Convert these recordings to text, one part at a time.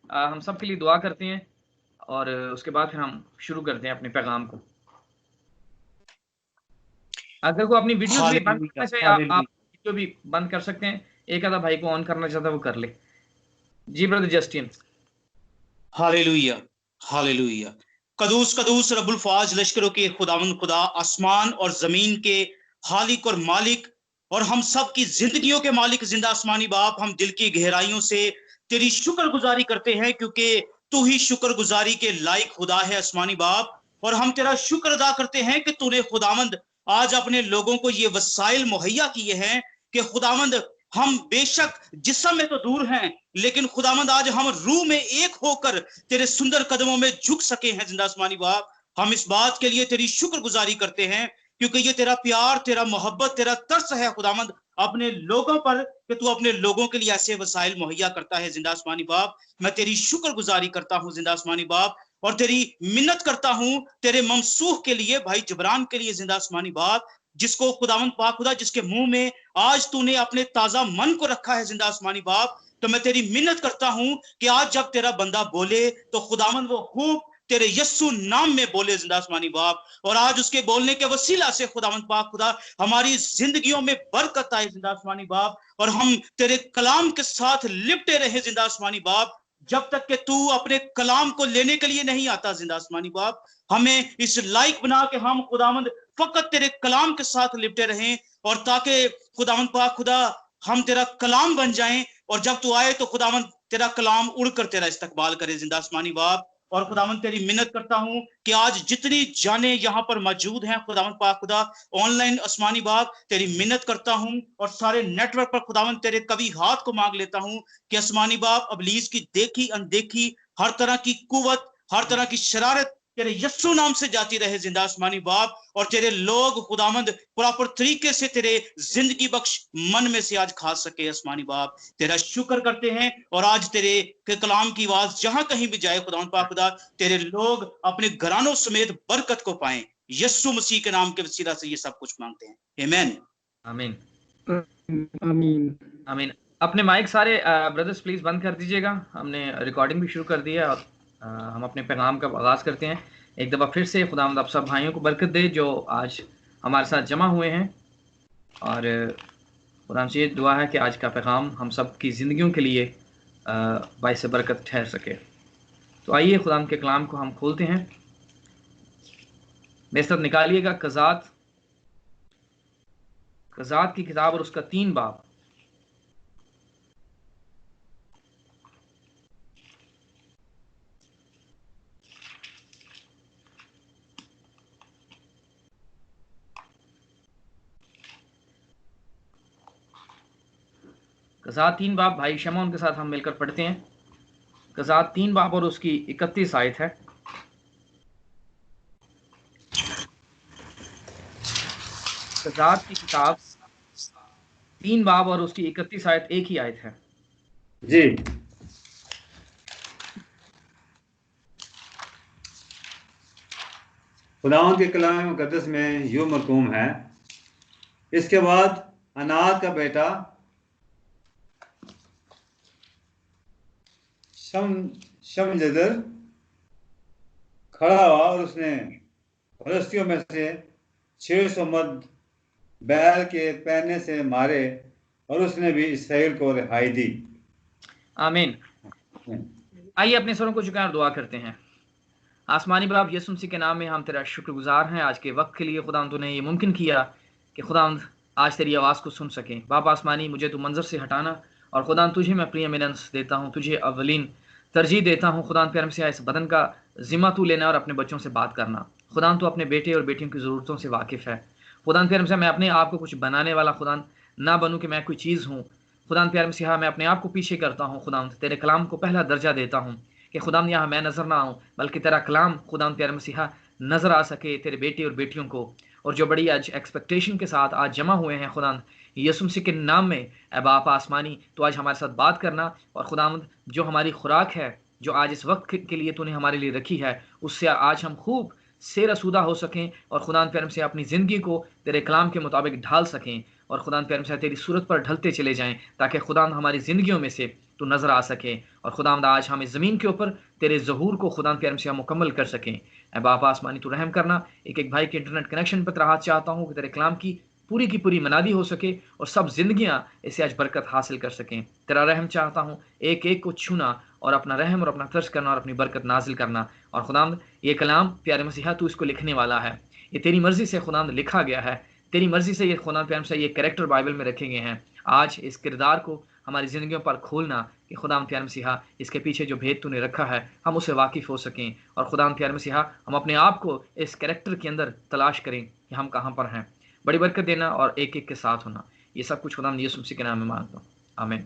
हम सब के लिए दुआ करते हैं और उसके बाद फिर हम शुरू करते हैं अपने पैगाम को। अगर कोई अपनी वीडियोस भी बंद हालेलुया करना चाहे, आप हालेलुया वीडियो भी बंद कर सकते हैं। एक आधा भाई को ऑन करना चाहता है वो कर ले। जी ब्रदर जस्टिन। Hallelujah hallelujah. कदूस कदूस रब्बुल फाज लश्करों के खुदावंद खुदा, आसमान और जमीन के खालिक और मालिक और हम सब की जिंदगियों के मालिक जिंदा आसमानी बाप, हम दिल की गहराइयों से तेरी शुक्रगुजारी करते हैं क्योंकि तू ही शुक्रगुजारी के लायक खुदा है आसमानी बाप। और हम तेरा शुक्र अदा करते हैं कि तूने खुदावंद आज अपने लोगों को ये वसाइल मुहैया किए हैं कि खुदावंद हम बेशक जिस्म में तो दूर हैं, लेकिन खुदावंद आज हम रूह में एक होकर तेरे सुंदर कदमों में झुक सके हैं जिंदा आसमानी बाप। हम इस बात के लिए तेरी शुक्रगुजारी करते हैं क्योंकि ये तेरा प्यार, तेरा मोहब्बत, तेरा तरस है खुदावंद अपने लोगों पर, कि तू अपने लोगों के लिए ऐसे वसाइल मुहैया करता है जिंदा आसमानी बाप। मैं तेरी शुक्रगुजारी करता हूँ जिंदा आसमानी बाप और तेरी मिन्नत करता हूँ तेरे ममसूह के लिए, भाई जबरान के लिए जिंदा आसमानी बाप, जिसको खुदावंद पाक खुदा, जिसके मुंह में आज तूने अपने ताजा मन को रखा है जिंदा आसमानी बाप। तो मैं तेरी मिन्नत करता हूं कि आज जब तेरा बंदा बोले तो खुदावंद वो खूब तेरे यस्सु नाम में बोले जिंदा आसमानी बाप। और आज उसके बोलने के वसीला से खुदावंद पाक खुदा हमारी जिंदगियों में बरकत आए जिंदा आसमानी बाप, और हम तेरे कलाम के साथ लिपटे रहे जिंदा आसमानी बाप, जब तक कि तू अपने कलाम को लेने के लिए नहीं आता जिंदा आसमानी बाप। हमें इस लायक बना के हम खुदावंद फकत तेरे कलाम के साथ लिपटे रहें, और ताकि खुदावंद पाक खुदा हम तेरा कलाम बन जाएं, और जब तू आए तो खुदावंद तेरा कलाम उड़कर तेरा इस्तकबाल करे जिंदा आसमानी बाप। और खुदावंद तेरी मिन्नत करता हूं कि आज जितनी जाने यहाँ पर मौजूद हैं खुदावंद पाक खुदा ऑनलाइन आसमानी बाप, तेरी मिन्नत करता हूं और सारे नेटवर्क पर खुदावंद तेरे कभी हाथ को मांग लेता हूं कि आसमानी बाप अबलीस की देखी अनदेखी हर तरह की कुवत, हर तरह की शरारत तेरे यस्सु नाम से जाती रहे जिंदा आसमानी बाप, और तेरे लोग खुदावंद प्रॉपर तरीके से तेरे जिंदगी बख्श मन में से आज खा सके आसमानी बाप। तेरा शुक्र करते हैं, और आज तेरे के कलाम की आवाज जहां कहीं भी जाए खुदावंद पाक खुदा, तेरे लोग अपने घरानों समेत बरकत को पाएं। यस्सु मसीह के नाम के वसीला से ये सब कुछ मांगते हैं, आमीन आमीन आमीन आमीन। अपने माइक सारे ब्रदर्स प्लीज बंद कर दीजिएगा। हमने रिकॉर्डिंग भी शुरू कर दी है और हम अपने पैगाम का आगाज करते हैं। एक दफ़ा फिर से खुदावंद आप सब भाइयों को बरकत दे जो आज हमारे साथ जमा हुए हैं, और खुदा से ये दुआ है कि आज का पैगाम हम सब की ज़िंदगियों के लिए बाइस बरकत ठहर सके। तो आइए खुदा के कलाम को हम खोलते हैं। मेरे साथ निकालिएगा कज़ात की किताब और उसका 3 बाब। कज़ात 3 बाब भाई शमौन के साथ हम मिलकर पढ़ते हैं। कज़ात 3 बाब और उसकी 31 आयत है। कज़ात की किताब 3 बाब और उसकी 31 आयत एक ही आयत है। जी खुदावंद के कलाम मुकद्दस में यूं मरकूम है, इसके बाद अनात का बेटा शमजदर खड़ा हुआ और उसने फलस्तियों में से 600 मर्द बैल के पहने से मारे, और उसने भी इसराइल को रिहाई दी। आमीन। आइए अपने स्वरों को झुकाएं और दुआ करते हैं। आसमानी बाप यीशु मसीह के नाम में हम तेरा शुक्रगुजार हैं आज के वक्त के लिए। खुदा तूने ये मुमकिन किया कि खुदा आज तेरी आवाज़ को सुन सकें। बाप आसमानी मुझे तू मंजर से हटाना, और खुदा तुझे मैं प्रिय मिनंस देता हूँ, तुझे अव्वलीन तरजीह देता हूँ। खुदा प्यार से इस बदन का जिम्मा तू लेना और अपने बच्चों से बात करना। खुदा तू अपने बेटे और बेटियों की ज़रूरतों से वाकिफ़ है। खुदा प्यार से मैं अपने आप को कुछ बनाने वाला खुदा ना बनूँ कि मैं कोई चीज़ हूँ। खुदा प्यार से मैं अपने आप को पीछे करता हूँ। खुदा तेरे कलाम को पहला दर्जा देता हूँ कि खुदा यहाँ मैं नज़र ना आऊँ, बल्कि तेरा कलाम खुदा प्यार मसीहा नज़र आ सके तेरे बेटे और बेटियों को। और जो बड़ी आज एक्सपेक्टेशन के साथ आज जमा हुए हैं खुदा यीशु मसीह के नाम में, ए बाप आसमानी तो आज हमारे साथ बात करना, और खुदावंद जो हमारी खुराक है जो आज इस वक्त के लिए तूने हमारे लिए रखी है, उससे आज हम खूब से रसूदा हो सकें, और खुदा प्यार से अपनी ज़िंदगी को तेरे कलाम के मुताबिक ढाल सकें, और खुदा प्यार से तेरी सूरत पर ढलते चले जाएं, ताकि खुदा हमारी ज़िंदगियों में से तू नजर आ सके, और खुदावंद आज हम इस ज़मीन के ऊपर तेरे ज़हूर को खुदावंद प्यारे मसीहा मुकम्मल कर सकें। ऐ बाबा आसमानी तू रहम करना, एक एक भाई के इंटरनेट कनेक्शन पर राहत चाहता हूँ कि तेरे कलाम की पूरी मनादी हो सके और सब जिंदगियां इसे आज बरकत हासिल कर सकें। तेरा रहम चाहता हूँ, एक एक को छूना और अपना रहम और अपना तरस करना और अपनी बरकत नाजिल करना। और खुदावंद ये कलाम प्यारे मसीहा तू इसको लिखने वाला है, ये तेरी मर्जी से खुदावंद लिखा गया है, तेरी मर्जी से ये खुदावंद प्यारे मसीहा ये कैरेक्टर बाइबल में रखे गए हैं। आज इस किरदार को हमारी जिंदगियों पर खोलना कि खुदावंद प्यारे मसीहा इसके पीछे जो भेद तूने रखा है हम उससे वाकिफ हो सकें, और खुदावंद प्यारे मसीहा हम अपने आप को इस कैरेक्टर के अंदर तलाश करें कि हम कहाँ पर हैं। बड़ी बरकत देना और एक एक के साथ होना, ये सब कुछ खुदावंद यीशु मसीह के नाम में मांगता हूं, आमीन।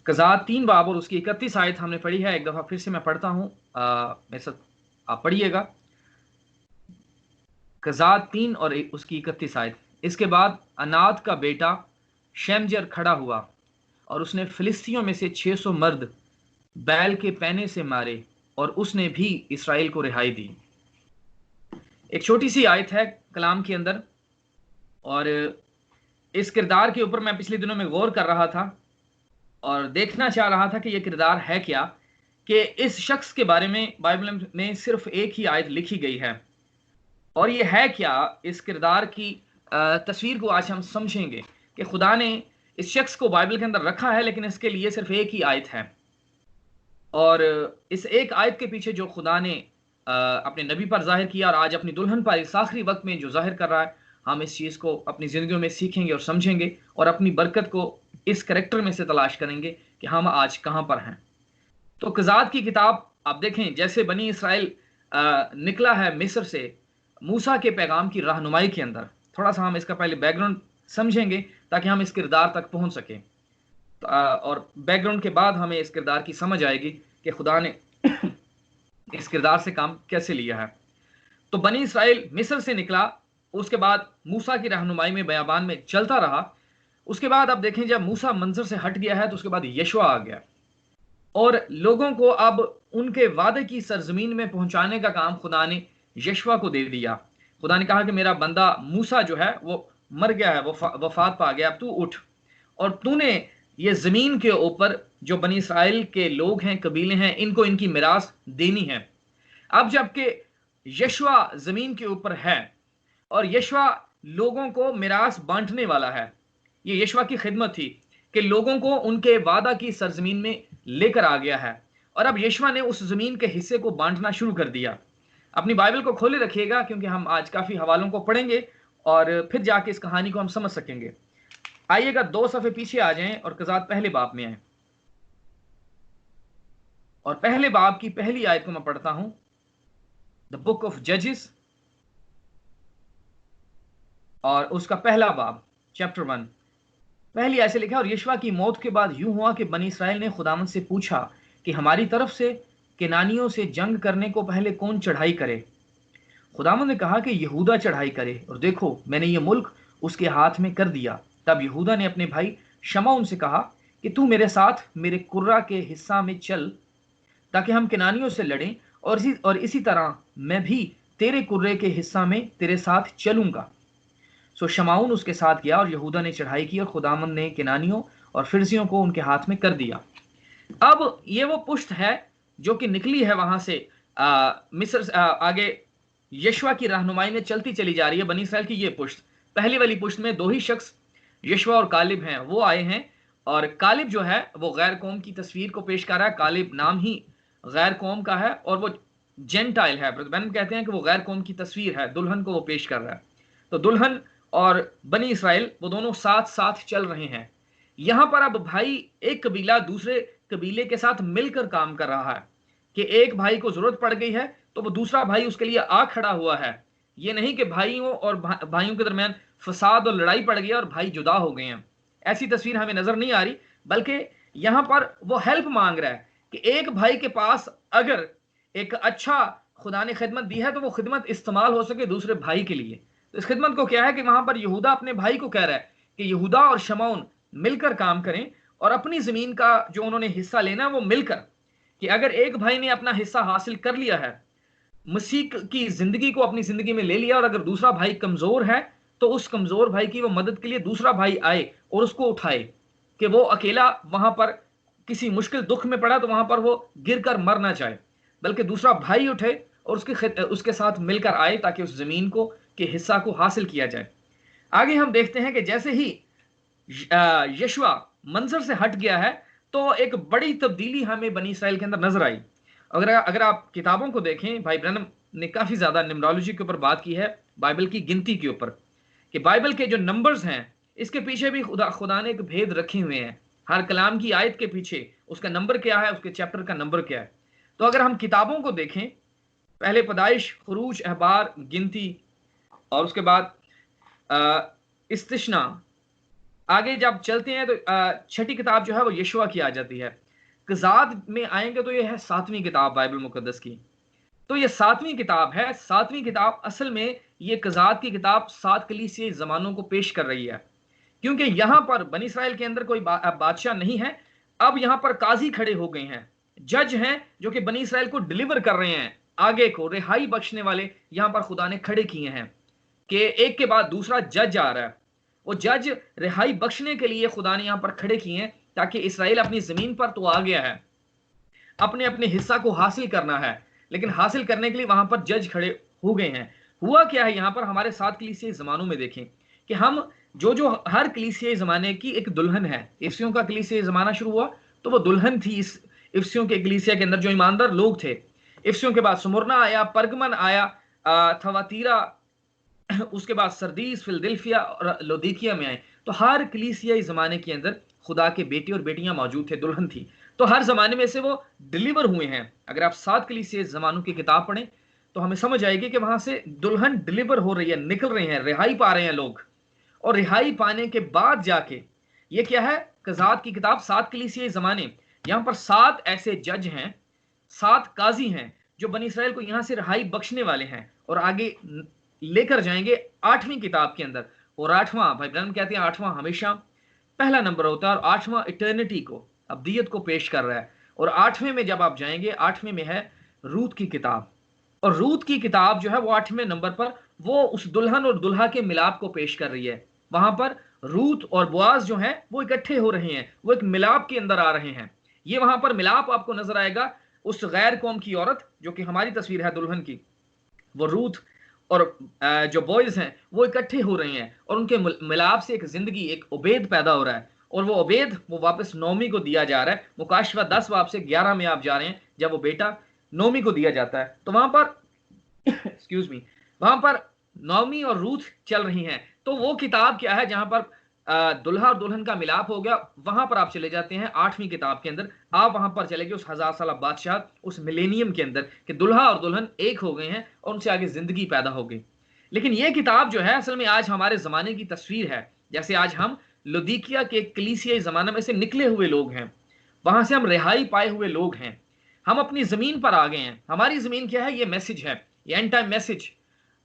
कज़ात 3 बाब और उसकी 31 आयत हमने पढ़ी है, एक दफा फिर से मैं पढ़ता हूं, मेरे साथ आप पढ़िएगा। कज़ात 3 और उसकी 31 आयत। इसके बाद अनात का बेटा शेमजर खड़ा हुआ और उसने फिलिस्तियों में से 600 मर्द बैल के पैने से मारे और उसने भी इसराइल को रिहाई दी। एक छोटी सी आयत है कलाम के अंदर, और इस किरदार के ऊपर मैं पिछले दिनों में गौर कर रहा था और देखना चाह रहा था कि यह किरदार है क्या, कि इस शख्स के बारे में बाइबल में सिर्फ एक ही आयत लिखी गई है, और ये है क्या। इस किरदार की तस्वीर को आज हम समझेंगे कि खुदा ने इस शख्स को बाइबल के अंदर रखा है, लेकिन इसके लिए सिर्फ एक ही आयत है, और इस एक आयत के पीछे जो खुदा ने अपने नबी पर जाहिर किया और आज अपनी दुल्हन पर इस आखिरी वक्त में जो जाहिर कर रहा है, हम इस चीज़ को अपनी ज़िंदगियों में सीखेंगे और समझेंगे और अपनी बरकत को इस करैक्टर में से तलाश करेंगे कि हम आज कहाँ पर हैं। तो कज़ात की किताब आप देखें, जैसे बनी इसराइल निकला है मिस्र से मूसा के पैगाम की रहनुमाई के अंदर। थोड़ा सा हम इसका पहले बैकग्राउंड समझेंगे ताकि हम इस किरदार तक पहुँच सकें, और बैकग्राउंड के बाद हमें इस किरदार की समझ आएगी कि खुदा ने इस किरदार से काम कैसे लिया है। तो बनी इसराइल मिस्र से निकला, उसके बाद मूसा की रहनुमाई में बयाबान में चलता रहा। उसके बाद अब देखें, जब मूसा मंजर से हट गया है तो उसके बाद यशुआ आ गया और लोगों को अब उनके वादे की सरजमीन में पहुंचाने का काम खुदा ने यशुआ को दे दिया। खुदा ने कहा कि मेरा बंदा मूसा जो है वो मर गया है, वो वफात पा गया, अब तू उठ और तूने ये जमीन के ऊपर जो बनी इसराइल के लोग हैं, कबीले हैं, इनको इनकी मिरास देनी है। अब जबकि यशुआ जमीन के ऊपर है और यशुआ लोगों को मिरास बांटने वाला है, ये यशुआ की खिदमत थी कि लोगों को उनके वादा की सरजमीन में लेकर आ गया है, और अब यशुआ ने उस जमीन के हिस्से को बांटना शुरू कर दिया। अपनी बाइबल को खोले रखिएगा क्योंकि हम आज काफी हवालों को पढ़ेंगे और फिर जाके इस कहानी को हम समझ सकेंगे। आइएगा 2 सफ़े पीछे आ जाएं और कज़ात पहले बाब में आए, और पहले बाब की पहली आयत को मैं पढ़ता हूं। द बुक ऑफ जजेस और उसका पहला बाब चैप्टर 1 पहली ऐसे लिखा, और यशुआ की मौत के बाद यूं हुआ कि बनी इसराइल ने खुदावंद से पूछा कि हमारी तरफ से केनानियों से जंग करने को पहले कौन चढ़ाई करे। खुदावंद ने कहा कि यहूदा चढ़ाई करे, और देखो मैंने ये मुल्क उसके हाथ में कर दिया। तब यहूदा ने अपने भाई शमौन से कहा कि तू मेरे साथ मेरे कुर्रा के हिस्सा में चल ताकि हम केनानियों से लड़ें, और इसी तरह मैं भी तेरे कुर्रे के हिस्सा में तेरे साथ चलूंगा। सो शमाउन उसके साथ गया और यहूदा ने चढ़ाई की, और खुदावंद ने केनानियों और फिरजियों को उनके हाथ में कर दिया। अब ये वो पुश्त है जो कि निकली है वहां से मिस्र आगे यशुआ की रहनुमाई में चलती चली जा रही है। बनी इसराइल की ये पुश्त, पहली वाली पुश्त में 2 ही शख्स यशुआ और कालिब हैं, वो आए हैं, और कालिब जो है वो गैर कौम की तस्वीर को पेश कर रहा है। कालिब नाम ही गैर कौम का है और वो जेंटाइल है। ब्रदर कहते हैं कि वो गैर कौम की तस्वीर है, दुल्हन को वो पेश कर रहा है। तो दुल्हन और बनी इसराइल वो दोनों साथ साथ चल रहे हैं। यहां पर अब भाई एक कबीला दूसरे कबीले के साथ मिलकर काम कर रहा है कि एक भाई को जरूरत पड़ गई है तो वो दूसरा भाई उसके लिए आ खड़ा हुआ है। ये नहीं कि भाइयों और भाइयों के दरमियान फसाद और लड़ाई पड़ गई और भाई जुदा हो गए हैं, ऐसी तस्वीर हमें नजर नहीं आ रही, बल्कि यहां पर वो हेल्प मांग रहा है कि एक भाई के पास अगर एक अच्छा खुदा ने खिदमत दी है तो वो खिदमत इस्तेमाल हो सके दूसरे भाई के लिए। तो इस खिदमत को क्या है कि वहां पर यहूदा अपने भाई को कह रहा है कि यहूदा और शमौन मिलकर काम करें और अपनी जमीन का जो उन्होंने हिस्सा लेना वो मिलकर, कि अगर एक भाई ने अपना हिस्सा हासिल कर लिया है, मसीह की जिंदगी को अपनी जिंदगी में ले लिया, और अगर दूसरा भाई कमजोर है तो उस कमजोर भाई की वो मदद के लिए दूसरा भाई आए और उसको उठाए, कि वो अकेला वहां पर किसी मुश्किल दुख में पड़ा तो वहां पर वो गिरकर मर ना जाए, बल्कि दूसरा भाई उठे और उसके साथ मिलकर आए ताकि उस जमीन को के हिस्सा को हासिल किया जाए। आगे हम देखते हैं कि जैसे ही यशुआ मंजर से हट गया है तो एक बड़ी तब्दीली हमें बनी इसराइल के अंदर नजर आई। अगर आप किताबों को देखें, भाई ब्रैनम ने काफी ज्यादा निम्रोलॉजी के ऊपर बात की है, बाइबल की गिनती के ऊपर, कि बाइबल के जो नंबर्स हैं इसके पीछे भी खुदा ने एक भेद रखे हुए हैं। हर कलाम की आयत के पीछे उसका नंबर क्या है, उसके चैप्टर का नंबर क्या है। तो अगर हम किताबों को देखें, पहले पैदाइश, खुरूज, अहबार, गिनती, और उसके बाद इस्तिशना, आगे जब चलते हैं तो छठी किताब जो है वो यशुआ की आ जाती है। कज़ाद में आएंगे तो ये है 7वीं किताब बाइबल मुकद्दस की। तो ये 7वीं किताब है। 7वीं किताब असल में ये कज़ाद की किताब 7 कलीसियाई ज़मानों को पेश कर रही है, क्योंकि यहां पर बनी इसराइल के अंदर कोई बादशाह नहीं है। अब यहां पर काजी खड़े हो गए हैं, जज हैं जो कि बनी इसराइल को डिलीवर कर रहे हैं, आगे को रिहाई बख्शने वाले यहां पर खुदा ने खड़े किए हैं कि एक के बाद दूसरा जज आ रहा है। वो जज रिहाई बख्शने के लिए खुदा ने यहां पर खड़े किए हैं, ताकि इसराइल अपनी जमीन पर तो आ गया है, अपने अपने हिस्सा को हासिल करना है, लेकिन हासिल करने के लिए वहां पर जज खड़े हो गए हैं। हुआ क्या है यहां पर, हमारे 7 कलीसियाई जमानों में देखें कि हम जो हर कलीसियाई जमाने की एक दुल्हन है। इफ्सियों का कलीसियाई जमाना शुरू हुआ तो वो दुल्हन थी इस इफ्सियों के कलीसिया के अंदर जो ईमानदार लोग थे। इफ्सियों के बाद सुमुरना आया, परगमन आया, थवातीरा, उसके बाद सरदीस, फिलदिल्फिया और लौदीकिया में आए। तो हर कलीसियाई जमाने के अंदर खुदा के बेटे और बेटियां मौजूद थे, दुल्हन थी। तो हर जमाने में से वो डिलीवर हुए हैं। अगर आप 7 कलीसियाई जमानों की किताब पढ़ें तो हमें समझ आएगी कि वहां से दुल्हन डिलीवर हो रही है, निकल रहे हैं, रिहाई पा रहे हैं लोग। और रिहाई पाने के बाद जाके ये क्या है, कज़ात की किताब 7 कलीसियाई जमाने, यहां पर 7 ऐसे जज हैं, 7 काजी हैं जो बनी इसराइल को यहां से रिहाई बख्शने वाले हैं और आगे लेकर जाएंगे 8वीं किताब के अंदर। और 8वां, भाई ब्रैनम कहते हैं 8वां हमेशा पहला नंबर होता है, और 8वां इटर्निटी को, अब्दियत को पेश कर रहा है। और 8वें में जब आप जाएंगे, 8वें में है रूत की किताब, और रूत की किताब जो है वो 8वें नंबर पर वो उस दुल्हन और दुल्हा के मिलाप को पेश कर रही है। वहां पर रूत और बुआज जो है वो इकट्ठे हो रहे हैं, वो एक मिलाप के अंदर आ रहे हैं। ये वहां पर मिलाप आपको नजर आएगा। उस गैर कौम की औरत जो कि हमारी तस्वीर है दुल्हन की, वो रूत और जो बॉयज हैं वो इकट्ठे हो रहे हैं, और उनके मिलाप से एक जिंदगी, एक उबैद पैदा हो रहा है। और वो उबैद वो वापस नौमी को दिया जा रहा है। मुकाशवा 10 बाब से 11 में आप जा रहे हैं, जब वो बेटा नौमी को दिया जाता है। तो वहां पर एक्सक्यूज मी, वहां पर नौमी और रूथ चल रही हैं। तो वो किताब क्या है जहां पर दुल्हा और दुल्हन का मिलाप हो गया, वहां पर आप चले जाते हैं 8वीं किताब के अंदर। आप वहां पर चले गए उस 1000 साल बादशाह, उस मिलेनियम के अंदर, कि दुल्हा और दुल्हन एक हो गए हैं और उनसे आगे जिंदगी पैदा हो गई। लेकिन ये किताब जो है असल में आज हमारे जमाने की तस्वीर है। जैसे आज हम लुदीकिया के कलीसियाई जमाने में से निकले हुए लोग हैं, वहां से हम रिहाई पाए हुए लोग हैं, हम अपनी जमीन पर आ गए हैं। हमारी जमीन क्या है, ये मैसेज है, ये end time message,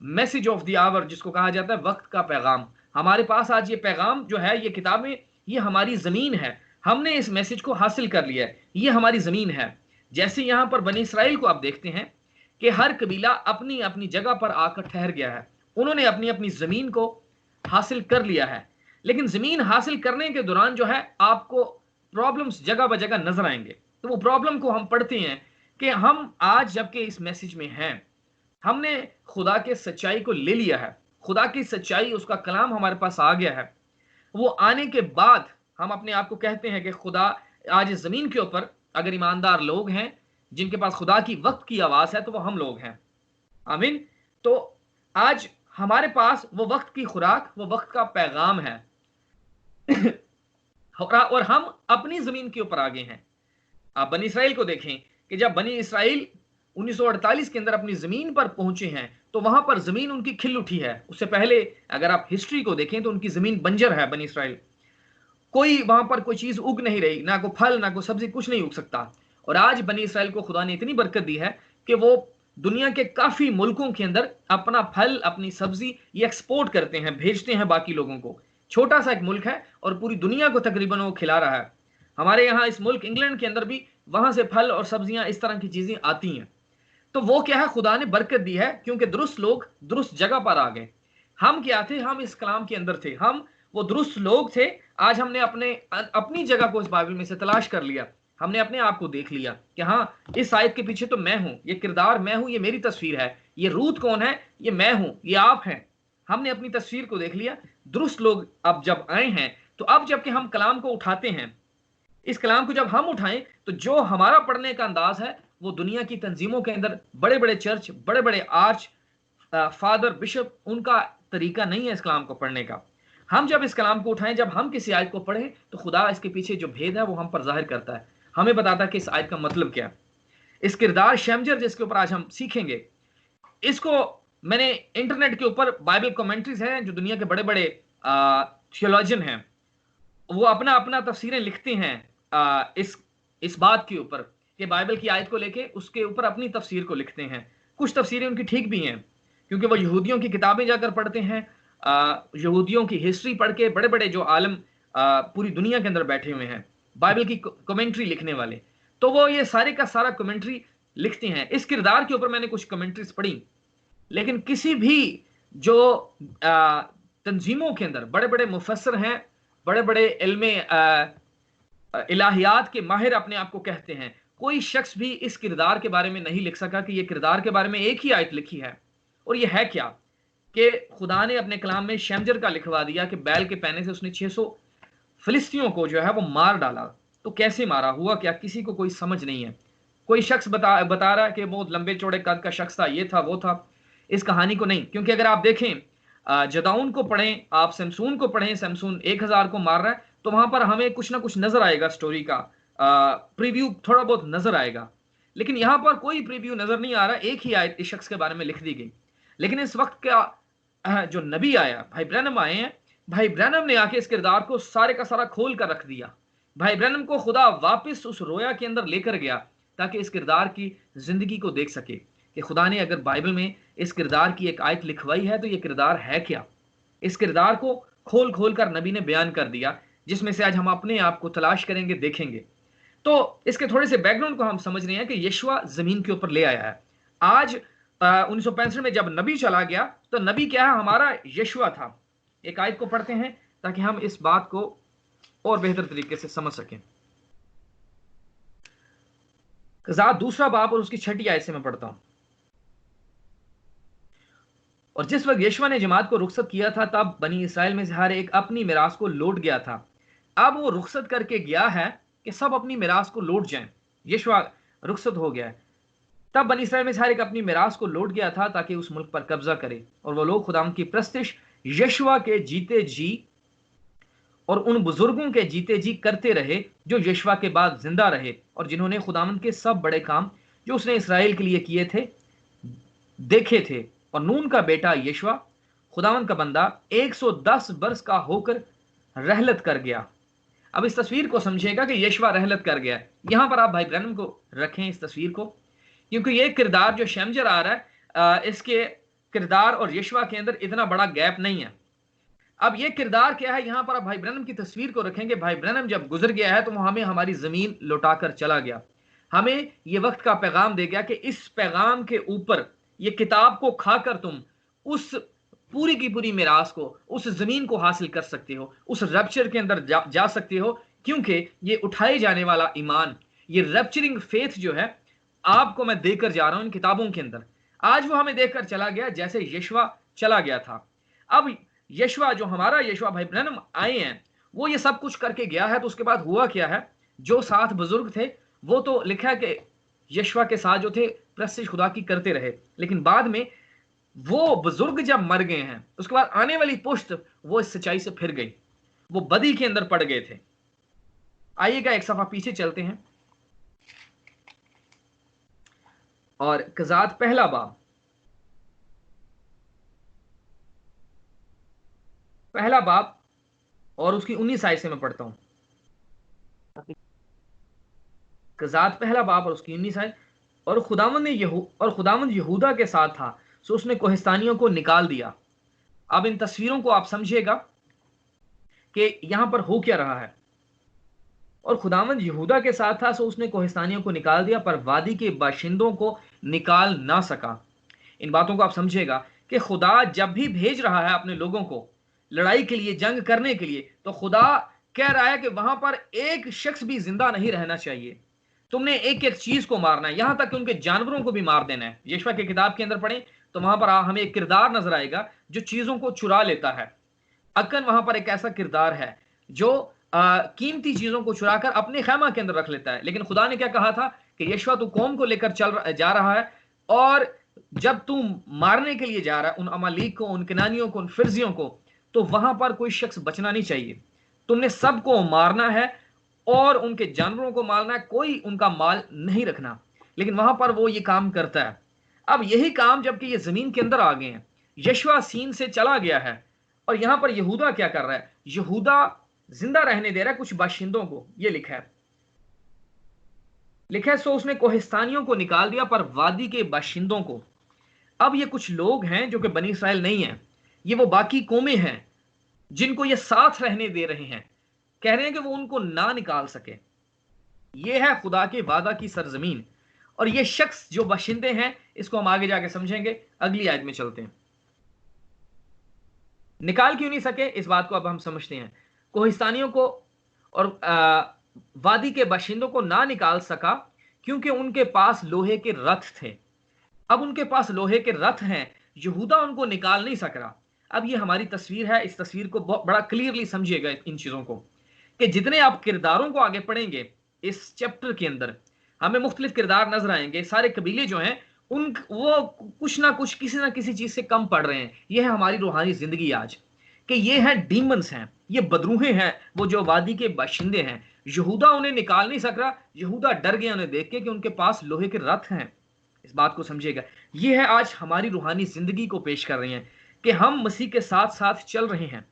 message of the hour जिसको कहा जाता है, वक्त का पैगाम। हमारे पास आज ये पैगाम जो है, ये किताबें, ये हमारी जमीन है। हमने इस मैसेज को हासिल कर लिया है, ये हमारी जमीन है। जैसे यहां पर बनी इसराइल को आप देखते हैं कि हर कबीला अपनी अपनी जगह पर आकर ठहर गया है, उन्होंने अपनी अपनी जमीन को हासिल कर लिया है। लेकिन जमीन हासिल करने के दौरान जो है आपको प्रॉब्लम्स जगह ब जगह नजर आएंगे। तो वो प्रॉब्लम को हम पढ़ते हैं कि हम आज जबकि इस मैसेज में हैं, हमने खुदा के सच्चाई को ले लिया है, खुदा की सच्चाई, उसका कलाम हमारे पास आ गया है। वो आने के बाद हम अपने आप को कहते हैं कि खुदा आज इस जमीन के ऊपर अगर ईमानदार लोग हैं जिनके पास खुदा की वक्त की आवाज है तो वो हम लोग हैं। आमीन। तो आज हमारे पास वो वक्त की खुराक, वो वक्त का पैगाम है और हम अपनी जमीन के ऊपर आ गए हैं। आप बनी इसराइल को देखें कि जब बनी इसराइल 1948 के अंदर अपनी जमीन पर पहुंचे हैं तो वहां पर जमीन उनकी खिल उठी है। उससे पहले अगर आप हिस्ट्री को देखें तो उनकी जमीन बंजर है। बनी इसराइल, कोई वहां पर कोई चीज उग नहीं रही, ना कोई फल, ना कोई सब्जी, कुछ नहीं उग सकता। और आज बनी इसराइल को खुदा ने इतनी बरकत दी है कि वो दुनिया के काफी मुल्कों के अंदर अपना फल, अपनी सब्जी ये एक्सपोर्ट करते हैं, भेजते हैं बाकी लोगों को। छोटा सा एक मुल्क है और पूरी दुनिया को तकरीबन वो खिला रहा है। हमारे यहाँ इस मुल्क इंग्लैंड के अंदर भी वहां से फल और सब्जियां, इस तरह की चीजें आती हैं। तो वो क्या है, खुदा ने बरकत दी है क्योंकि दुरुस्त लोग दुरुस्त जगह पर आ गए। हम क्या थे? हम इस कलाम के अंदर थे, हम वो दुरुस्त लोग थे। आज हमने अपनी जगह को इस बाइबल में से तलाश कर लिया, हमने अपने आप को देख लिया कि हाँ, इस आयत के पीछे तो मैं हूं, ये किरदार मैं हूं, ये मेरी तस्वीर है, ये रूत कौन है? ये मैं हूं, ये आप हैं। हमने अपनी तस्वीर को देख लिया। दुरुस्त लोग अब जब आए हैं, तो अब जबकि हम कलाम को उठाते हैं, इस कलाम को जब हम उठाएं, तो जो हमारा पढ़ने का अंदाज है वो दुनिया की तंजीमों के अंदर बड़े बड़े चर्च, बड़े बड़े आर्च फादर, बिशप, उनका तरीका नहीं है इस कलाम को पढ़ने का। हम जब इस कलाम को उठाएं, जब हम किसी आयत को पढ़ें, तो खुदा इसके पीछे जो भेद है वो हम पर जाहिर करता है, हमें बताता है कि इस आयत का मतलब क्या है। इस किरदार शमजर जिसके ऊपर आज हम सीखेंगे, इसको मैंने इंटरनेट के ऊपर बाइबल कमेंट्रीज हैं, जो दुनिया के बड़े बड़े थियोलॉजियन हैं, वो अपना अपना तफसीरें लिखते हैं इस बात के ऊपर कि बाइबल की आयत को लेके उसके ऊपर अपनी तफसीर को लिखते हैं। कुछ तफसीरें उनकी ठीक भी हैं, क्योंकि वो यहूदियों की किताबें जाकर पढ़ते हैं, यहूदियों की हिस्ट्री पढ़ के बड़े बड़े जो आलम पूरी दुनिया के अंदर बैठे हुए हैं बाइबल की कमेंट्री लिखने वाले, तो वो ये सारे का सारा कमेंट्री लिखते हैं। इस किरदार के ऊपर मैंने कुछ कमेंट्रीज पढ़ी, लेकिन किसी भी जो तंजीमों के अंदर बड़े बड़े मुफस्सर हैं, बड़े बड़े इल्मे इलाहियात के माहिर अपने आप को कहते हैं, कोई शख्स भी इस किरदार के बारे में नहीं लिख सका कि ये किरदार के बारे में एक ही आयत लिखी है। और ये है क्या कि खुदा ने अपने कलाम में शमजर का लिखवा दिया कि बैल के पैने से उसने 600 फिलिस्तियों को जो है वो मार डाला। तो कैसे मारा, हुआ क्या, किसी को कोई समझ नहीं है। कोई शख्स बता रहा है कि बहुत लंबे चौड़े कद का शख्स था, ये था वो था। इस कहानी को नहीं, क्योंकि अगर आप देखें जदाउन को पढ़ें, आप शमसून को पढ़ें, शमसून 1000 को मार रहा है, तो वहां पर हमें कुछ ना कुछ नजर आएगा, स्टोरी का प्रीव्यू थोड़ा बहुत नजर आएगा। लेकिन यहां पर कोई प्रीव्यू नजर नहीं आ रहा, एक ही आयत इस शख्स के बारे में लिख दी गई। लेकिन इस वक्त का जो नबी आया, भाई ब्रैनम आए हैं, भाई ब्रैनम ने आके इस किरदार को सारे का सारा खोल कर रख दिया। भाई ब्रैनम को खुदा वापस उस रोया के अंदर लेकर गया ताकि इस किरदार की जिंदगी को देख सके कि खुदा ने अगर बाइबल में इस किरदार की एक आयत लिखवाई है तो ये किरदार है क्या। इस किरदार को खोल खोल कर नबी ने बयान कर दिया, जिसमें से आज हम अपने आप को तलाश करेंगे, देखेंगे। तो इसके थोड़े से बैकग्राउंड को हम समझ रहे हैं कि यीशुआ जमीन के ऊपर ले आया है। आज 1965 में जब नबी चला गया, तो नबी क्या है? हमारा यीशुआ था। एक आयत को पढ़ते हैं ताकि हम इस बात को और बेहतर तरीके से समझ सकें। कज़ात 2 बाब और उसकी 6 आयत से मैं पढ़ता हूं। और जिस वक्त यीशुआ ने जमात को रुखसत किया था, तब बनी इसराइल में से हर एक अपनी मिरास को लौट गया था। अब वो रुखसत करके गया है कि सब अपनी मिरास को लौट जाएं। यीशुआ रुखसत हो गया है, तब बनी इसराइल में से हर एक अपनी मिरास को लौट गया था ताकि उस मुल्क पर कब्जा करे। और वो लोग खुदाम की प्रस्तिश यीशुआ के जीते जी और उन बुजुर्गों के जीते जी करते रहे जो यीशुआ के बाद जिंदा रहे, और जिन्होंने खुदावंद के सब बड़े काम जो उसने इसराइल के लिए किए थे देखे थे। और नून का बेटा यीशुआ खुदावंद का बंदा 110 बरस का होकर रहलत कर गया। अब इस तस्वीर को समझेगा कि यीशुआ रहलत कर गया। यहां पर आप भाई ब्रैनम को रखें इस तस्वीर को, क्योंकि ये किरदार जो शमजर आ रहा है, इसके किरदार और यीशुआ के अंदर इतना बड़ा गैप नहीं है। अब ये किरदार क्या है, यहां पर आप भाई ब्रैनम की तस्वीर को रखेंगे। भाई ब्रैनम जब गुजर गया है तो वो हमें हमारी जमीन लौटाकर चला गया, हमें ये वक्त का पैगाम दे गया कि इस पैगाम के ऊपर, ये किताब को खाकर तुम उस पूरी की पूरी मिरास को, उस जमीन को हासिल कर सकते हो, उस रैप्चर के अंदर जा सकते हो। क्योंकि ये उठाए जाने वाला ईमान, ये रैप्चरिंग फेथ जो है, आपको मैं देकर जा रहा हूं इन किताबों के अंदर। आज वो हमें देखकर चला गया जैसे यीशुआ चला गया था। अब यीशुआ, जो हमारा यीशुआ भाई ब्रैनम आए हैं, वो ये सब कुछ करके गया है। तो उसके बाद हुआ क्या है? जो 7 बुजुर्ग थे, वो तो लिखा है कि यीशुआ के साथ जो थे प्रस्तिश खुदा की करते रहे, लेकिन बाद में वो बुजुर्ग जब मर गए हैं, उसके बाद आने वाली पुश्त वो इस सच्चाई से फिर गई, वो बदी के अंदर पड़ गए थे। आइएगा एक सफा पीछे चलते हैं और कज़ात पहला बाब और उसकी 19 आयत से मैं पढ़ता हूं। कज़ात पहला बाब और उसकी 19 आयत। और खुदावंद यहूदा के साथ था, सो उसने कोहिस्तानियों को निकाल दिया। अब इन तस्वीरों को आप समझिएगा कि यहां पर हो क्या रहा है। और खुदावंद यहूदा के साथ था, सो उसने कोहिस्तानियों को निकाल दिया, पर वादी के बाशिंदों को निकाल ना सका। इन बातों को आप समझिएगा कि खुदा जब भी भेज रहा है अपने लोगों को लड़ाई के लिए, जंग करने के लिए, तो खुदा कह रहा है कि वहां पर एक शख्स भी जिंदा नहीं रहना चाहिए। तुमने एक एक चीज को मारना है, यहां तक कि उनके जानवरों को भी मार देना है। यशवा की किताब के अंदर पढ़ें तो वहां पर हमें एक किरदार नजर आएगा जो चीजों को चुरा लेता है। अकन वहां पर एक ऐसा किरदार है जो कीमती चीजों को चुराकर अपने खैमा के अंदर रख लेता है। लेकिन खुदा ने क्या कहा था कि यशवा तू कौम को लेकर जा रहा है, और जब तू मारने के लिए जा रहा है उन अमालीक को, उन कनानियों को, उन फिरजियों को, तो वहां पर कोई शख्स बचना नहीं चाहिए। तुमने सबको मारना है और उनके जानवरों को मारना है, कोई उनका माल नहीं रखना। लेकिन वहां पर वो ये काम करता है। अब यही काम जबकि ये जमीन के अंदर आ गए हैं, यशवा सीन से चला गया है, और यहां पर यहूदा क्या कर रहा है? यहूदा जिंदा रहने दे रहा है कुछ बाशिंदों को। ये लिखा है सो उसने कोहिस्तानियों को निकाल दिया पर वादी के बाशिंदों को। अब ये कुछ लोग हैं जो कि बनी इसराइल नहीं है, ये वो बाकी कौमें हैं जिनको ये साथ रहने दे रहे हैं, कह रहे हैं कि वो उनको ना निकाल सके। ये है खुदा के वादा की सरजमीन, और ये शख्स जो बाशिंदे हैं इसको हम आगे जाके समझेंगे। अगली आयत में चलते हैं। निकाल क्यों नहीं सके, इस बात को अब हम समझते हैं। कोहिस्तानियों को और वादी के बाशिंदों को ना निकाल सका क्योंकि उनके पास लोहे के रथ थे। अब उनके पास लोहे के रथ हैं, यहूदा उनको निकाल नहीं सक रहा। अब ये हमारी तस्वीर है, इस तस्वीर को बहुत बड़ा क्लियरली समझिएगा इन चीजों को, कि जितने आप किरदारों को आगे पढ़ेंगे इस चैप्टर के अंदर हमें मुख्तलिफ किरदार नजर आएंगे। सारे कबीले जो हैं वो कुछ ना कुछ किसी ना किसी चीज से कम पड़ रहे हैं। ये है हमारी रूहानी जिंदगी आज, कि ये है डीमंस हैं, ये बदरूहें हैं, वो जो वादी के बाशिंदे हैं। यहूदा उन्हें निकाल नहीं सक रहा, यहूदा डर गया उन्हें देख के कि उनके पास लोहे के रथ हैं। इस बात को समझिएगा। ये है आज हमारी रूहानी जिंदगी को पेश कर रहे हैं कि हम मसीह के साथ साथ चल रहे हैं।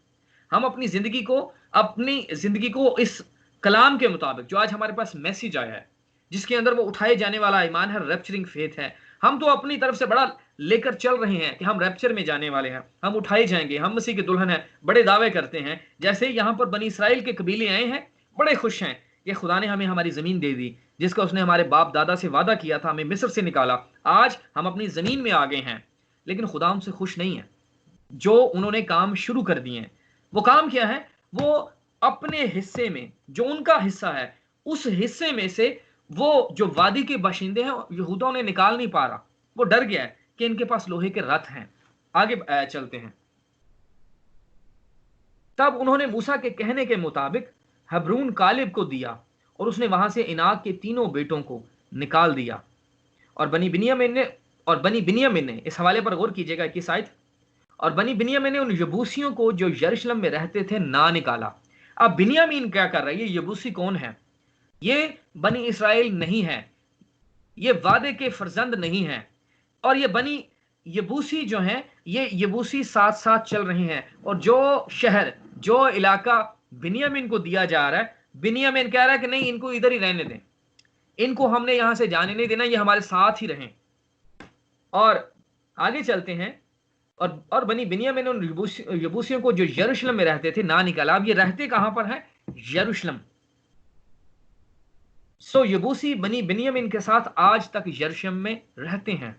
हम अपनी जिंदगी को इस कलाम के मुताबिक जो आज हमारे पास मैसेज आया है, जिसके अंदर वो उठाए जाने वाला ईमान है, रैप्चरिंग फेथ है, हम तो अपनी तरफ से बड़ा लेकर चल रहे हैं कि हम रैप्चर में जाने वाले हैं, हम उठाए जाएंगे, हम मसीह के दुल्हन हैं, बड़े दावे करते हैं। जैसे यहां पर बनी इसराइल के कबीले आए हैं, बड़े खुश हैं कि खुदा ने हमें हमारी जमीन दे दी, जिसका उसने हमारे बाप दादा से वादा किया था, हमें मिस्र से निकाला। आज हम अपनी जमीन में आ गए हैं, लेकिन खुदा हमसे खुश नहीं है। जो उन्होंने काम शुरू कर दिए हैं, वो काम क्या है? वो अपने हिस्से में जो उनका हिस्सा है, उस हिस्से में से वो जो वादी के बाशिंदे हैं, यहूदा उन्हें निकाल नहीं पा रहा। वो डर गया है कि इनके पास लोहे के रथ हैं। आगे चलते हैं। तब उन्होंने मूसा के कहने के मुताबिक हब्रून कालिब को दिया, और उसने वहां से इनाक के तीनों बेटों को निकाल दिया। और बनी बिन्यामीन ने इस हवाले पर गौर कीजिएगा कि शायद, और बनी बिन्यामीन ने उन यबूसियों को जो यरूशलेम में रहते थे ना निकाला। अब बिन्यामीन क्या कर रहा है? ये यबूसी कौन है? ये बनी इसराइल नहीं है, ये वादे के फर्जंद नहीं है। और ये बनी यबूसी जो हैं, ये यबूसी साथ साथ चल रहे हैं। और जो शहर, जो इलाका बिन्यामीन को दिया जा रहा है, बिन्यामीन कह रहा है कि नहीं, इनको इधर ही रहने दें, इनको हमने यहां से जाने नहीं देना, ये हमारे साथ ही रहें। और आगे चलते हैं। और बनी बिन्यामीन उन यबूसियों को जो यरूशलेम में रहते थे ना निकाला। अब ये रहते कहां पर है? यरूशलेम। सो यबूसी बनी बिन्यामीन के साथ आज तक यरूशलेम में रहते हैं।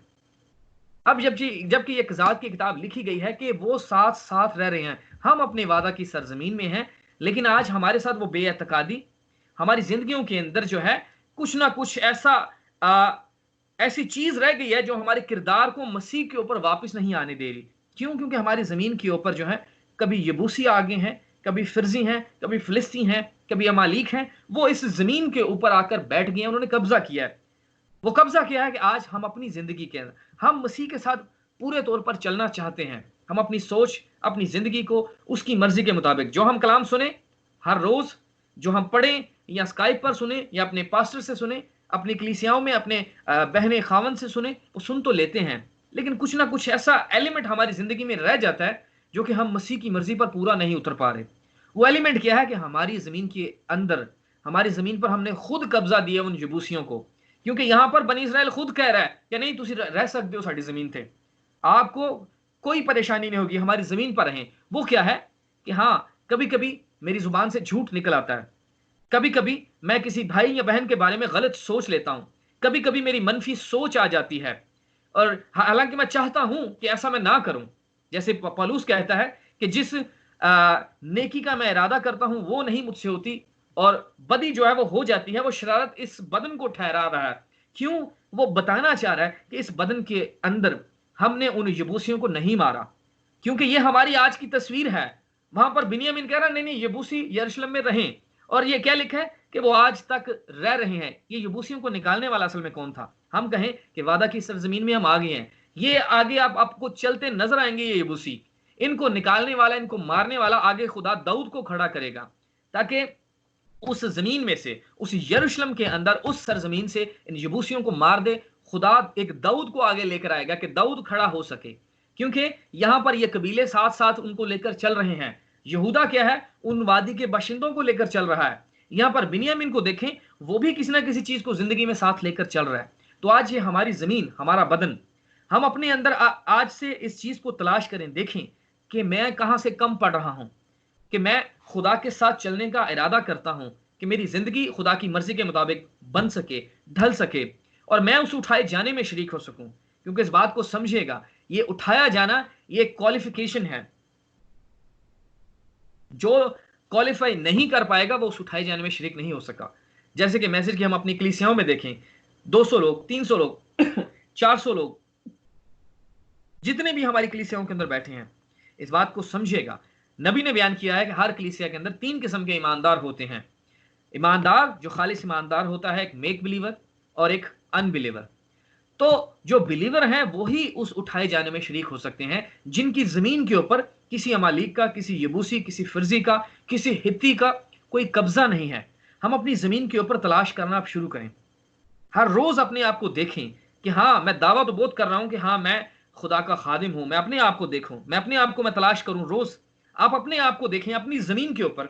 अब जबकि ये कज़ात की किताब लिखी गई है कि वो साथ साथ रह रहे हैं, हम अपने वादा की सरजमीन में हैं, लेकिन आज हमारे साथ वो बेअतकादी हमारी जिंदगियों के अंदर जो है, कुछ ना कुछ ऐसी चीज रह गई है जो हमारे किरदार को मसीह के ऊपर वापस नहीं आने दे रही। क्यों? क्योंकि हमारी जमीन के ऊपर जो है, कभी यबूसी आगे हैं, कभी फिरजी हैं, कभी फिलिस्ती हैं, कभी अमालीक हैं। वो इस जमीन के ऊपर आकर बैठ गए हैं, उन्होंने कब्जा किया है। वो कब्जा किया है कि आज हम अपनी जिंदगी के अंदर हम मसीह के साथ पूरे तौर पर चलना चाहते हैं। हम अपनी सोच, अपनी जिंदगी को उसकी मर्जी के मुताबिक, जो हम कलाम सुने हर रोज, जो हम पढ़ें या स्काइप पर सुने या अपने पास्टर से सुने, अपनी कलीसियाओं में अपने बहने खावन से सुने, वो सुन तो लेते हैं, लेकिन कुछ ना कुछ ऐसा एलिमेंट हमारी जिंदगी में रह जाता है जो कि हम मसीह की मर्जी पर पूरा नहीं उतर पा रहे। वो एलिमेंट क्या है? कि हमारी जमीन के अंदर, हमारी जमीन पर हमने खुद कब्जा दिया उन यबूसियों को। क्योंकि यहां पर बनी इसराइल खुद कह रहा है कि नहीं, तुसी रह सकते हो साड़ी जमीन थे, आपको कोई परेशानी नहीं होगी, हमारी जमीन पर रहें। वो क्या है कि हाँ, कभी कभी मेरी जुबान से झूठ निकल आता है, कभी कभी मैं किसी भाई या बहन के बारे में गलत सोच लेता हूं, कभी कभी मेरी मनफी सोच आ जाती है, और हालांकि मैं चाहता हूं कि ऐसा मैं ना करूं, जैसे पौलुस कहता है कि जिस नेकी का मैं इरादा करता हूं वो नहीं मुझसे होती, और बदी जो है वो हो जाती है। वो शरारत इस बदन को ठहरा रहा है। क्यों? वो बताना चाह रहा है कि इस बदन के अंदर हमने उन यबूसियों को नहीं मारा, क्योंकि ये हमारी आज की तस्वीर है। वहां पर बिन्यामीन कह रहा नहीं नहीं, यबूसी यरूशलेम में रहें, और ये क्या लिखा है कि वो आज तक रह रहे हैं। ये यबूसियों को निकालने वाला असल में कौन था? हम कहें कि वादा की सरजमीन में हम आ गए हैं, ये आगे आप आपको चलते नजर आएंगे। ये यबूसी, इनको निकालने वाला, इनको मारने वाला आगे खुदा दाऊद को खड़ा करेगा, ताकि उस जमीन में से, उस यरूशलेम के अंदर, उस सरजमीन से इन यबूसियों को मार दे। खुदा एक दाऊद को आगे लेकर आएगा कि दाऊद खड़ा हो सके, क्योंकि यहां पर ये कबीले साथ साथ उनको लेकर चल रहे हैं। यहूदा क्या है? उन वादी के बाशिंदों को लेकर चल रहा है। यहां पर बिन्यामीन को देखें, वो भी किसी ना किसी चीज को जिंदगी में साथ लेकर चल रहा है। तो आज ये हमारी जमीन, हमारा बदन, हम अपने अंदर आज से इस चीज को तलाश करें, देखें कि मैं कहां से कम पड़ रहा हूं, कि मैं खुदा के साथ चलने का इरादा करता हूं, कि मेरी जिंदगी खुदा की मर्जी के मुताबिक बन सके, ढल सके, और मैं उस उठाए जाने में शरीक हो सकूं। क्योंकि इस बात को समझिएगा, ये उठाया जाना ये क्वालिफिकेशन है। जो क्वालिफाई नहीं कर पाएगा वो उस उठाए जाने में शरीक नहीं हो सका। जैसे कि मैसेज की हम अपनी कलीसियाओं में देखें, 200 लोग, 300 लोग 400 लोग, जितने भी हमारी कलीसियाओं के अंदर बैठे हैं, इस बात को समझिएगा। नबी ने बयान किया है कि हर कलीसिया के अंदर 3 किस्म के ईमानदार होते हैं। ईमानदार जो खालिस ईमानदार होता है, एक मेक बिलीवर और एक अनबिलीवर। तो जो बिलीवर हैं वो ही उस उठाए जाने में शरीक हो सकते हैं, जिनकी जमीन के ऊपर किसी अमालिक का, किसी यबूसी, किसी फिरजी का, किसी हित्ती का कोई कब्जा नहीं है। हम अपनी जमीन के ऊपर तलाश करना आप शुरू करें। हर रोज अपने आप को देखें कि हाँ, मैं दावा तो बहुत कर रहा हूं कि हाँ, मैं खुदा का खादिम हूं। मैं अपने आप को देखूं, मैं अपने आप को मैं तलाश करूं। रोज आप अपने आप को देखें अपनी जमीन के ऊपर,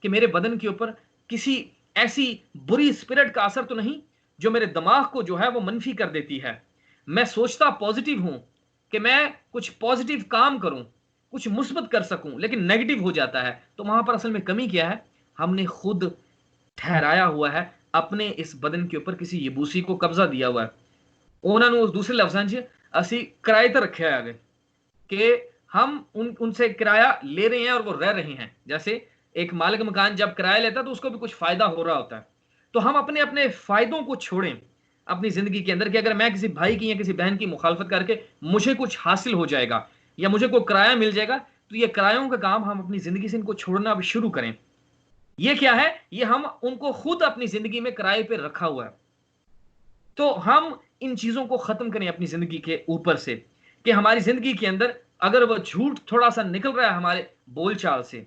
कि मेरे बदन के ऊपर किसी ऐसी बुरी स्पिरिट का असर तो नहीं जो मेरे दिमाग को जो है वो मनफी कर देती है। मैं सोचता पॉजिटिव हूं कि मैं कुछ पॉजिटिव काम करूं, कुछ मुस्बत कर सकूं, लेकिन नेगेटिव हो जाता है। तो वहां पर असल में कमी क्या है? हमने खुद ठहराया हुआ है अपने इस बदन के ऊपर, किसी यबूसी को कब्जा दिया हुआ है। उन्होंने उस दूसरे लफ्जां च असी किराए पर रखे आगे कि हम उनसे किराया ले रहे हैं और वो रह रहे हैं। जैसे एक मालिक मकान जब किराया लेता है तो उसको भी कुछ फायदा हो रहा होता है। तो हम अपने अपने फायदों को छोड़ें अपनी जिंदगी के अंदर, कि अगर मैं किसी भाई की या किसी बहन की मुखालफत करके मुझे कुछ हासिल हो जाएगा या मुझे कोई किराया मिल जाएगा, तो ये किरायों का काम हम अपनी जिंदगी से इनको छोड़ना अब शुरू करें। ये क्या है? ये हम उनको खुद अपनी जिंदगी में किराए पे रखा हुआ है। तो हम इन चीजों को खत्म करें अपनी जिंदगी के ऊपर से, कि हमारी जिंदगी के अंदर अगर वह झूठ थोड़ा सा निकल रहा है हमारे बोलचाल से,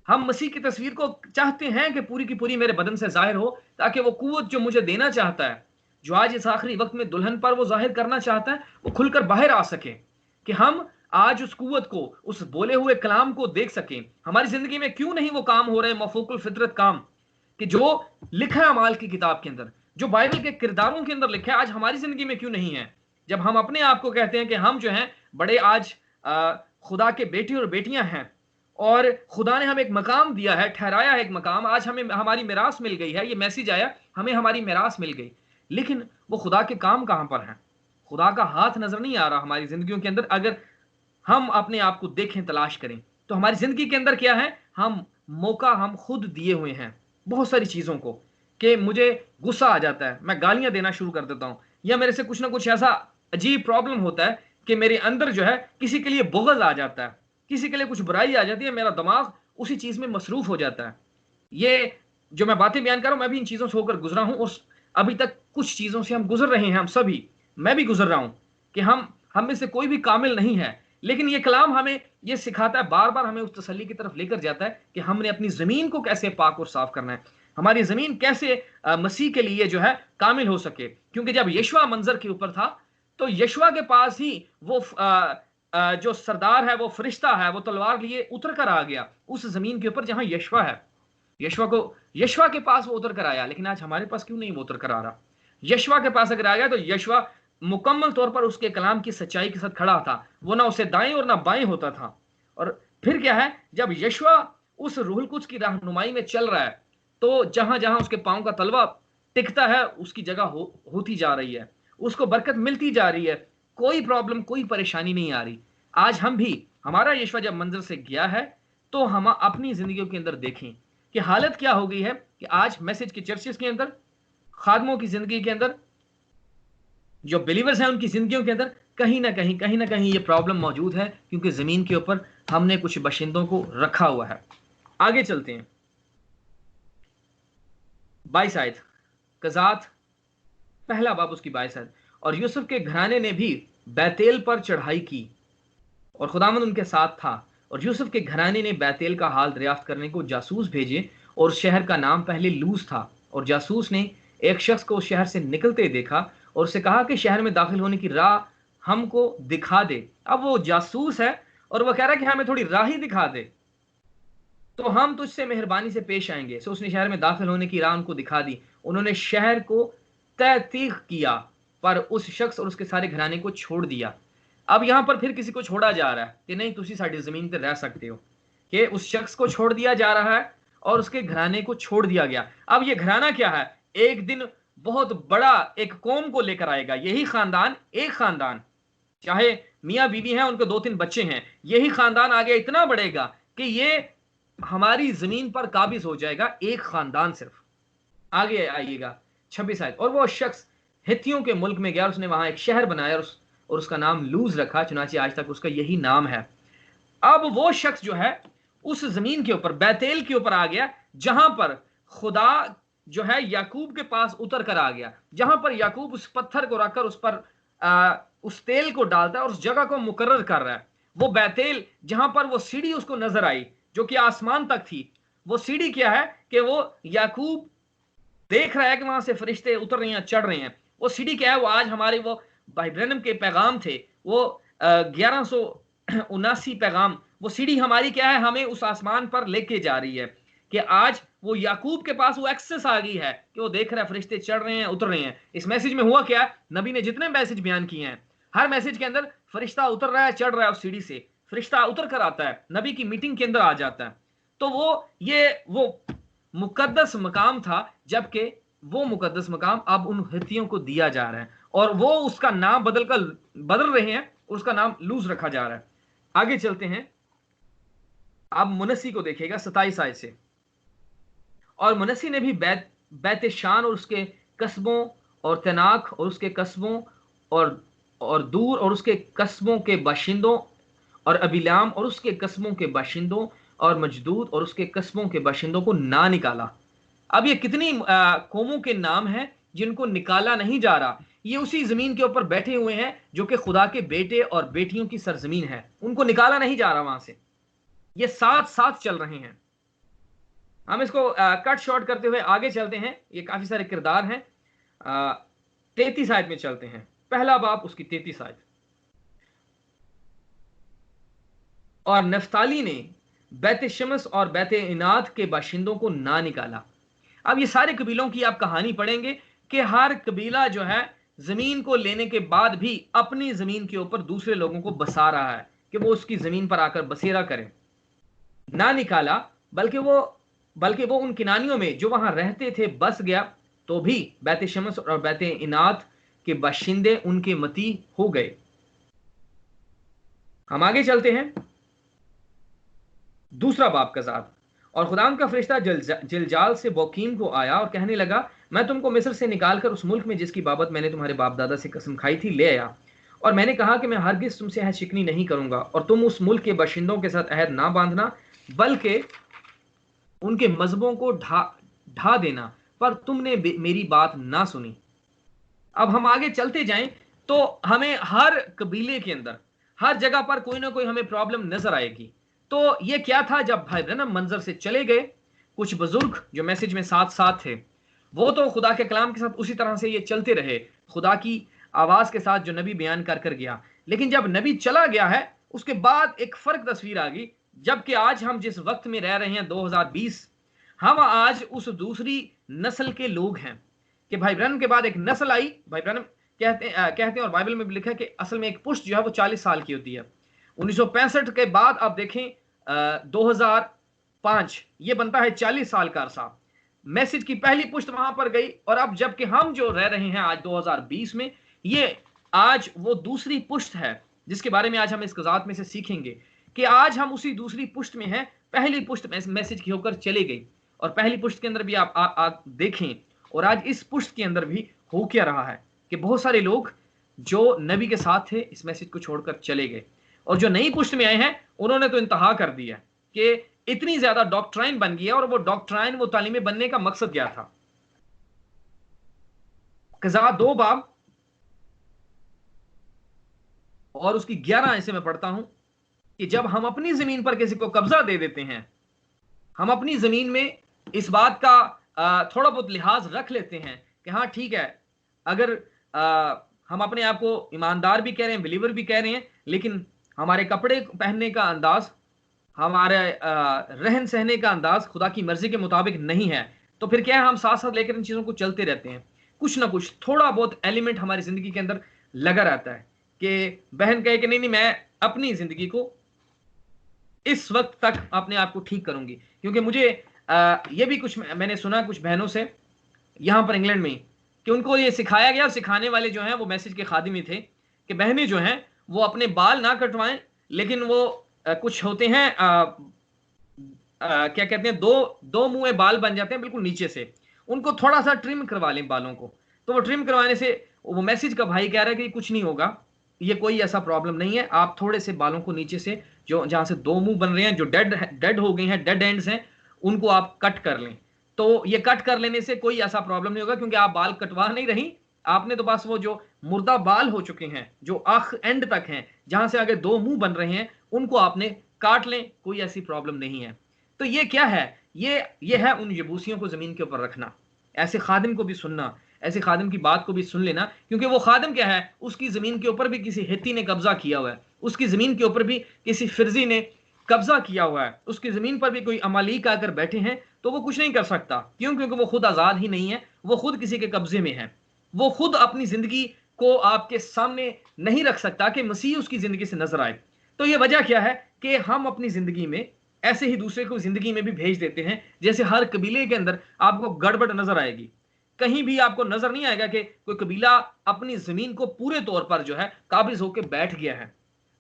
हम मसीह की तस्वीर को चाहते हैं कि पूरी की पूरी मेरे बदन से जाहिर हो, ताकि वो कुव्वत जो मुझे देना चाहता है, जो आज इस आखिरी वक्त में दुल्हन पर वो जाहिर करना चाहता है, वो खुलकर बाहर आ सके, कि हम आज उस कुव्वत को, उस बोले हुए कलाम को देख सकें। हमारी जिंदगी में क्यों नहीं वो काम हो रहे मफूकुल फितरत काम, कि जो लिखा है अमाल की किताब के अंदर, जो बाइबल के किरदारों के अंदर लिखा है, आज हमारी जिंदगी में क्यों नहीं है? जब हम अपने आप को कहते हैं कि हम जो हैं बड़े आज खुदा के बेटे और बेटियां हैं, और खुदा ने हमें एक मकाम दिया है, ठहराया है एक मकाम, आज हमें हमारी मिरास मिल गई है, ये मैसेज आया, हमें हमारी मिरास मिल गई, लेकिन वो खुदा के काम कहां पर हैं? खुदा का हाथ नजर नहीं आ रहा हमारी जिंदगियों के अंदर। अगर हम अपने आप को देखें, तलाश करें, तो हमारी जिंदगी के अंदर क्या है? हम मौका हम खुद दिए हुए हैं बहुत सारी चीजों को, कि मुझे गुस्सा आ जाता है, मैं गालियां देना शुरू कर देता हूं, या मेरे से कुछ ना कुछ ऐसा अजीब प्रॉब्लम होता है कि मेरे अंदर जो है किसी के लिए बुग़्ज़ आ जाता है, किसी के लिए कुछ बुराई आ जाती है, मेरा दिमाग उसी चीज में मसरूफ हो जाता है। ये जो मैं बातें बयान कर रहा हूं, मैं भी इन चीजों से होकर गुजरा हूं, और अभी तक कुछ चीजों से हम गुजर रहे हैं, हम सभी, मैं भी गुजर रहा हूं, कि हम में से कोई भी कामिल नहीं है। लेकिन ये कलाम हमें ये सिखाता है, बार बार हमें उस तसल्ली की तरफ लेकर जाता है कि हमने अपनी जमीन को कैसे पाक और साफ करना है, हमारी जमीन कैसे मसीह के लिए जो है कामिल हो सके। क्योंकि जब यशवा मंजर के ऊपर था, तो यशवा के पास ही वो जो सरदार है, वो फरिश्ता है, वो तलवार लिए उतर कर आ गया उस जमीन के ऊपर जहां यशवा है। यशवा के पास वो उतर कर आया, लेकिन आज हमारे पास क्यों नहीं वो उतर कर आ रहा? यशवा के पास अगर आ गया तो यशवा मुकम्मल तौर पर उसके कलाम की सच्चाई के साथ खड़ा था, वो ना उसे दाएं और ना बाएं होता था। और फिर क्या है, जब यशवा उस रूहुल कुद्स की रहनुमाई में चल रहा है, तो जहां जहां उसके पांव का तलवा टिकता है, उसकी जगह होती जा रही है, उसको बरकत मिलती जा रही है। कोई प्रॉब्लम, कोई परेशानी नहीं आ रही। आज हम भी, हमारा यीशु जब मंदिर से गया है तो हम अपनी जिंदगियों के अंदर देखें कि हालत क्या हो गई है कि आज मैसेज के चर्चेस के अंदर, खादमों की जिंदगी के अंदर, जो बिलीवर्स हैं उनकी जिंदगियों के अंदर कहीं ना कहीं ये प्रॉब्लम मौजूद है, क्योंकि जमीन के ऊपर हमने कुछ बशिंदों को रखा हुआ है। आगे चलते हैं। 22 आयत, कज़ात पहला बाब उसकी 22 आयत। और यूसुफ के घराने ने भी बैतेल पर चढ़ाई की और खुदावंद उनके साथ था, और यूसुफ के घराने ने बैतेल का हाल दरियाफ्त करने को जासूस भेजे, और शहर का नाम पहले लूज था। और जासूस ने एक शख्स को शहर से निकलते देखा और उससे कहा कि शहर में दाखिल होने की राह हमको दिखा दे। अब वो जासूस है और वो कह रहा है कि हमें थोड़ी राह ही दिखा दे तो हम तुझसे मेहरबानी से पेश आएंगे। सो उसने शहर में दाखिल होने की राह उनको दिखा दी। उन्होंने शहर को तहतीक किया, पर उस शख्स और उसके सारे घराने को छोड़ दिया। अब यहां पर फिर किसी को छोड़ा जा रहा है कि नहीं, तुसी साड़ी जमीन पर रह सकते हो, कि उस शख्स को छोड़ दिया जा रहा है और उसके घराने को छोड़ दिया गया। अब ये घराना क्या है? एक दिन बहुत बड़ा एक कौम को लेकर आएगा। यही खानदान, एक खानदान, चाहे मियां बीवी हैं, उनको 2-3 बच्चे हैं, यही खानदान आगे इतना बढ़ेगा कि ये हमारी जमीन पर काबिज हो जाएगा, एक खानदान सिर्फ। आगे आइएगा 26 आयत। और वो शख्स हित्तियों के मुल्क में गया, उसने वहां एक शहर बनाया और उसका नाम लूज रखा, चुनाचे आज तक उसका यही नाम है। अब वो शख्स जो है उस जमीन के ऊपर, बैतेल के ऊपर आ गया, जहां पर खुदा जो है याकूब के पास उतर कर आ गया, जहां पर याकूब उस पत्थर को रखकर उस पर उस तेल को डालता है और उस जगह को मुकर्रर कर रहा है। वो बैतेल, जहां पर वो सीढ़ी उसको नजर आई जो कि आसमान तक थी, वो सीढ़ी क्या है कि वो याकूब देख रहा है कि वहां से फरिश्ते उतर रहे हैं, चढ़ रहे हैं। वो सीढ़ी क्या है? वो आज हमारे वो भाई ब्रैनम के पैगाम थे, वो 1179 पैगाम। वो सीढ़ी हमारी क्या है? हमें उस आसमान पर लेके जा रही है कि आज वो याकूब के पास वो एक्सेस आ गई है कि वो देख रहा है फरिश्ते चढ़ रहे हैं, उतर रहे हैं। इस मैसेज में हुआ क्या? नबी ने जितने मैसेज बयान किए हैं, हर मैसेज के अंदर फरिश्ता उतर रहा है, चढ़ रहा है उस सीढ़ी से, फरिश्ता उतर कर आता है, नबी की मीटिंग के अंदर आ जाता है। तो वो मुकद्दस मकाम था, जबकि वो मुकद्दस मकाम अब उन हित्तियों को दिया जा रहा है और वो उसका नाम बदल रहे हैं, उसका नाम लूज रखा जा रहा है। आगे चलते हैं। अब मुनस्सी को देखेगा 27 आयत से। और मुनस्सी ने भी बैत शान और उसके कस्बों, और तनाक और उसके कस्बों, और दूर और उसके कस्बों के बाशिंदों, और अबिलाम और उसके कस्बों के बाशिंदों, और मजदूद और उसके कस्बों के बाशिंदों को ना निकाला। अब ये कितनी कौमों के नाम हैं जिनको निकाला नहीं जा रहा। ये उसी जमीन के ऊपर बैठे हुए हैं जो कि खुदा के बेटे और बेटियों की सरजमीन है, उनको निकाला नहीं जा रहा वहां से। ये साथ साथ चल रहे हैं। हम इसको कट शॉर्ट करते हुए आगे चलते हैं। ये काफी सारे किरदार हैं। 33 आयत में चलते हैं, पहला बाब उसकी 33 आयत। और नफ्ताली ने बैत शमस और बैत इनाद के बाशिंदों को ना निकाला। अब ये सारे कबीलों की आप कहानी पढ़ेंगे कि हर कबीला जो है जमीन को लेने के बाद भी अपनी जमीन के ऊपर दूसरे लोगों को बसा रहा है कि वो उसकी जमीन पर आकर बसेरा करें। ना निकाला, बल्कि वो उन किनानियों में जो वहां रहते थे बस गया, तो भी बैत शमस और बैत इनाद के बाशिंदे उनके मती हो गए। हम आगे चलते हैं। दूसरा बाब कज़ात। और खुदाम का फरिश्ता जिलजाल से बोकीम को आया और कहने लगा, मैं तुमको मिस्र से निकालकर उस मुल्क में जिसकी बाबत मैंने तुम्हारे बाप दादा से कसम खाई थी ले आया। और मैंने कहा कि मैं हरगिज तुमसे अहद शिकनी नहीं करूंगा, और तुम उस मुल्क के बाशिंदों के साथ अहद ना बांधना, बल्कि उनके मजहबों को ढा देना, पर तुमने मेरी बात ना सुनी। अब हम आगे चलते जाएं तो हमें हर कबीले के अंदर, हर जगह पर कोई ना कोई हमें प्रॉब्लम नजर आएगी। तो ये क्या था? जब भाई ब्रैनम मंजर से चले गए, कुछ बुजुर्ग जो मैसेज में साथ साथ थे, वो तो खुदा के कलाम के साथ उसी तरह से ये चलते रहे, खुदा की आवाज के साथ जो नबी बयान कर गया। लेकिन जब नबी चला गया है, उसके बाद एक फर्क तस्वीर आ गई। जबकि आज हम जिस वक्त में रह रहे हैं 2020, हम आज उस दूसरी नस्ल के लोग हैं कि भाई ब्रैनम के बाद एक नस्ल आई। भाई ब्रैनम कहते हैं और बाइबल में भी लिखा है कि असल में एक पुश्त जो है वो 40 साल की होती है। 1965 के बाद आप देखें 2005, ये बनता है 40 साल का अरसा। मैसेज की पहली पुश्त वहां पर गई, और अब जबकि हम जो रह रहे हैं आज 2020 में, ये आज वो दूसरी पुश्त है जिसके बारे में आज हम इस क़ज़ात में से सीखेंगे कि आज हम उसी दूसरी पुश्त में हैं। पहली पुश्त मैसेज की होकर चली गई और पहली पुश्त के अंदर भी आप देखें, और आज इस पुश्त के अंदर भी हो क्या रहा है कि बहुत सारे लोग जो नबी के साथ थे इस मैसेज को छोड़कर चले गए, और जो नई पुश्त में आए हैं उन्होंने तो इंतहा कर दिया कि इतनी ज्यादा डॉक्ट्राइन बन गया, और वो डॉक्ट्राइन, वो तालीम बनने का मकसद क्या था। क़ज़ात 2 बाब और उसकी 11 ऐसे में पढ़ता हूं कि जब हम अपनी जमीन पर किसी को कब्जा दे देते हैं, हम अपनी जमीन में इस बात का थोड़ा बहुत लिहाज रख लेते हैं कि हाँ ठीक है, अगर हम अपने आप को ईमानदार भी कह रहे हैं, बिलीवर भी कह रहे हैं, लेकिन हमारे कपड़े पहनने का अंदाज, हमारे रहन सहने का अंदाज खुदा की मर्जी के मुताबिक नहीं है, तो फिर क्या है, हम साथ साथ लेकर इन चीज़ों को चलते रहते हैं। कुछ ना कुछ थोड़ा बहुत एलिमेंट हमारी ज़िंदगी के अंदर लगा रहता है कि बहन कहे कि नहीं मैं अपनी ज़िंदगी को इस वक्त तक अपने आप को ठीक करूंगी, क्योंकि मुझे ये भी कुछ मैंने सुना कुछ बहनों से यहाँ पर इंग्लैंड में कि उनको ये सिखाया गया, सिखाने वाले जो हैं वो मैसेज के खादिम ही थे कि बहनें जो हैं वो अपने बाल ना कटवाएं, लेकिन वो कुछ होते हैं क्या कहते हैं, दो मुंह बाल बन जाते हैं बिल्कुल नीचे से, उनको थोड़ा सा ट्रिम करवा लें बालों को। तो वो ट्रिम करवाने से वो मैसेज का भाई कह रहा है कि कुछ नहीं होगा, ये कोई ऐसा प्रॉब्लम नहीं है, आप थोड़े से बालों को नीचे से जो जहां से 2 मुंह बन रहे हैं, जो डेड हो गई हैं, डेड एंड्स हैं, उनको आप कट कर लें। तो ये कट कर लेने से कोई ऐसा प्रॉब्लम नहीं होगा, क्योंकि आप बाल कटवा नहीं रही, आपने तो बस वो जो मुर्दा बाल हो चुके हैं जो आख एंड तक हैं, जहां से आगे 2 मुंह बन रहे हैं, उनको आपने काट लें, कोई ऐसी प्रॉब्लम नहीं है। तो ये क्या है, ये है उन यबूसियों को जमीन के ऊपर रखना, ऐसे खादिम को भी सुनना, ऐसे खादिम की बात को भी सुन लेना, क्योंकि वो खादिम क्या है, उसकी जमीन के ऊपर भी किसी हित्ती ने कब्जा किया हुआ है, उसकी जमीन के ऊपर भी किसी फिरजी ने कब्जा किया हुआ है, उसकी जमीन पर भी कोई अमालीक आकर बैठे हैं, तो वो कुछ नहीं कर सकता। क्यों? क्योंकि वो खुद आजाद ही नहीं है, वो खुद किसी के कब्जे में है, वो खुद अपनी जिंदगी को आपके सामने नहीं रख सकता कि मसीह उसकी जिंदगी से नजर आए। तो ये वजह क्या है कि हम अपनी जिंदगी में ऐसे ही दूसरे को जिंदगी में भी भेज देते हैं, जैसे हर कबीले के अंदर आपको गड़बड़ नजर आएगी, कहीं भी आपको नजर नहीं आएगा कि कोई कबीला अपनी जमीन को पूरे तौर पर जो है काबिज होकर बैठ गया है।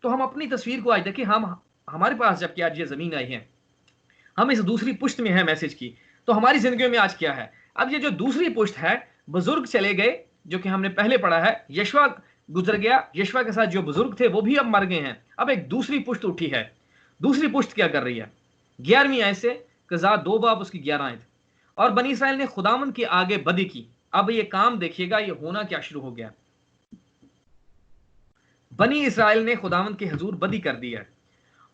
तो हम अपनी तस्वीर को आज देखिए, हम हमारे पास जबकि आज ये जमीन आई है, हम इस दूसरी पुश्त में है मैसेज की, तो हमारी जिंदगी में आज क्या है। अब ये जो दूसरी पुश्त है, बुजुर्ग चले गए, जो कि हमने पहले पढ़ा है, यशवा गुजर गया, यशवा के साथ जो बुजुर्ग थे वो भी अब मर गए हैं, अब एक दूसरी पुश्त उठी है। दूसरी पुश्त क्या कर रही है, 11वीं आयत से, क़ज़ात 2 बाब उसकी 11 आयत, और बनी इसराइल ने खुदावंद के आगे बदी की। अब ये काम देखिएगा, ये होना क्या शुरू हो गया, बनी इसराइल ने खुदावंद के हुजूर बदी कर दी है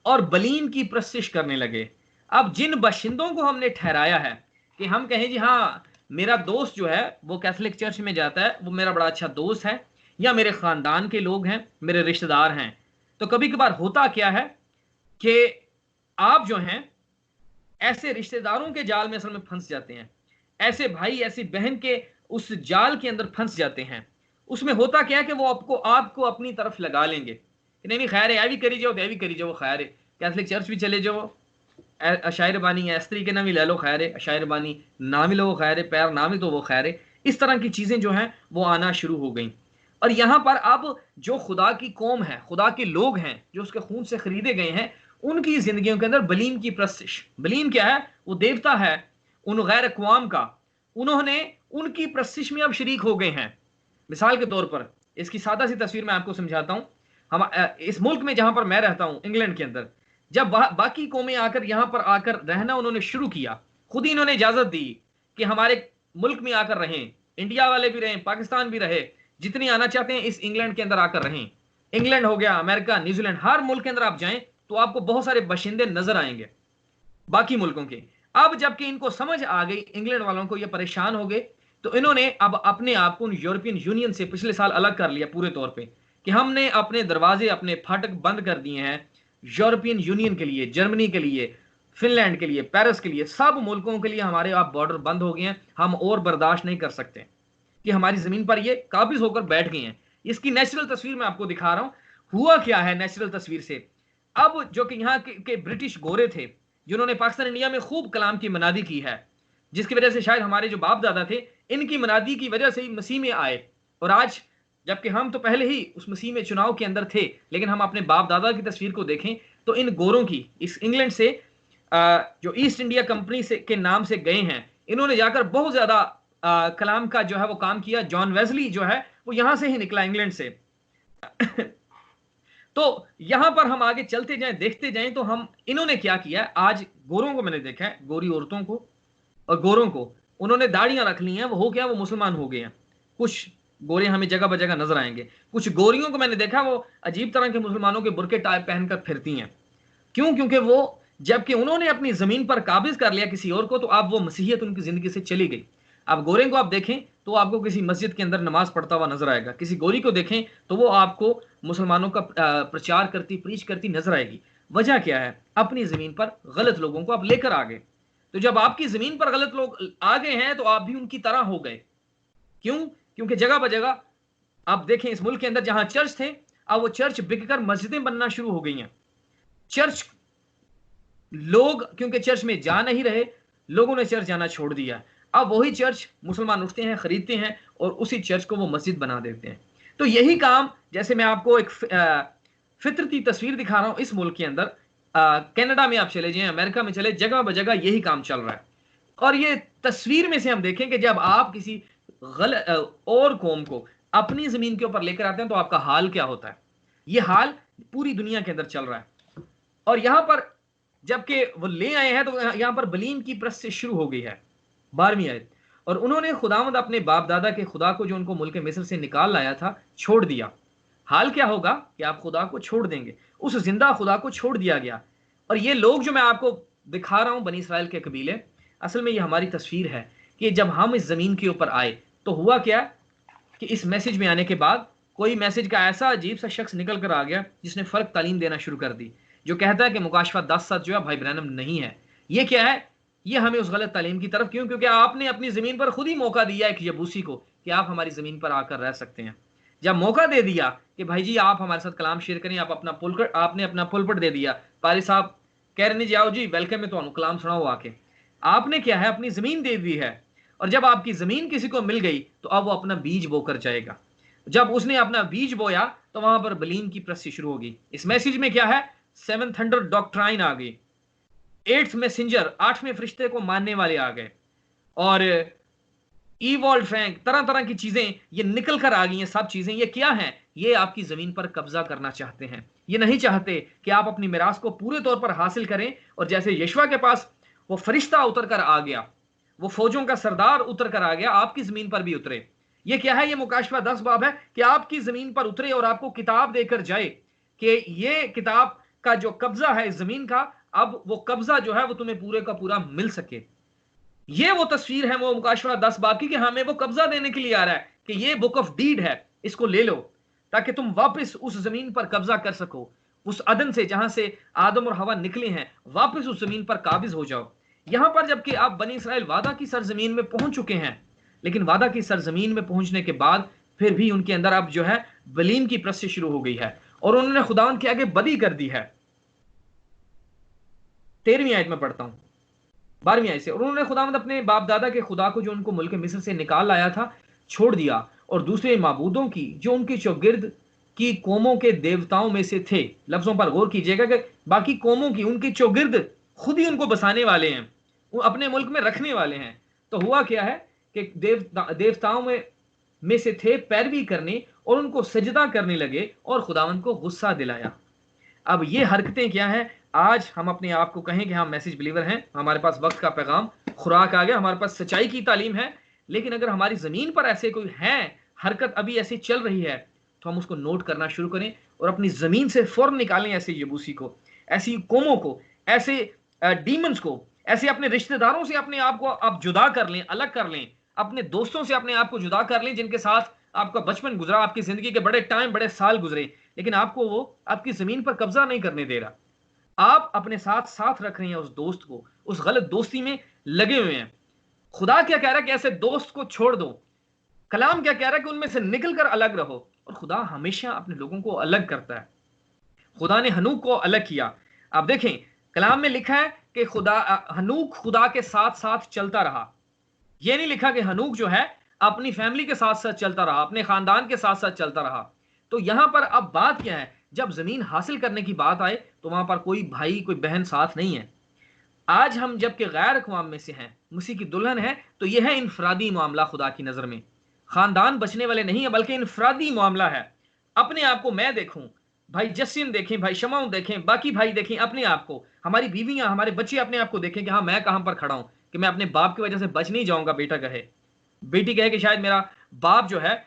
और बलीन की प्रस्तिश करने लगे। अब जिन बशिंदों को हमने ठहराया है कि हम कहें जी हाँ मेरा दोस्त जो है वो कैथोलिक चर्च में जाता है, वो मेरा बड़ा अच्छा दोस्त है, या मेरे खानदान के लोग हैं, मेरे रिश्तेदार हैं, तो कभी कभार होता क्या है कि आप जो हैं ऐसे रिश्तेदारों के जाल में असल में फंस जाते हैं, ऐसे भाई ऐसी बहन के उस जाल के अंदर फंस जाते हैं। उसमें होता क्या है कि वो आपको अपनी तरफ लगा लेंगे कि नहीं खैर है, यह भी करी जाओ, यह भी करी जाओ, खैर है, कैथोलिक चर्च भी चले जाओ, अशायर बानी है, स्त्री के नाम ही ले लो, खैर है, अशायर बानी नाम ही लो, खैर है, पैर नाम ही तो वो खैर है। इस तरह की चीजें जो हैं वो आना शुरू हो गई। और यहां पर अब जो खुदा की कौम है, खुदा के लोग हैं जो उसके खून से खरीदे गए हैं, उनकी जिंदगियों के अंदर बलीन की प्रस्तिश, बलीन क्या है, वो देवता है उन गैर अक़वाम का, उन्होंने उनकी प्रस्तिश में अब शरीक हो गए हैं। मिसाल के तौर पर इसकी सादा सी तस्वीर मैं आपको समझाता हूं। हम इस मुल्क में जहां पर मैं रहता हूं, इंग्लैंड के अंदर, जब बाकी कौमें आकर यहां पर आकर रहना उन्होंने शुरू किया, खुद ही इन्होंने इजाजत दी कि हमारे मुल्क में आकर रहें, इंडिया वाले भी रहें, पाकिस्तान भी रहे, जितने आना चाहते हैं इस इंग्लैंड के अंदर आकर रहें। इंग्लैंड हो गया, अमेरिका, न्यूजीलैंड, हर मुल्क के अंदर आप जाएं तो आपको बहुत सारे बाशिंदे नजर आएंगे बाकी मुल्कों के। अब जबकि इनको समझ आ गई, इंग्लैंड वालों को ये परेशान हो गए, तो इन्होंने अब अपने आप को यूरोपियन यूनियन से पिछले साल अलग कर लिया पूरे तौर पे कि हमने अपने दरवाजे, अपने फाटक बंद कर दिए हैं यूरोपियन यूनियन के लिए, जर्मनी के लिए, फिनलैंड के लिए, पेरिस के लिए, सब मुल्कों के लिए हमारे आप बॉर्डर बंद हो गए हैं। हम और बर्दाश्त नहीं कर सकते कि हमारी जमीन पर ये काबिज होकर बैठ गए हैं। इसकी नेचुरल तस्वीर मैं आपको दिखा रहा हूं। हुआ क्या है नेचुरल तस्वीर से, अब जो कि यहाँ के ब्रिटिश गोरे थे जिन्होंने पाकिस्तान इंडिया में खूब कलाम की मनादी की है, जिसकी वजह से शायद हमारे जो बाप दादा थे इनकी मनादी की वजह से ही मसीह में आए, और आज जबकि हम तो पहले ही उस मसीह में चुनाव के अंदर थे। लेकिन हम अपने बाप दादा की तस्वीर को देखें तो इन गोरों की, इस इंग्लैंड से जो ईस्ट इंडिया कंपनी से के नाम से गए हैं, इन्होंने जाकर बहुत ज्यादा कलाम का जो है वो काम किया। जॉन वेस्ली जो है वो यहां से ही निकला, इंग्लैंड से। तो यहां पर हम आगे चलते जाएं, देखते जाएं, तो हम इन्होंने क्या किया है। आज गोरों को मैंने देखा है, गोरी औरतों को और गोरों को, उन्होंने दाढ़ियां रख ली हैं। वो हो क्या, वो मुसलमान हो गए हैं। कुछ गोरे हमें जगह बजगह नजर आएंगे। कुछ गोरियों को मैंने देखा वो अजीब तरह के मुसलमानों के बुरके टाइप पहनकर फिरती हैं। क्यों? क्योंकि वो, जबकि उन्होंने अपनी जमीन पर काबिज कर लिया किसी और को, तो अब वो मसीहियत उनकी जिंदगी से चली गई। अब गोरे को आप देखें तो आपको किसी मस्जिद के अंदर नमाज पढ़ता हुआ नजर आएगा। किसी गोरी को देखें तो वो आपको मुसलमानों का प्रचार करती, प्रीच करती नजर आएगी। वजह क्या है? अपनी जमीन पर गलत लोगों को आप लेकर आ गए। तो जब आपकी जमीन पर गलत लोग आ गए हैं तो आप भी उनकी तरह हो गए। क्यों? क्योंकि जगह बजगह आप देखें इस मुल्क के अंदर जहां चर्च थे, अब वो चर्च बिककर मस्जिदें बनना शुरू हो गई हैं। चर्च, लोग क्योंकि चर्च में जा नहीं रहे, लोगों ने चर्च जाना छोड़ दिया। अब वही चर्च मुसलमान उठते हैं, खरीदते हैं और उसी चर्च को वो मस्जिद बना देते हैं। तो यही काम, जैसे मैं आपको एक फितरती तस्वीर दिखा रहा हूं इस मुल्क के अंदर, कनाडा में आप चले जाएं, अमेरिका में चले, जगह बजगह यही काम चल रहा है। और ये तस्वीर में से हम देखें कि जब आप किसी और कौम को अपनी जमीन के ऊपर लेकर आते हैं तो आपका हाल क्या होता है। ये हाल पूरी दुनिया के अंदर चल रहा है। और यहां पर जबकि वो ले आए हैं तो यहां पर बलीम की प्रस्त शुरू हो गई है, 12वीं आयत। और उन्होंने खुदावंद अपने बाप दादा के खुदा को, जो उनको मुल्क मिस्र से निकाल लाया था, छोड़ दिया। हाल क्या होगा कि आप खुदा को छोड़ देंगे, उस जिंदा खुदा को छोड़ दिया गया। और ये लोग जो मैं आपको दिखा रहा हूं, बनी इसराइल के कबीले, असल में ये हमारी तस्वीर है कि जब हम इस जमीन के ऊपर आए तो हुआ क्या कि इस मैसेज में आने के बाद कोई मैसेज का ऐसा अजीब सा शख्स निकल कर आ गया जिसने फर्क तालीम देना शुरू कर दी, जो कहता है कि मुकाशफा 10 जो है भाई ब्रैनम नहीं है। ये क्या है? ये हमें उस गलत तालीम की तरफ, क्यों? क्योंकि आपने अपनी जमीन पर खुद ही मौका दिया एक यबूसी को कि आप हमारी जमीन पर आकर रह सकते हैं। जब मौका दे दिया कि भाई जी आप हमारे साथ कलाम शेयर करें, आप अपना पुलपट, आपने अपना पुलपट दे दिया, पारी साहब कह रहे नहीं जाओ जी वेलकम है, तो कलाम सुनाओ आके। आपने क्या है? अपनी जमीन दे दी है। और जब आपकी जमीन किसी को मिल गई तो अब वो अपना बीज बोकर जाएगा। जब उसने अपना बीज बोया तो वहां पर बलीम की प्रस्ती शुरू होगी। इस मैसेज में क्या है? 700 डॉक्ट्राइन आ गई, 8th मैसेंजर, 8वें फरिश्ते को मानने वाले आ गए, और ईवॉल्ड फ्रैंक, तरह तरह की चीजें ये निकल कर आ गई हैं। सब चीजें ये क्या हैं? ये आपकी जमीन पर कब्जा करना चाहते हैं। ये नहीं चाहते कि आप अपनी मिरास को पूरे तौर पर हासिल करें। और जैसे यशवा के पास वो फरिश्ता उतर कर आ गया, वो फौजों का सरदार उतर कर आ गया, आपकी जमीन पर भी उतरे। ये क्या है? ये मुकाशफा 10 बाब है कि आपकी जमीन पर उतरे और आपको किताब देकर जाए कि ये किताब का जो कब्जा है इस जमीन का, अब वो कब्जा जो है वो तुम्हें पूरे का पूरा मिल सके। ये वो तस्वीर है वो मुकाशफा 10 बाब की कि हमें वो कब्जा देने के लिए आ रहा है कि ये बुक ऑफ डीड है, इसको ले लो ताकि तुम वापस उस जमीन पर कब्जा कर सको। उस अदन से जहां से आदम और हवा निकले हैं, वापस उस जमीन पर काबिज हो जाओ। यहां पर जबकि आप बनी इसराइल वादा की सरजमीन में पहुंच चुके हैं, लेकिन वादा की सरजमीन में पहुंचने के बाद फिर भी उनके अंदर अब जो है बलीम की प्रस्ती शुरू हो गई है और उन्होंने खुदावंद के आगे बदी कर दी है। 13वीं आयत में पढ़ता हूं, 12वीं आयत से। और उन्होंने खुदावंद अपने बाप दादा के खुदा को, जो उनको मुल्क मिस्र से निकाल लाया था, छोड़ दिया और दूसरे माबूदों की, जो उनके चौगिर्द की कौमों के देवताओं में से थे। लफ्जों पर गौर कीजिएगा कि बाकी कौमों की, उनके चौगिर्द खुद ही उनको बसाने वाले हैं, वो अपने मुल्क में रखने वाले हैं। तो हुआ क्या है कि देवताओं में से थे पैरवी करने और उनको सजदा करने लगे और खुदावंद को गुस्सा दिलाया। अब ये हरकतें क्या है? आज हम अपने आप को कहें कि हम मैसेज बिलीवर हैं, हमारे पास वक्त का पैगाम, खुराक आ गया, हमारे पास सच्चाई की तालीम है, लेकिन अगर हमारी जमीन पर ऐसे कोई है, हरकत अभी ऐसी चल रही है, तो हम उसको नोट करना शुरू करें और अपनी जमीन से फौरन निकालें ऐसे यबूसी को, ऐसी कौमों को, ऐसे डीमंस को, ऐसे अपने रिश्तेदारों से अपने आप को आप जुदा कर लें, अलग कर लें, अपने दोस्तों से अपने आप को जुदा कर लें जिनके साथ आपका बचपन गुजरा, आपकी जिंदगी के बड़े टाइम, बड़े साल गुजरे, लेकिन आपको वो आपकी जमीन पर कब्जा नहीं करने दे रहा। आप अपने साथ साथ रख रहे हैं उस दोस्त को, उस गलत दोस्ती में लगे हुए हैं। खुदा क्या कह रहा है कि ऐसे दोस्त को छोड़ दो। कलाम क्या कह रहा है कि उनमें से निकल कर अलग रहो। और खुदा हमेशा अपने लोगों को अलग करता है। खुदा ने हनूक को अलग किया। आप देखें कलाम में लिखा है कि हनूक खुदा के साथ साथ चलता रहा। यह नहीं लिखा कि हनूक जो है अपनी फैमिली के साथ साथ चलता रहा, अपने खानदान के साथ साथ चलता रहा। तो यहां पर अब बात क्या है, जब जमीन हासिल करने की बात आए तो वहां पर कोई भाई कोई बहन साथ नहीं है। आज हम जबकि गैर अक़वाम में से हैं, मसीह की दुल्हन है, तो यह है इनफरादी मामला खुदा की नजर में। खानदान बचने वाले नहीं है, बल्कि इनफरादी मामला है। अपने आप को मैं देखूं, भाई जस्टिन देखें, भाई शमाउन देखें, बाकी भाई देखें अपने आप को, हमारी बीवियां, हमारे बच्चे अपने आप को देखें कि हाँ मैं कहां पर खड़ा हूं, कि मैं अपने बाप की वजह से बच नहीं जाऊंगा। बेटा कहे, बेटी कहे कि शायद मेरा बाप जो है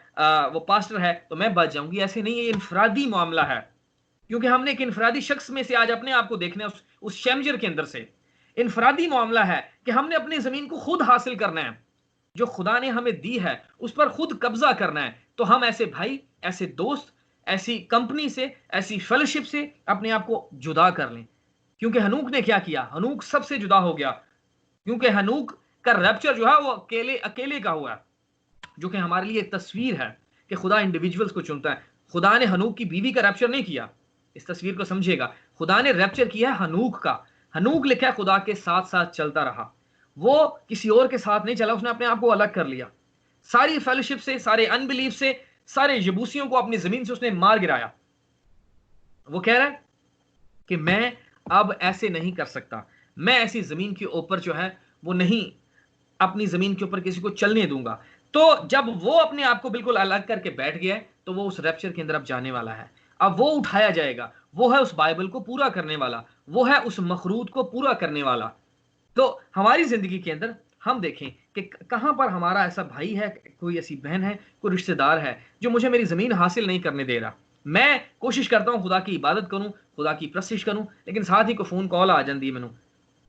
वो पास्टर है तो मैं बच जाऊंगी। ऐसे नहीं है, ये इनफरादी मामला है, क्योंकि हमने एक इनफरादी शख्स में से आज अपने आप को देखना है, उस शेमजर के अंदर से। इनफरादी मामला है कि हमने अपनी जमीन को खुद हासिल करना है, जो खुदा ने हमें दी है उस पर खुद कब्जा करना है। तो हम ऐसे भाई, ऐसे दोस्त, ऐसी कंपनी से, ऐसी फेलोशिप से अपने आप को जुदा कर लें। क्योंकि हनूक ने क्या किया, हनूक सबसे जुदा हो गया, क्योंकि हनूक का रैप्चर जो है वो अकेले अकेले का हुआ, जो कि हमारे लिए एक तस्वीर है कि खुदा इंडिविजुअल्स को चुनता है। खुदा ने हनूक की बीवी का रैप्चर नहीं किया, इस तस्वीर को समझिएगा। खुदा ने रैप्चर किया है हनूक का। हनूक लिखा है खुदा के साथ साथ चलता रहा, वो किसी और के साथ नहीं चला, उसने अपने आप को अलग कर लिया सारी फेलोशिप से, सारे अनबिलीफ से, सारे यबूसियों को अपनी जमीन से उसने मार गिराया। वो कह रहा है कि मैं अब ऐसे नहीं कर सकता, मैं ऐसी जमीन के ऊपर जो है वो नहीं, अपनी जमीन के ऊपर किसी को चलने दूंगा। तो जब वो अपने आप को बिल्कुल अलग करके बैठ गया है, तो वो उस रैप्चर के अंदर अब जाने वाला है। अब वो उठाया जाएगा, वो है उस बाइबल को पूरा करने वाला, वो है उस मखरूत को पूरा करने वाला। तो हमारी जिंदगी के अंदर हम देखें कि कहां पर हमारा ऐसा भाई है, कोई ऐसी बहन है, कोई रिश्तेदार है जो मुझे मेरी जमीन हासिल नहीं करने दे रहा। मैं कोशिश करता हूं खुदा की इबादत करूं, खुदा की प्रस्तिश करूं, लेकिन साथ ही को फोन कॉल आ जाती है मैनू,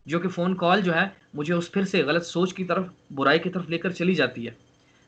जो कि फोन कॉल जो है मुझे उस फिर से गलत सोच की तरफ, बुराई की तरफ लेकर चली जाती है।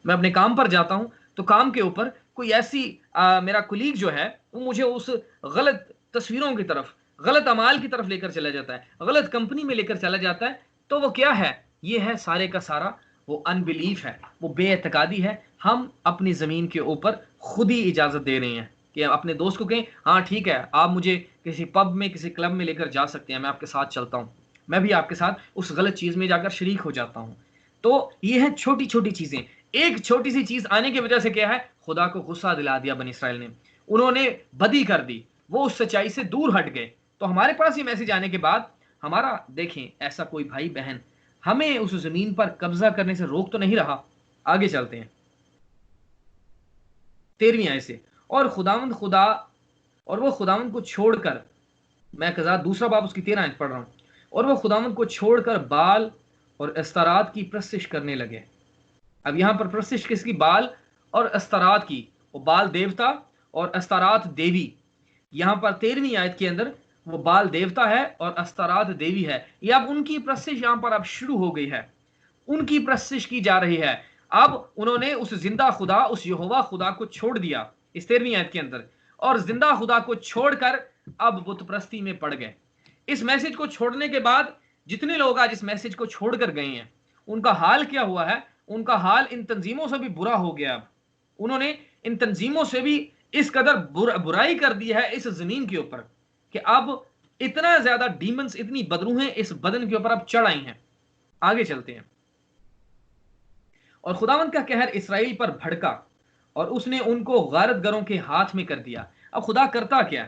मैं अपने काम पर जाता हूं तो काम के ऊपर कोई ऐसी मेरा कुलीग जो है वो मुझे उस गलत तस्वीरों की तरफ, गलत अमाल की तरफ लेकर चला जाता है, गलत कंपनी में लेकर चला जाता है। तो वो क्या है, ये है सारे का सारा वो अनबिलीफ है, वो बेएतकादी है। हम अपनी जमीन के ऊपर खुद ही इजाजत दे रहे हैं कि अपने दोस्त को कहें हाँ ठीक है, आप मुझे किसी पब में, किसी क्लब में लेकर जा सकते हैं, मैं आपके साथ चलता हूं, मैं भी आपके साथ उस गलत चीज में जाकर शरीक हो जाता हूं। तो ये है छोटी छोटी चीजें। एक छोटी सी चीज आने की वजह से क्या है, खुदा को गुस्सा दिला दिया बनी इस्राएल ने, उन्होंने बदी कर दी, वो उस सच्चाई से दूर हट गए। तो हमारे पास ये मैसेज आने के बाद हमारा देखें ऐसा कोई भाई बहन हमें उस जमीन पर कब्जा करने से रोक तो नहीं रहा। आगे चलते हैं 13वीं आयत से, और खुदावंद खुदा, और वो खुदावंद को छोड़कर, मैं कज़ा दूसरा बाब उसकी 13 आयत पढ़ रहा हूं, और वो खुदावंद को छोड़कर बाल और अस्तारात की प्रस्तिश करने लगे। अब यहां पर प्रस्तिश किसकी, बाल और अस्तारात की। वो बाल देवता और अस्तारात देवी। यहां पर 13वीं आयत के अंदर वो बाल देवता है और अस्तारात देवी है। ये अब उनकी प्रस्तिश यहां पर अब शुरू हो गई है, उनकी प्रस्तिश की जा रही है। अब उन्होंने उस जिंदा खुदा, उस यहोवा खुदा को छोड़ दिया इस 13वीं आयत के अंदर, और जिंदा खुदा को छोड़कर अब बुतप्रस्ती में पड़ गए। इस मैसेज को छोड़ने के बाद जितने लोग आज इस मैसेज को छोड़कर गए हैं, उनका हाल क्या हुआ है, उनका हाल इन तंजीमों से भी बुरा हो गया। अब उन्होंने इन तंजीमों से भी इस कदर बुराई कर दी है इस जमीन के ऊपर कि अब इतना ज्यादा डीमंस, इतनी बदरूहें इस बदन के ऊपर अब चढ़ आई हैं। आगे चलते हैं। और खुदावंद का कहर इसराइल पर भड़का और उसने उनको गारतगरों के हाथ में कर दिया। अब खुदा करता क्या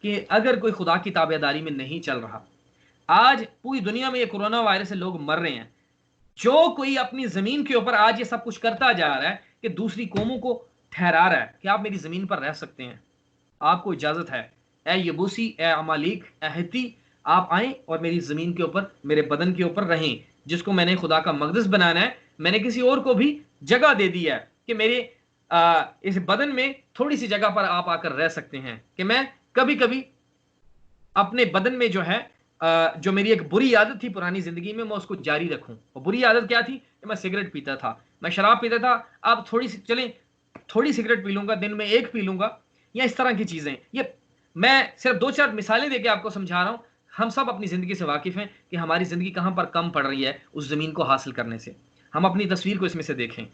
कि अगर कोई खुदा की ताबेदारी में नहीं चल रहा, आज पूरी दुनिया में ये कोरोना वायरस से लोग मर रहे हैं, जो कोई अपनी जमीन के ऊपर आज ये सब कुछ करता जा रहा है कि दूसरी कौमों को ठहरा रहा है कि आप मेरी जमीन पर रह सकते हैं, आपको इजाजत है, ए यबूसी, ए अमालिक, ए हित्ती, आप आए और मेरी जमीन के ऊपर, मेरे बदन के ऊपर रहें, जिसको मैंने खुदा का मकदस बनाना है। मैंने किसी और को भी जगह दे दी है कि मेरे इस बदन में थोड़ी सी जगह पर आप आकर रह सकते हैं, कि मैं कभी कभी अपने बदन में जो है जो मेरी एक बुरी आदत थी पुरानी जिंदगी में, मैं उसको जारी रखूं। और बुरी आदत क्या थी कि मैं सिगरेट पीता था, मैं शराब पीता था, अब थोड़ी सी चलें थोड़ी सिगरेट पी लूंगा, दिन में एक पी लूंगा, या इस तरह की चीजें। ये मैं सिर्फ 2-4 मिसालें देके आपको समझा रहा हूं। हम सब अपनी जिंदगी से वाकिफ हैं कि हमारी जिंदगी कहां पर कम पड़ रही है उस जमीन को हासिल करने से। हम अपनी तस्वीर को इसमें से देखें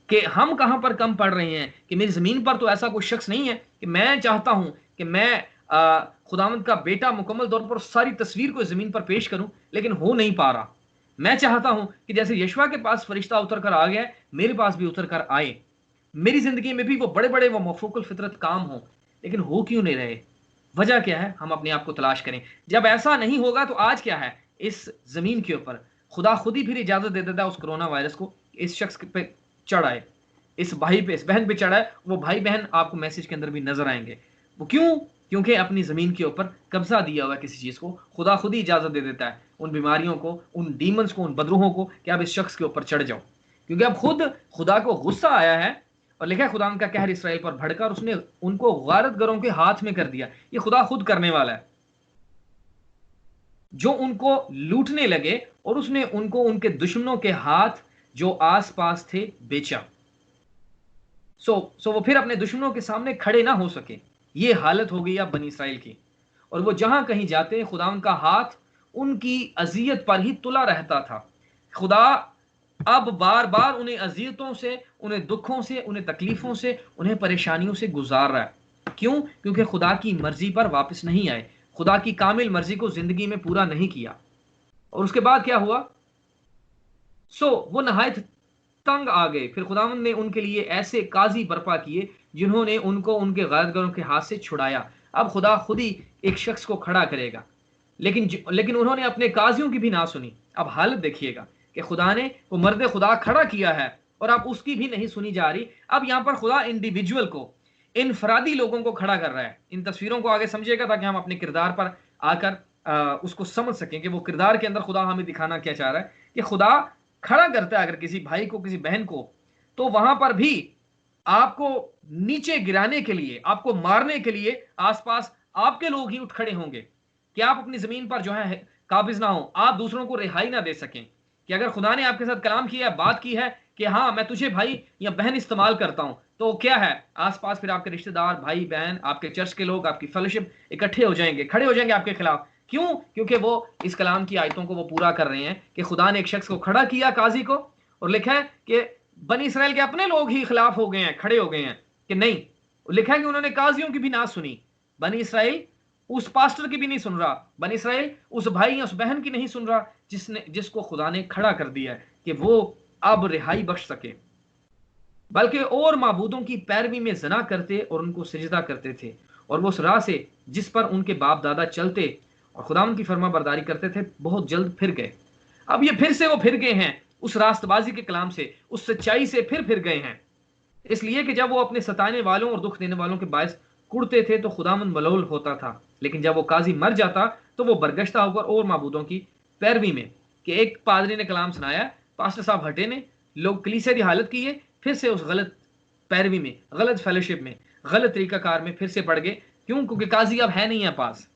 कि हम कहां पर कम पड़ रहे हैं, कि मेरी जमीन पर तो ऐसा कोई शख्स नहीं है कि मैं चाहता हूं कि मैं खुदावंद का बेटा मुकम्मल तौर पर सारी तस्वीर को जमीन पर पेश करूं, लेकिन हो नहीं पा रहा। मैं चाहता हूं कि जैसे यशवा के पास फरिश्ता उतर कर आ गया, मेरे पास भी उतर कर आए, मेरी जिंदगी में भी वो बड़े बड़े वो मफूकुल फितरत काम हो, लेकिन हो क्यों नहीं रहे? वजह क्या है? हम अपने आप को तलाश करें। जब ऐसा नहीं होगा तो आज क्या है? इस जमीन के ऊपर खुदा खुद ही फिर इजाजत दे देता है उस कोरोना वायरस को, इस शख्स पे चढ़ आए, इस भाई पे, इस बहन पे चढ़ा है। वो भाई बहन आपको मैसेज के अंदर भी नजर आएंगे। वो क्यों? क्योंकि अपनी जमीन के ऊपर कब्जा दिया हुआ किसी चीज को खुदा खुद ही इजाजत दे देता है, उन बीमारियों को, उन डीमंस को, उन बदरूहों को, कि आप इस शख्स के ऊपर चढ़ जाओ। क्योंकि अब खुद खुदा को गुस्सा आया है और लिखा है खुदा का कहर इसराइल पर भड़का और उसने उनको गारतगरों के हाथ में कर दिया। ये खुदा खुद करने वाला है, जो उनको लूटने लगे और उसने उनको उनके दुश्मनों के हाथ जो आसपास थे बेचा। सो वो फिर अपने दुश्मनों के सामने खड़े ना हो सके। ये हालत हो गई अब बनी इसराइल की। और वो जहां कहीं जाते हैं खुदा उनका हाथ उनकी अजियत पर ही तुला रहता था। खुदा अब बार बार उन्हें अजियतों से, उन्हें दुखों से, उन्हें तकलीफों से, उन्हें परेशानियों से गुजार रहा है। क्यों? क्योंकि खुदा की मर्जी पर वापस नहीं आए, खुदा की कामिल मर्जी को जिंदगी में पूरा नहीं किया। और उसके बाद क्या हुआ? वो नहायत तंग आ गए। फिर खुदावंद ने उनके लिए ऐसे काजी बर्पा किए जिन्होंने उनको उनके गैरगरों के हाथ से छुड़ाया। अब खुदा खुद ही एक शख्स को खड़ा करेगा, लेकिन उन्होंने अपने काजियों की भी ना सुनी। अब हालत देखिएगा कि खुदा ने वो मर्द खुदा खड़ा किया है और अब उसकी भी नहीं सुनी जा रही। अब यहां पर खुदा इंडिविजुअल को, इनफरादी लोगों को खड़ा कर रहा है। इन तस्वीरों को आगे समझिएगा ताकि हम अपने किरदार पर आकर उसको समझ सकें कि वो किरदार के अंदर खुदा हमें दिखाना क्या चाह रहा है। कि खुदा खड़ा करता है अगर किसी भाई को, किसी बहन को, तो वहां पर भी आपको नीचे गिराने के लिए, आपको मारने के लिए आसपास आपके लोग ही उठ खड़े होंगे कि आप अपनी जमीन पर जो है काबिज ना हो, आप दूसरों को रिहाई ना दे सकें। कि अगर खुदा ने आपके साथ कलाम किया है, बात की है कि हाँ मैं तुझे भाई या बहन इस्तेमाल करता हूं, तो क्या है? आसपास फिर आपके रिश्तेदार, भाई बहन, आपके चर्च के लोग, आपकी फेलोशिप इकट्ठे हो जाएंगे, खड़े हो जाएंगे आपके खिलाफ। क्यों? क्योंकि वो इस कलाम की आयतों को वो पूरा कर रहे हैं कि खुदा ने एक शख्स को खड़ा किया, काजी को, और लिखा है कि बनी इसराइल के अपने लोग ही खिलाफ हो गए हैं, खड़े हो गए हैं कि नहीं। लिखा है कि उन्होंने काजियों की भी ना सुनी। बनी इसराइल उस पास्टर की भी नहीं सुन रहा, बनी इसराइल उस भाई या उस बहन की नहीं सुन रहा जिसको खुदा ने खड़ा कर दिया है कि वो अब रिहाई बख्श सके, बल्कि और माबूदों की पैरवी में जना करते और उनको सिजदा करते थे। और वो उस राह से जिस पर उनके बाप दादा चलते और खुदा की फर्मा बरदारी करते थे, बहुत जल्द फिर गए। अब ये फिर से वो फिर गए हैं उस रास्तबाजी के कलाम से, उस सच्चाई से फिर गए हैं। इसलिए कि जब वो अपने सताने वालों और दुख देने वालों के बायस कुड़ते थे तो खुदामंद मलूल होता था, लेकिन जब वो काजी मर जाता तो वो बरगश्ता होकर और माबूदों की पैरवी में। कि एक पादरी ने कलाम सुनाया, पास्टर साहब हटे ने, लोग कलीसिया की हालत की है, फिर से उस गलत पैरवी में, गलत फेलोशिप में, गलत तरीकाकार में फिर से पड़ गए। क्यों? क्योंकि काजी अब है नहीं है पास।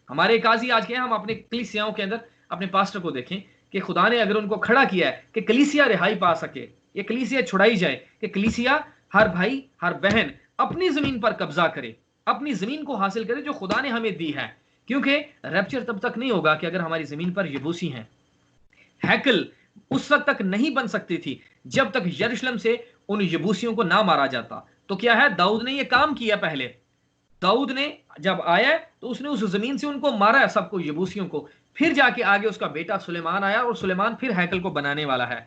हमारे काजी आज क्या है? हम अपने कलीसियाओं के अंदर अपने पास्टर को देखें कि खुदा ने अगर उनको खड़ा किया है कि कलीसिया रिहाई पा सके, ये कलीसिया छुड़ाई जाए, कि कलीसिया हर भाई हर बहन अपनी जमीन पर कब्जा करे, अपनी जमीन को हासिल करे जो खुदा ने हमें दी है। क्योंकि रैप्चर तब तक नहीं होगा कि अगर हमारी जमीन पर यबूसी हैं। हैकल उस वक्त तक नहीं बन सकती थी जब तक यरूशलेम से उन यबूसियों को ना मारा जाता। तो क्या है? दाऊद ने ये काम किया। पहले दाऊद ने जब आया तो उसने उस जमीन से उनको मारा है, सबको, यबूसियों को। फिर जाके आगे उसका बेटा सुलेमान आया और सुलेमान फिर हैकल को बनाने वाला है।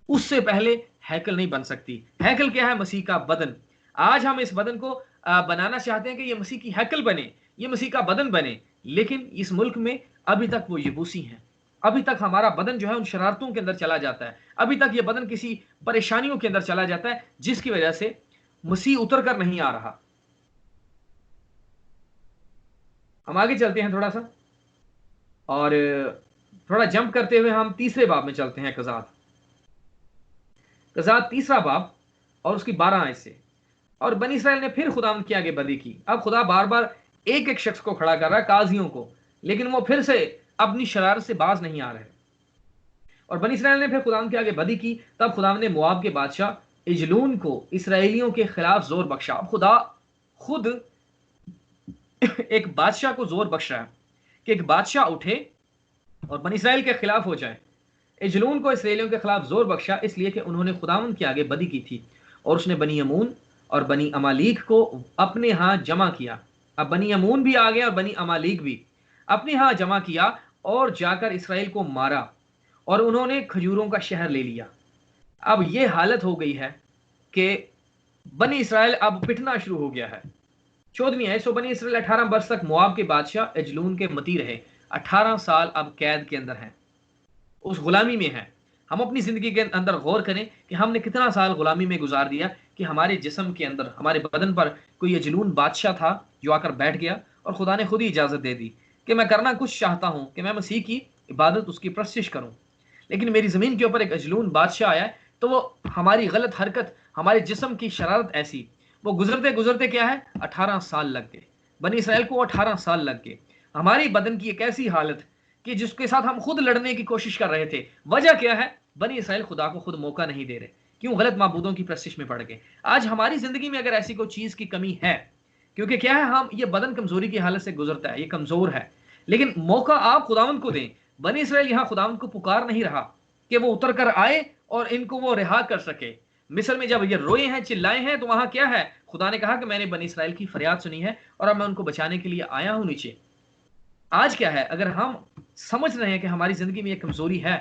उससे पहले हैकल नहीं बन सकती। हैकल क्या है? मसीह का बदन। आज हम इस बदन को बनाना चाहते हैं कि ये मसीह की हैकल बने, ये मसीह का बदन बने, लेकिन इस मुल्क में अभी तक वो यबूसी हैं। अभी तक हमारा बदन जो है उन शरारतों के अंदर चला जाता है, अभी तक ये बदन किसी परेशानियों के अंदर चला जाता है, जिसकी वजह से मसीह उतर कर नहीं आ रहा। हम आगे चलते हैं थोड़ा सा, और थोड़ा जंप करते हुए हम तीसरे बाब में चलते हैं। कज़ात तीसरा बाब और उसकी 12 आयत से। और बनी इसराइल ने फिर खुदा के आगे बदी की। अब खुदा बार बार एक एक शख्स को खड़ा कर रहा है, काजियों को, लेकिन वो फिर से अपनी शरारत से बाज नहीं आ रहे। और बनी इसराइल ने फिर खुदा के आगे बदी की। तब खुदा ने मोआब के बादशाह इजलून को इसराइलियों के खिलाफ जोर बख्शा। अब खुदा खुद एक बादशाह को जोर बख्श रहा है कि एक बादशाह उठे और बनी इसराइल के खिलाफ हो जाए। इजलून को इसराइलियों के खिलाफ जोर बख्शा इसलिए कि उन्होंने खुदावंद के आगे बदी की थी और उसने बनी यमून और बनी अमालीक को अपने यहाँ जमा किया। अब बनी यमून भी आ गया और बनी अमालीक भी अपने यहाँ जमा किया और जाकर इसराइल को मारा और उन्होंने खजूरों का शहर ले लिया। अब ये हालत हो गई है कि बनी इसराइल अब पिटना शुरू हो गया है। 14वीं है, सो बनी इसराइल 18 वर्ष तक मोआब के बादशाह एजलून के मती रहे। 18 साल अब कैद के अंदर हैं, उस गुलामी में है। हम अपनी जिंदगी के अंदर गौर करें कि हमने कितना साल गुलामी में गुजार दिया, कि हमारे जिस्म के अंदर, हमारे बदन पर कोई यजलून बादशाह था जो आकर बैठ गया और खुदा ने खुद ही इजाजत दे दी कि मैं करना कुछ चाहता हूं कि मैं मसीह की इबादत, उसकी प्रस्तिश करूं, लेकिन मेरी जमीन के ऊपर एक यजलून बादशाह आया। तो वो हमारी गलत हरकत, हमारे जिस्म की शरारत ऐसी, वो गुजरते गुजरते क्या है, 18 साल लग गए। बनी इसराइल को 18 साल लग गए। हमारी बदन की एक ऐसी हालत कि जिसके साथ हम खुद लड़ने की कोशिश कर रहे थे। वजह क्या है, बनी इसराइल खुदा को खुद मौका नहीं दे रहे। क्यों? गलत माबूदों की प्रस्तिश में पड़ गए। आज हमारी जिंदगी में अगर ऐसी कोई चीज की कमी है, क्योंकि क्या है, हम ये बदन कमजोरी की हालत से गुजरता है, ये कमजोर है, लेकिन मौका आप खुदावंद को दें। बनी इसराइल यहां खुदावंद को पुकार नहीं रहा कि वो उतर कर आए और इनको वो रिहा कर सके। मिस्र में जब ये रोए हैं, चिल्लाए हैं, तो वहां क्या है, खुदा ने कहा कि मैंने बनी इसराइल की फरियाद सुनी है और अब मैं उनको बचाने के लिए आया हूं नीचे। आज क्या है, अगर हम समझ रहे हैं कि हमारी जिंदगी में एक कमजोरी है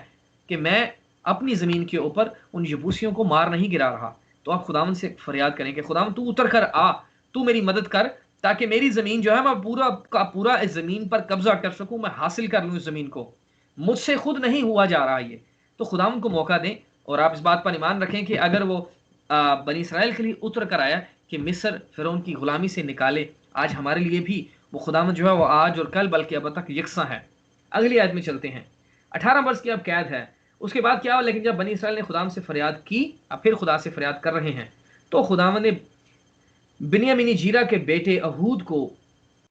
कि मैं अपनी जमीन के ऊपर उन यबूसियों को मार नहीं गिरा रहा, तो आप खुदावंद से फरियाद करें कि खुदावंद तू उतर कर आ, तू मेरी मदद कर, ताकि मेरी जमीन जो है, मैं पूरा का पूरा इस जमीन पर कब्जा कर सकूं, मैं हासिल कर लूं इस जमीन को। मुझसे खुद नहीं हुआ जा रहा ये, तो खुदावंद को मौका दें। और आप इस बात पर ईमान रखें कि अगर वो बनी इसराइल के लिए उतर कर आया कि मिस्र फिरौन की गुलामी से निकाले, आज हमारे लिए भी वो खुदावंद जो है वो आज और कल बल्कि अब तक यकसा है। अगली आयत में चलते हैं। 18 वर्ष की अब कैद है। उसके बाद क्या हुआ, लेकिन जब बनी इसराइल ने खुदावंद से फरियाद की, अब फिर खुदा से फरियाद कर रहे हैं, तो खुदावंद ने बिन्यामीनी जीरा के बेटे अहूद को,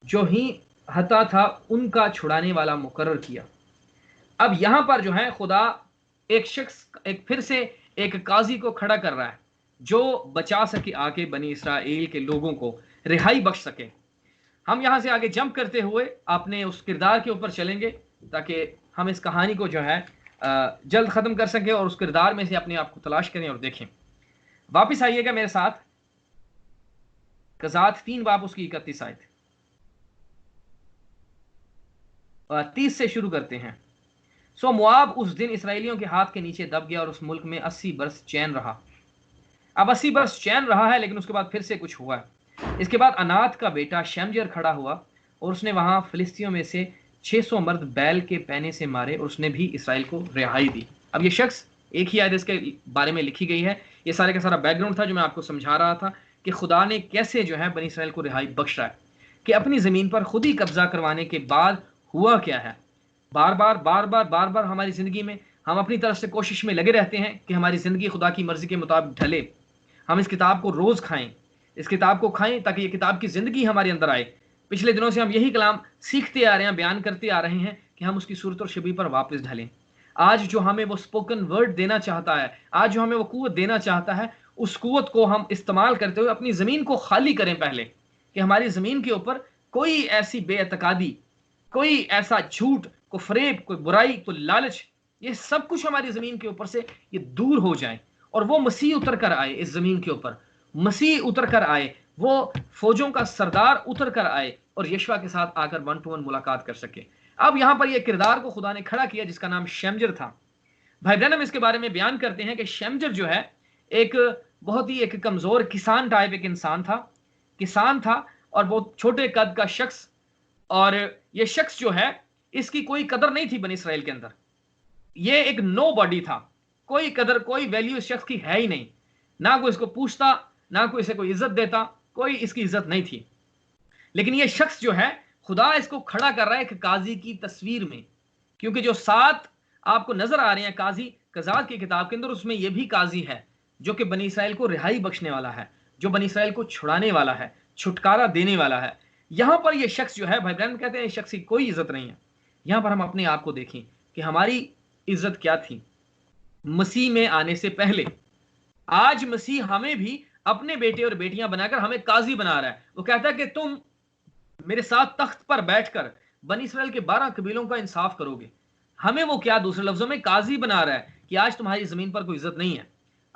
जो ही हता था, उनका छुड़ाने वाला मुकर्रर किया। अब यहां पर जो है खुदा एक शख्स, एक फिर से एक काजी को खड़ा कर रहा है जो बचा सके आके बनी इसराइल के लोगों को रिहाई बख्श सके। हम यहां से आगे जंप करते हुए अपने उस किरदार के ऊपर चलेंगे ताकि हम इस कहानी को जो है जल्द खत्म कर सकें और उस किरदार में से अपने आप को तलाश करें और देखें। वापिस आइएगा मेरे साथ कज़ात 3 बाब उसकी 31 आयत 30 से शुरू करते हैं। सो मोआब उस दिन इसराइलियों के हाथ के नीचे दब गया और उस मुल्क में 80 बरस चैन रहा। अब 80 बरस चैन रहा है, लेकिन उसके बाद फिर से कुछ हुआ। इसके बाद अनात का बेटा शमजर खड़ा हुआ और उसने वहां फिलिस्तियों में से 600 मर्द बैल के पैने से मारे और उसने भी इसराइल को रिहाई दी। अब ये शख्स, एक ही आयत इसके बारे में लिखी गई है। ये सारे का सारा बैकग्राउंड था जो मैं आपको समझा रहा था कि खुदा ने कैसे जो है बनी इसराइल को रिहाई बख्शा है, कि अपनी जमीन पर खुद ही कब्जा करवाने के बाद हुआ क्या है। बार बार हमारी जिंदगी में हम अपनी तरफ से कोशिश में लगे रहते हैं कि हमारी जिंदगी खुदा की मर्जी के मुताबिक ढले। हम इस किताब को रोज खाएं, इस किताब को खाएं ताकि ये किताब की जिंदगी हमारे अंदर आए। पिछले दिनों से हम यही कलाम सीखते आ रहे हैं, बयान करते आ रहे हैं कि हम उसकी सूरत और शबीह पर वापस ढलें। आज जो हमें वो स्पोकन वर्ड देना चाहता है, आज जो हमें वो कुव्वत देना चाहता है, उस कुव्वत को हम इस्तेमाल करते हुए अपनी जमीन को खाली करें पहले, कि हमारी जमीन के ऊपर कोई ऐसी बेअतकादी, कोई ऐसा झूठ, कोई फरेब, कोई बुराई, कोई लालच, ये सब कुछ हमारी जमीन के ऊपर से ये दूर हो जाए और वो मसीह उतर कर आए इस जमीन के ऊपर। मसीह उतर कर आए, वो फौजों का सरदार उतर कर आए और यशवा के साथ आकर 1 to 1 मुलाकात कर सके। अब यहां पर ये किरदार को खुदा ने खड़ा किया जिसका नाम शमजर था। भाई ब्रैनम इसके बारे में बयान करते हैं कि शमजर जो है एक बहुत ही एक कमजोर किसान टाइप एक इंसान था, किसान था और बहुत छोटे कद का शख्स। और ये शख्स जो है इसकी कोई कदर नहीं थी बनी इसराइल के अंदर। ये एक नो बॉडी था, कोई कदर, कोई वैल्यू इस शख्स की है ही नहीं। ना कोई इसको पूछता, ना कोई इसे कोई इज्जत देता, कोई इसकी इज्जत नहीं थी। लेकिन ये शख्स जो है, खुदा इसको खड़ा कर रहा है एक काजी की तस्वीर में, क्योंकि जो 7 आपको नजर आ रहे हैं काजी कज़ात की किताब के अंदर, उसमें यह भी काजी है जो कि बनी इसराइल को रिहाई बख्शने वाला है, जो बनी इसराइल को छुड़ाने वाला है, छुटकारा देने वाला है। यहां पर यह शख्स जो है, भाई ब्रैनम कहते हैं इस शख्स की कोई इज्जत नहीं है। यहां पर हम अपने आप को देखें कि हमारी इज्जत क्या थी मसीह में आने से पहले। आज मसीह हमें भी अपने बेटे और बेटियां बनाकर हमें काजी बना रहा है। वो कहता है कि तुम मेरे साथ तख्त पर बैठकर बनी इसराइल के 12 कबीलों का इंसाफ करोगे। हमें वो क्या, दूसरे लफ्जों में काजी बना रहा है कि आज तुम्हारी जमीन पर कोई इज्जत नहीं है।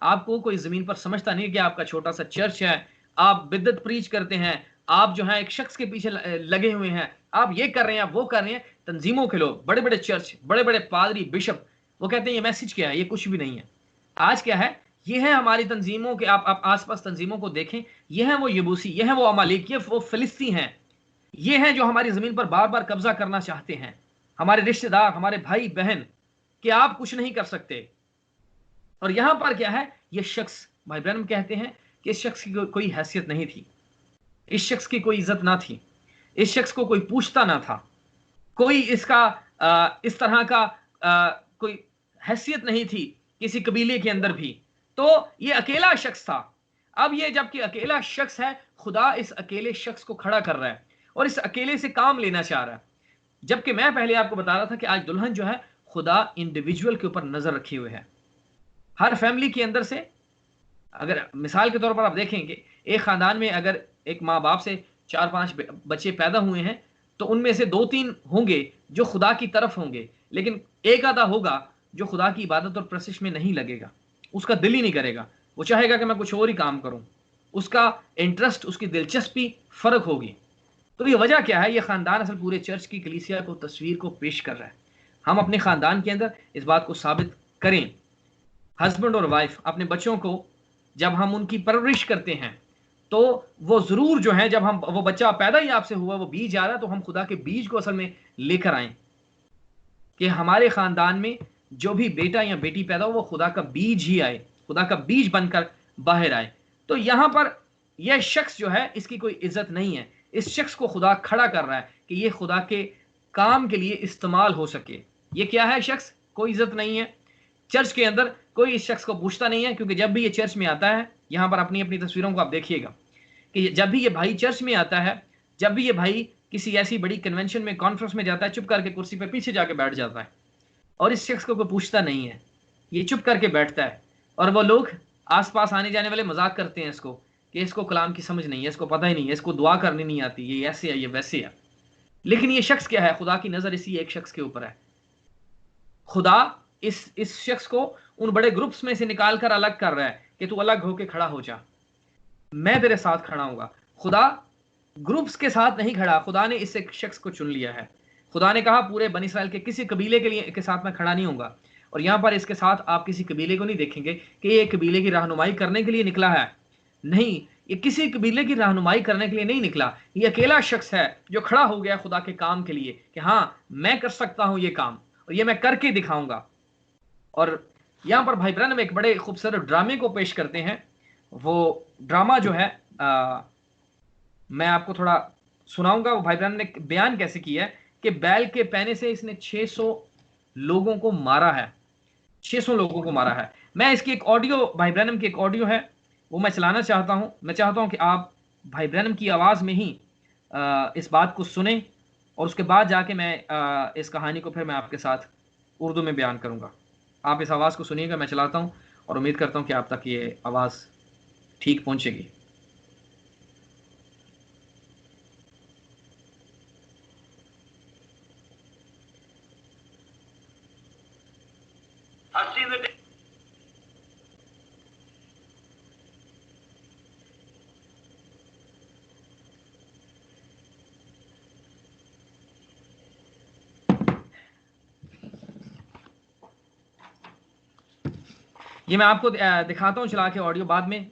आपको कोई जमीन पर समझता नहीं कि आपका छोटा सा चर्च है, आप बिद्दत प्रीच करते हैं, आप जो है एक शख्स के पीछे लगे हुए हैं, आप ये कर रहे हैं, आप वो कर रहे हैं। तंजीमों के लोग, बड़े बड़े चर्च, बड़े बड़े पादरी, बिशप, वो कहते हैं ये मैसेज क्या है, ये कुछ भी नहीं है। आज क्या है, ये है हमारी तंजीमों के, आप आसपास तंजीमों को देखें, ये है वो यबूसी, ये है वो अमालेक, ये वो फिलिस्ती हैं, ये हैं जो हमारी जमीन पर बार बार कब्जा करना चाहते हैं, हमारे रिश्तेदार, हमारे भाई बहन, कि आप कुछ नहीं कर सकते। और यहां पर क्या है, ये शख्स, भाई ब्रैनम कहते हैं कि इस शख्स की कोई हैसियत नहीं थी, इस शख्स की कोई इज्जत ना थी, इस शख्स को कोई पूछता ना था, कोई इसका इस तरह का कोई हैसियत नहीं थी किसी कबीले के अंदर भी। तो ये अकेला शख्स था। अब ये जबकि अकेला शख्स है, खुदा इस अकेले शख्स को खड़ा कर रहा है और इस अकेले से काम लेना चाह रहा है। जबकि मैं पहले आपको बता रहा था कि आज दुल्हन जो है, खुदा इंडिविजुअल के ऊपर नजर रखे हुए है। हर फैमिली के अंदर से, अगर मिसाल के तौर पर आप देखेंगे, एक खानदान में अगर एक माँ बाप से 4-5 बच्चे पैदा हुए हैं, तो उनमें से 2-3 होंगे जो खुदा की तरफ होंगे, लेकिन एक आधा होगा जो खुदा की इबादत और प्रशिश में नहीं लगेगा, उसका दिल ही नहीं करेगा, वो चाहेगा कि मैं कुछ और ही काम करूं, उसका इंटरेस्ट, उसकी दिलचस्पी फर्क होगी। तो ये वजह क्या है, ये खानदान असल पूरे चर्च की कलीसिया को, तस्वीर को पेश कर रहा है। हम अपने खानदान के अंदर इस बात को साबित करें। हस्बैंड और वाइफ अपने बच्चों को जब हम उनकी परवरिश करते हैं, तो वो जरूर जो है, जब हम, वो बच्चा पैदा ही आपसे हुआ, वो बीज आ रहा है, तो हम खुदा के बीज को असल में लेकर आए कि हमारे खानदान में जो भी बेटा या बेटी पैदा हो, वो खुदा का बीज ही आए, खुदा का बीज बनकर बाहर आए। तो यहां पर यह शख्स जो है, इसकी कोई इज्जत नहीं है। इस शख्स को खुदा खड़ा कर रहा है कि ये खुदा के काम के लिए इस्तेमाल हो सके। ये क्या है शख्स, कोई इज्जत नहीं है चर्च के अंदर, कोई इस शख्स को पूछता नहीं है। क्योंकि जब भी ये चर्च में आता है, यहां पर अपनी अपनी तस्वीरों को आप देखिएगा कि जब भी ये भाई चर्च में आता है, जब भी ये भाई किसी ऐसी बड़ी कन्वेंशन में, कॉन्फ्रेंस में जाता है, चुप करके कुर्सी पे पीछे जाके बैठ जाता है और इस शख्स को कोई पूछता नहीं है, ये चुप करके बैठता है। और वो लोग आसपास आने जाने वाले मजाक करते हैं इसको कि इसको कलाम की समझ नहीं है, इसको पता ही नहीं है, इसको दुआ करनी नहीं आती, ये ऐसे है, ये वैसे है। लेकिन ये शख्स क्या है, खुदा की नजर इसी एक शख्स के ऊपर है। खुदा इस शख्स को उन बड़े ग्रुप्स में से निकाल कर अलग कर रहा है कि तू अलग होके खड़ा हो जा, मैं तेरे साथ खड़ा हूंगा। खुदा ग्रुप्स के साथ नहीं खड़ा, खुदा ने इस एक शख्स को चुन लिया है। खुदा ने कहा पूरे बनी इस्राएल के किसी कबीले के साथ मैं खड़ा नहीं होऊंगा। और यहां पर इसके साथ आप किसी कबीले को नहीं देखेंगे कि ये कबीले की रहनुमाई करने के लिए निकला है, नहीं, ये किसी कबीले की रहनुमाई करने के लिए नहीं निकला। ये अकेला शख्स है जो खड़ा हो गया खुदा के काम के लिए कि हाँ, मैं कर सकता हूं ये काम और ये मैं करके दिखाऊंगा। और यहां पर भाई ब्रैनम एक बड़े खूबसूरत ड्रामे को पेश करते हैं। वो ड्रामा जो है मैं आपको थोड़ा सुनाऊंगा। वो भाई ब्रैनम ने बयान कैसे किया है कि बैल के पैने से इसने 600 लोगों को मारा है, 600 लोगों को मारा है। मैं इसकी एक ऑडियो, भाई ब्रैनम की एक ऑडियो है, वो मैं चलाना चाहता हूं। मैं चाहता हूं कि आप भाई ब्रैनम की आवाज में ही इस बात को सुने और उसके बाद जाके मैं इस कहानी को फिर मैं आपके साथ उर्दू में बयान करूंगा। आप इस आवाज को सुनिएगा, मैं चलाता हूं और उम्मीद करता हूं कि आप तक ये आवाज ठीक पहुंचेगी। ये मैं आपको दिखाता हूँ चला के ऑडियो, बाद में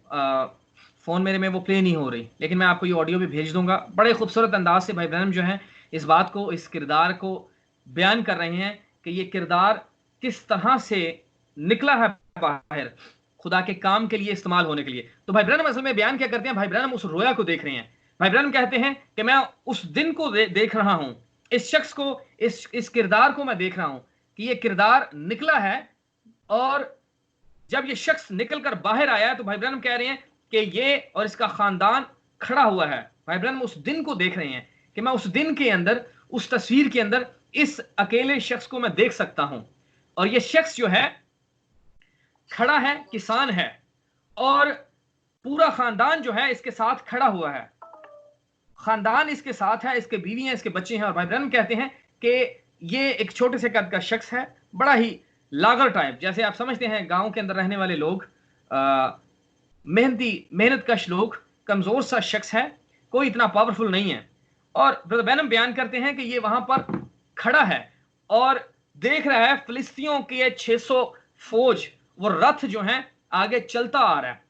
फ़ोन मेरे में वो प्ले नहीं हो रही, लेकिन मैं आपको ये ऑडियो भी भेज दूंगा। बड़े खूबसूरत अंदाज से भाई ब्रैनम जो हैं इस बात को, इस किरदार को बयान कर रहे हैं कि ये किरदार किस तरह से निकला है बाहर खुदा के काम के लिए इस्तेमाल होने के लिए। तो भाई ब्रैनम असल में बयान क्या करते हैं, भाई ब्रैनम उस रोया को देख रहे हैं। भाई ब्रैनम कहते हैं कि मैं उस दिन को देख रहा हूँ, इस शख्स को, इस किरदार को मैं देख रहा हूँ कि ये किरदार निकला है। और जब ये शख्स निकलकर बाहर आया है तो भाई ब्रैनम कह रहे हैं कि ये और इसका खानदान खड़ा हुआ है। भाई ब्रैनम उस दिन को देख रहे हैं कि मैं उस दिन के अंदर, उस तस्वीर के अंदर इस अकेले शख्स को मैं देख सकता हूं। और ये शख्स जो है खड़ा है, किसान है, और पूरा खानदान जो है इसके साथ खड़ा हुआ है। खानदान इसके साथ है, इसके बीवी हैं, इसके बच्चे हैं। और भाई ब्रैनम कहते हैं कि ये एक छोटे से कद का शख्स है, बड़ा ही लागर टाइप, जैसे आप समझते हैं गांव के अंदर रहने वाले लोग, मेहनत कश लोग, कमजोर सा शख्स है, कोई इतना पावरफुल नहीं है। और ब्रदर ब्रैनम बयान करते हैं कि ये वहां पर खड़ा है और देख रहा है फिलिस्तियों के 600 फौज, वो रथ जो है आगे चलता आ रहा है,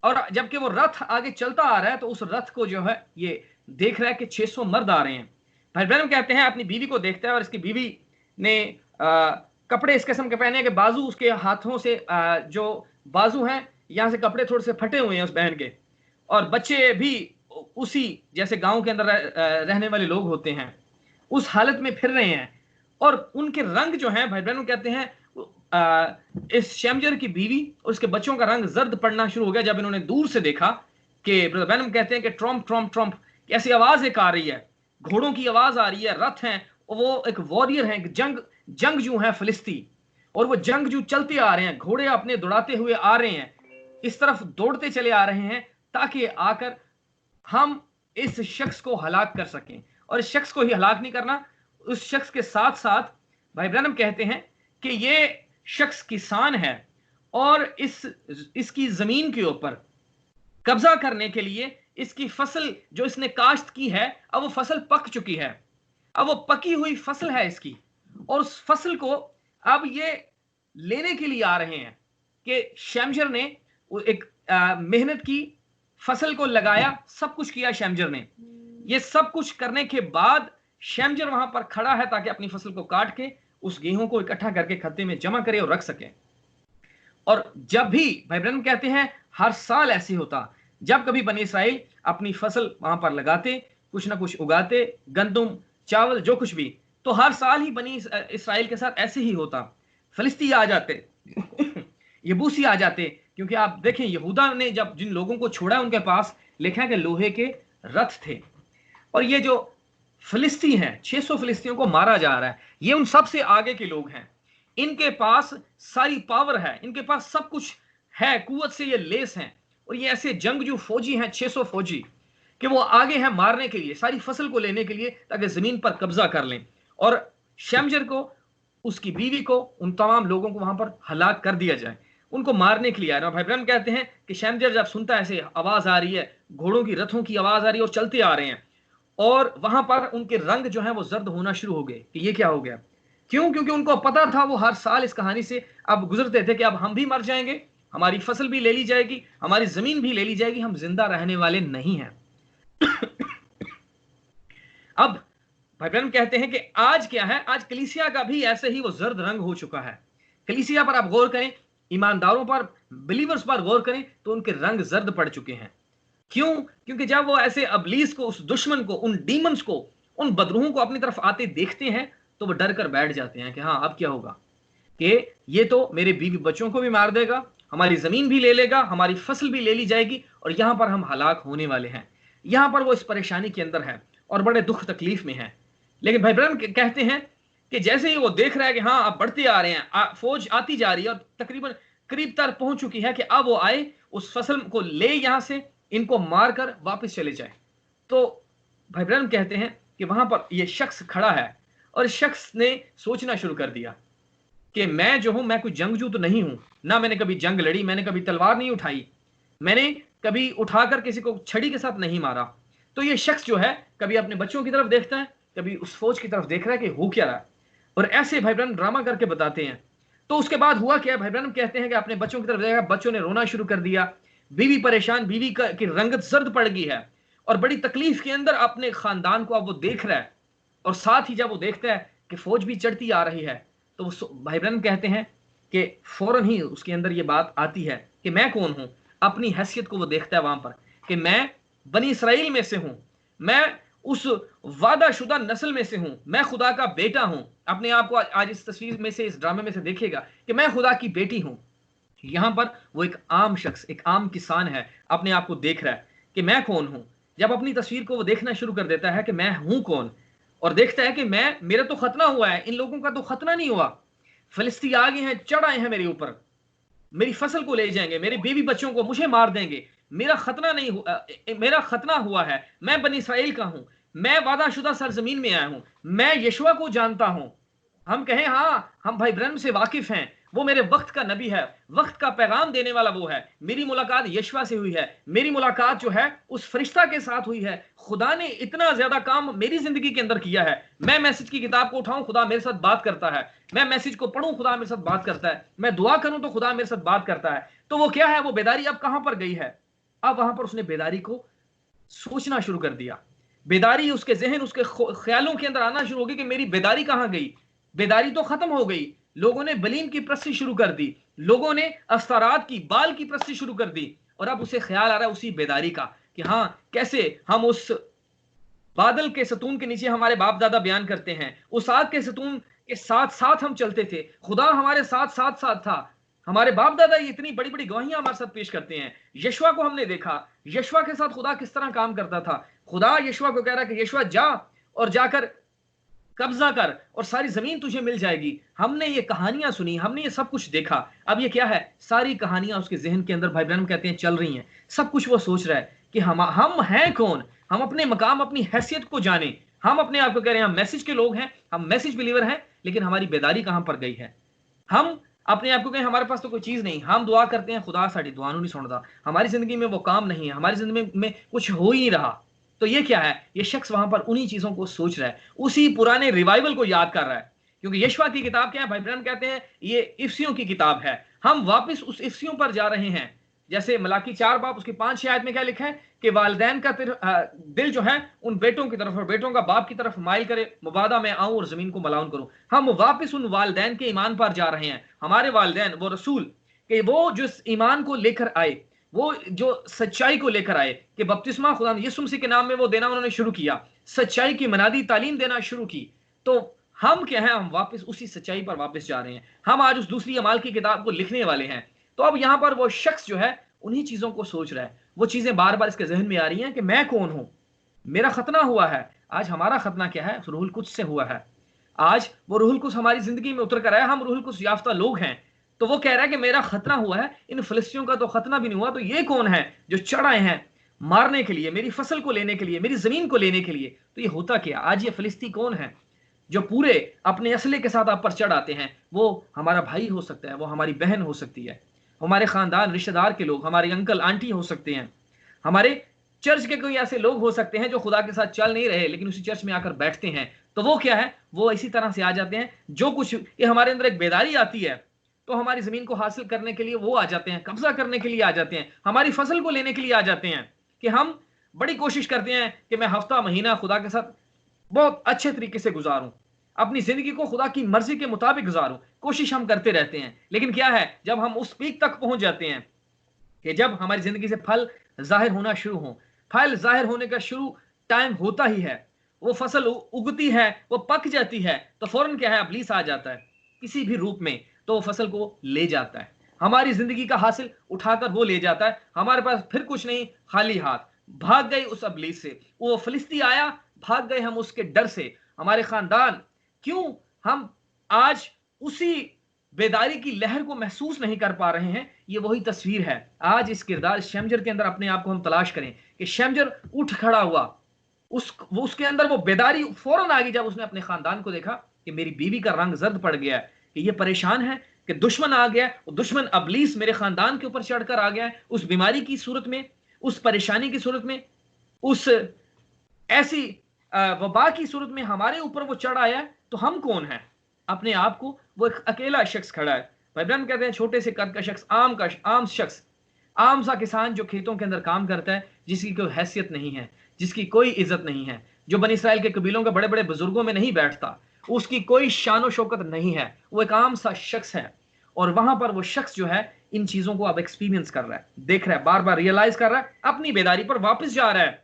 और जबकि वो रथ आगे चलता आ रहा है तो उस रथ को जो है ये देख रहा है कि 600 मर्द आ रहे हैं। भाई ब्रैनम कहते हैं अपनी बीवी को देखता है और इसकी बीवी ने कपड़े इस किस्म के पहने हैं कि बाजू उसके हाथों से जो बाजू हैं यहां से कपड़े थोड़े से फटे हुए हैं उस बहन के, और बच्चे भी उसी जैसे गांव के अंदर रहने वाले लोग होते हैं उस हालत में फिर रहे हैं, और उनके रंग जो हैं भाई ब्रैनम कहते हैं इस शेमजर की बीवी और उसके बच्चों का रंग जर्द पड़ना शुरू हो गया जब इन्होंने दूर से देखा कि ब्रदर ब्रैनम कहते हैं कि ट्रम्प ट्रम्प ट्रम्प ऐसी आवाज एक आ रही है, घोड़ों की आवाज आ रही है, रथ हैं, वो एक वॉरियर हैं, जंगजू हैं फिलिस्ती, और वो जंगजू चलते आ रहे हैं, घोड़े अपने दौड़ाते हुए आ रहे हैं, इस तरफ दौड़ते चले आ रहे हैं ताकि आकर हम इस शख्स को हलाक कर सकें। और इस शख्स को ही हलाक नहीं करना, उस शख्स के साथ साथ भाई ब्रैनम कहते हैं कि ये शख्स किसान है और इसकी जमीन के ऊपर कब्जा करने के लिए इसकी फसल जो इसने काश्त की है अब वो फसल पक चुकी है, अब वो पकी हुई फसल है इसकी, और उस फसल को अब ये लेने के लिए आ रहे हैं कि शेमजर ने एक मेहनत की, फसल को लगाया, सब कुछ किया शेमजर ने। ये सब कुछ करने के बाद शेमजर वहां पर खड़ा है ताकि अपनी फसल को काट के उस गेहूं को इकट्ठा करके खत्ते में जमा करे और रख सके। और जब भी भाई ब्रैनम कहते हैं हर साल ऐसे होता, जब कभी बनी इसराइल अपनी फसल वहां पर लगाते, कुछ ना कुछ उगाते, गंदम चावल जो कुछ भी, तो हर साल ही बनी इसराइल के साथ ऐसे ही होता। फिलिस्ती आ जाते यबूसी आ जाते, क्योंकि आप देखें यहूदा ने जब जिन लोगों को छोड़ा उनके पास लिखा है कि लोहे के रथ थे, और ये जो फिलिस्ती हैं 600 फिलिस्तियों को मारा जा रहा है, ये उन सबसे आगे के लोग हैं, इनके पास सारी पावर है, इनके पास सब कुछ है, कुव्वत से ये लेस हैं, और ये ऐसे जंगजू फौजी हैं 600 फौजी कि वो आगे हैं मारने के लिए, सारी फसल को लेने के लिए ताकि जमीन पर कब्जा कर लें और शेमजर को, उसकी बीवी को, उन तमाम लोगों को वहां पर हलाक कर दिया जाए, उनको मारने के लिए आए। भाई ब्रैनम कहते हैं कि शेमजर जब सुनता है ऐसे आवाज आ रही है, घोड़ों की रथों की आवाज आ रही है और चलते आ रहे हैं, और वहां पर उनके रंग जो है वो जर्द होना शुरू हो गए कि ये क्या हो गया। क्यों? क्योंकि उनको पता था, वो हर साल इस कहानी से अब गुजरते थे कि अब हम भी मर जाएंगे, हमारी फसल भी ले ली जाएगी, हमारी जमीन भी ले ली जाएगी, हम जिंदा रहने वाले नहीं हैं। अब भाई ब्रैनम कहते हैं कि आज क्या है, आज कलीसिया का भी ऐसे ही वो जर्द रंग हो चुका है। कलीसिया पर आप गौर करें, ईमानदारों पर, बिलीवर्स पर गौर करें तो उनके रंग जर्द पड़ चुके हैं। क्यों? क्योंकि जब वो ऐसे अबलीस को, उस दुश्मन को, उन डीमंस को, उन बदरूहों को अपनी तरफ आते देखते हैं तो वो डर कर बैठ जाते हैं कि हाँ अब क्या होगा, कि ये तो मेरे बीवी बच्चों को भी मार देगा, हमारी जमीन भी ले लेगा, हमारी फसल भी ले ली जाएगी, और यहां पर हम हलाक होने वाले हैं। यहां पर वो इस परेशानी के अंदर है और बड़े दुख तकलीफ में है। लेकिन भाई ब्रैनम कहते हैं कि जैसे ही वो देख रहा है कि हाँ अब बढ़ते आ रहे हैं, फौज आती जा रही है और तकरीबन करीब तक पहुंच चुकी है कि अब वो आए, उस फसल को ले यहां से इनको मारकर वापस चले जाए, तो भाई ब्रैनम कहते हैं कि वहां पर ये शख्स खड़ा है और इस शख्स ने सोचना शुरू कर दिया कि मैं जो हूं, मैं कोई जंगजू तो नहीं हूं, ना मैंने कभी जंग लड़ी, मैंने कभी तलवार नहीं उठाई, मैंने कभी उठाकर किसी को छड़ी के साथ नहीं मारा। तो ये शख्स जो है कभी अपने बच्चों की तरफ देखता है, कभी उस फौज की तरफ देख रहा है कि हो क्या रहा है, और ऐसे भाई ब्रैनम ड्रामा करके बताते हैं। तो उसके बाद हुआ क्या, भाई ब्रैनम कहते हैं कि अपने बच्चों की तरफ देखा, बच्चों ने रोना शुरू कर दिया, बीवी परेशान, बीवी की रंगत जर्द पड़ गई है और बड़ी तकलीफ के अंदर अपने खानदान को अब वो देख रहा है, और साथ ही जब वो देखता है कि फौज भी चढ़ती आ रही है तो वो भाई ब्रैनम कहते हैं कि फौरन ही उसके अंदर ये बात आती है कि मैं कौन हूं, अपनी हैसियत को वो देखता है वहां पर कि मैं बनी इसराइल में से हूं, मैं उस वादाशुदा नस्ल में से हूं, मैं खुदा का बेटा हूं। अपने आप को आज इस तस्वीर में से, इस ड्रामे में से देखेगा कि मैं खुदा की बेटी हूं। यहां पर वो एक आम शख्स, एक आम किसान है, अपने आप को देख रहा है कि मैं कौन हूं। जब अपनी तस्वीर को वो देखना शुरू कर देता है कि मैं हूं कौन, और देखता है कि मेरा तो खतना हुआ है, इन लोगों का तो खतना नहीं हुआ, फिलिस्ती आ गए हैं, चढ़ आए हैं मेरे ऊपर, मेरी फसल को ले जाएंगे, मेरे बीवी बच्चों को मुझे मार देंगे, मेरा खतना नहीं हुआ, मेरा खतना हुआ है, मैं बनी इसराइल का हूं, मैं वादाशुदा सरजमीन में आया हूं, मैं यशुआ को जानता हूं। हम कहें हाँ हम भाई ब्रैनम से वाकिफ हैं, वो मेरे वक्त का नबी है, वक्त का पैगाम देने वाला वो है। मेरी मुलाकात यशवा से हुई है, मेरी मुलाकात जो है उस फरिश्ता के साथ हुई है। खुदा ने इतना ज्यादा काम मेरी जिंदगी के अंदर किया है। मैं मैसेज की किताब को उठाऊं, खुदा मेरे साथ बात करता है। मैं मैसेज को पढ़ूं, खुदा मेरे साथ बात करता है। मैं दुआ करूं तो खुदा मेरे साथ बात करता है। तो वो क्या है, वो बेदारी अब कहां पर गई है? अब वहां पर उसने बेदारी को सोचना शुरू कर दिया। बेदारी उसके जहन, उसके ख्यालों के अंदर आना शुरू हो गई कि मेरी बेदारी कहां गई। बेदारी तो खत्म हो गई। लोगों ने बलीम की प्रस्ती शुरू कर दी, लोगों ने अस्तारात की, बाल की प्रस्ती शुरू कर दी। और अब उसे ख्याल आ रहा है उसी बेदारी का कि हाँ, कैसे हम उस बादल के सतून के नीचे हमारे बाप दादा बयान करते हैं, उस आग के सतून के साथ साथ हम चलते थे, खुदा हमारे साथ साथ साथ था। हमारे बाप दादा ये इतनी बड़ी बड़ी गवाहियां हमारे साथ पेश करते हैं। यशवा को हमने देखा, यशवा के साथ खुदा किस तरह काम करता था। खुदा यशवा को कह रहा है कि यशवा जा और जाकर कब्जा कर और सारी जमीन तुझे मिल जाएगी। हमने ये कहानियां सुनी, हमने ये सब कुछ देखा। अब ये क्या है, सारी कहानियां उसके जहन के अंदर, भाई ब्रैनम कहते हैं, चल रही हैं। सब कुछ वो सोच रहा है कि हम हैं कौन, हम अपने मकाम, अपनी हैसियत को जाने। हम अपने आप को कह रहे हैं हम मैसेज के लोग हैं, हम मैसेज बिलीवर हैं, लेकिन हमारी बेदारी कहां पर गई है। हम अपने आप को कहें हमारे पास तो कोई चीज नहीं, हम दुआ करते हैं, खुदा साड़ी दुआ नहीं सुनता, हमारी जिंदगी में वो काम नहीं है, हमारी जिंदगी में कुछ हो ही नहीं रहा। तो ये क्या है, ये शख्स वहां पर उन्हीं चीजों को सोच रहा है, उसी पुराने रिवाइवल को याद कर रहा है। क्योंकि यशवा की किताब क्या है, भाई ब्रैनम कहते हैं ये इफ्सियों की किताब है। हम वापस उस इफ्सियों पर जा रहे हैं। जैसे मलाकी 4 बाब उसकी 5 आयत में क्या लिखा है कि वालिदैन का दिल जो है उन बेटों की तरफ और बेटों का बाप की तरफ माइल करे, मुबादा में आऊं और जमीन को मलाउन करूं। हम वापस उन वालिदैन के ईमान पर जा रहे हैं। हमारे वालिदैन वो रसूल कि वो जो ईमान को लेकर आए, वो जो सच्चाई को लेकर आए कि बपतिस्मा खुदा यीशु मसीह के नाम में वो देना उन्होंने शुरू किया, सच्चाई की मनादी तालीम देना शुरू की। तो हम क्या है, हम वापस उसी सच्चाई पर वापस जा रहे हैं। हम आज उस दूसरी अमाल की किताब को लिखने वाले हैं। तो अब यहां पर वो शख्स जो है उन्हीं चीजों को सोच रहा है। वो चीजें बार बार इसके जहन में आ रही हैं कि मैं कौन हूं, मेरा खतना हुआ है। आज हमारा खतना क्या है, रूहुल कुद्स से हुआ है। आज वो रूहुल कुद्स हमारी जिंदगी में उतर कर आया, हम रूहुल कुद्स याफ्ता लोग हैं। तो वो कह रहा है कि मेरा खतना हुआ है, इन फिलिस्तियों का तो खतना भी नहीं हुआ। तो ये कौन है जो चढ़ आए हैं मारने के लिए, मेरी फसल को लेने के लिए, मेरी जमीन को लेने के लिए। तो ये होता क्या, आज ये फिलिस्ती कौन है जो पूरे अपने असले के साथ आप पर चढ़ आते हैं। वो हमारा भाई हो सकता है, वो हमारी बहन हो सकती है, हमारे खानदान रिश्तेदार के लोग, हमारे अंकल आंटी हो सकते हैं, हमारे चर्च के कोई ऐसे लोग हो सकते हैं जो खुदा के साथ चल नहीं रहे लेकिन उसी चर्च में आकर बैठते हैं। तो वो क्या है, वो इसी तरह से आ जाते हैं। जो कुछ ये हमारे अंदर एक बेदारी आती है तो हमारी जमीन को हासिल करने के लिए वो आ जाते हैं, कब्जा करने के लिए आ जाते हैं, हमारी फसल को लेने के लिए आ जाते हैं। कि हम बड़ी कोशिश करते हैं कि मैं हफ्ता महीना खुदा के साथ बहुत अच्छे तरीके से गुजारूं, अपनी जिंदगी को खुदा की मर्जी के मुताबिक गुजारूं। कोशिश हम करते रहते हैं, लेकिन क्या है, जब हम उस पीक तक पहुंच जाते हैं कि जब हमारी जिंदगी से फल जाहिर होना शुरू हो, फल जाहिर होने का शुरू टाइम होता ही है, वो फसल उगती है, वो पक जाती है, तो फौरन क्या है, इब्लीस आ जाता है किसी भी रूप में। तो वो फसल को ले जाता है, हमारी जिंदगी का हासिल उठाकर वो ले जाता है। हमारे पास फिर कुछ नहीं, खाली हाथ। भाग गए उस इब्लीस से, वो फिलिस्ती आया, भाग गए हम उसके डर से। हमारे खानदान, क्यों हम आज उसी बेदारी की लहर को महसूस नहीं कर पा रहे हैं? ये वही तस्वीर है। आज इस किरदार शमजर के अंदर अपने आप को हम तलाश करें कि शमजर उठ खड़ा हुआ, उसके अंदर वो बेदारी फौरन आ गई जब उसने अपने खानदान को देखा कि मेरी बीवी का रंग जर्द पड़ गया है, कि ये परेशान है, कि दुश्मन आ गया, दुश्मन इब्लीस मेरे खानदान के ऊपर चढ़कर आ गया है, उस बीमारी की सूरत में, उस परेशानी की सूरत में, उस ऐसी वबा की सूरत में हमारे ऊपर वो चढ़ आया है। तो हम कौन है? अपने आप को वो एक अकेला शख्स खड़ा है। भाई ब्रह्म कहते हैं छोटे से कद का शख्स, आम शख्स, आम सा किसान जो खेतों के अंदर काम करता है, जिसकी कोई हैसियत नहीं है, जिसकी कोई इज्जत नहीं है, जो बनी इसराइल के कबीलों के बड़े बड़े बुजुर्गों में नहीं बैठता, उसकी कोई शानो शौकत नहीं है, वो एक आम सा शख्स है। और वहां पर वो शख्स जो है इन चीजों को अब एक्सपीरियंस कर रहा है, देख रहा है, बार बार रियलाइज कर रहा है, अपनी बेदारी पर वापस जा रहा है,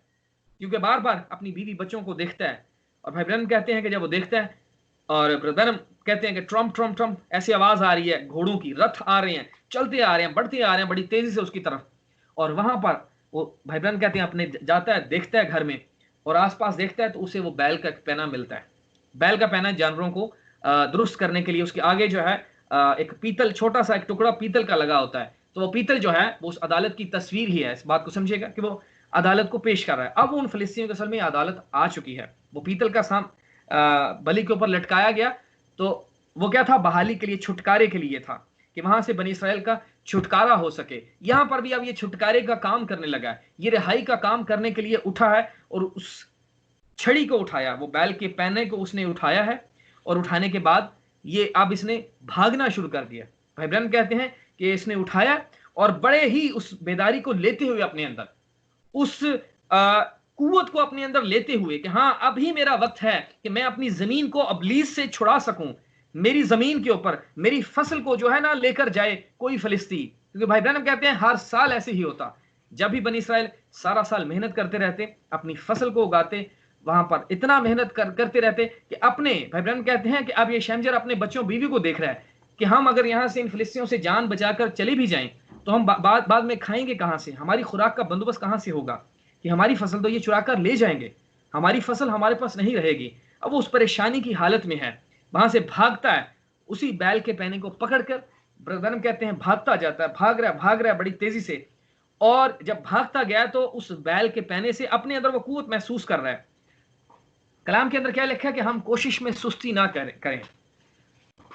क्योंकि बार बार अपनी बीवी बच्चों को देखता है। और भाई ब्रह्म कहते हैं कि जब वो देखता है, और ब्रह्म कहते हैं कि ट्रम्प ट्रम्प ट्रम्प ऐसी आवाज आ रही है, घोड़ों की, रथ आ रहे हैं, चलते आ रहे हैं, बढ़ते आ रहे हैं बड़ी तेजी से उसकी तरफ। और वहां पर वो भाई ब्रह्म कहते हैं अपने जाता है, देखता है घर में और आसपास देखता है, तो उसे वो बैल का पैना मिलता है। बैल का पैना जानवरों को दुरुस्त करने के लिए, उसके आगे जो है एक पीतल, छोटा सा एक टुकड़ा पीतल का लगा होता है। तो वो पीतल जो है वो उस अदालत की तस्वीर ही है। इस बात को समझिएगा कि वो अदालत को पेश कर रहा है। अब उन फिलिस्तीनियों के असल में अदालत आ चुकी है। वो पीतल का बलि के ऊपर लटकाया गया, तो वो क्या था, बहाली के लिए, छुटकारे के लिए था। कि वहां से बनी इसराइल का छुटकारा हो सके। यहां पर भी अब ये छुटकारे का काम करने लगा है, ये रिहाई का काम करने के लिए उठा है और उस छड़ी को उठाया, वो बैल के पैने को उसने उठाया है और उठाने के बाद ये अब इसने भागना शुरू कर दिया। भाई ब्रैनम कहते हैं कि इसने उठाया और बड़े ही उस बेदारी को लेते हुए अपने अंदर, उस कुव्वत को अपने अंदर लेते हुए कि हाँ अभी मेरा वक्त है कि मैं अपनी जमीन को अबलीस से छुड़ा सकूं, मेरी जमीन के ऊपर मेरी फसल को जो है ना लेकर जाए कोई फलिस्ती। क्योंकि भाई ब्रैनम कहते हैं हर साल ऐसे ही होता, जब भी बनी इसराइल सारा साल मेहनत करते रहते, अपनी फसल को उगाते, वहां पर इतना मेहनत करते रहते कि अपने, भाई ब्रैनम कहते हैं कि अब ये शमजर अपने बच्चों बीवी को देख रहा है कि हम अगर यहां से इन फिलिस्तियों से जान बचाकर चले भी जाएं तो हम बाद में खाएंगे कहां से, हमारी खुराक का बंदोबस्त कहां से होगा, कि हमारी फसल तो ये चुरा कर ले जाएंगे, हमारी फसल हमारे पास नहीं रहेगी। अब वो उस परेशानी की हालत में है, वहां से भागता है, उसी बैल के पैने को पकड़कर ब्रदर कहते हैं भागता जाता है, भाग रहा है बड़ी तेजी से। और जब भागता गया तो उस बैल के पैने से अपने अंदर वो कुव्वत महसूस कर रहा है। कलाम के अंदर क्या लिखा है कि हम कोशिश में सुस्ती ना करें।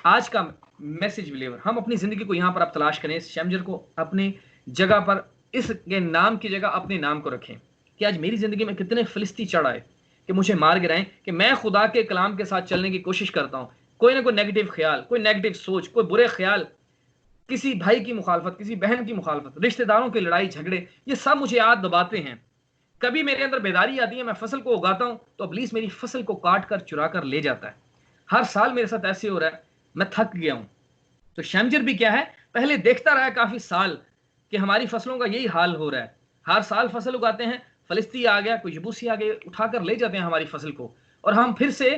आज का मैसेज बिलीवर, हम अपनी जिंदगी को यहां पर अब तलाश करें, शमजर को अपने जगह पर, इसके नाम की जगह अपने नाम को रखें कि आज मेरी जिंदगी में कितने फिलिस्ती चढ़ आए कि मुझे मार गिराएं, कि मैं खुदा के कलाम के साथ चलने की कोशिश करता हूं, कोई ना कोई नेगेटिव ख्याल, कोई नेगेटिव सोच, कोई बुरे ख्याल, किसी भाई की मुखालफत, किसी बहन की मुखालफत, रिश्तेदारों की लड़ाई झगड़े, ये सब मुझे याद दबाते हैं। कभी मेरे अंदर बेदारी आती है, मैं फसल को उगाता हूं तो इब्लीस मेरी फसल को काट कर चुरा कर ले जाता है। हर साल मेरे साथ ऐसे हो रहा है, मैं थक गया हूं। तो शमजर भी क्या है, पहले देखता रहा काफी साल कि हमारी फसलों का यही हाल हो रहा है, हर साल फसल उगाते हैं, फलिस्ती आ गया, कोई यबूसी आ गए, उठाकर ले जाते हैं हमारी फसल को, और हम फिर से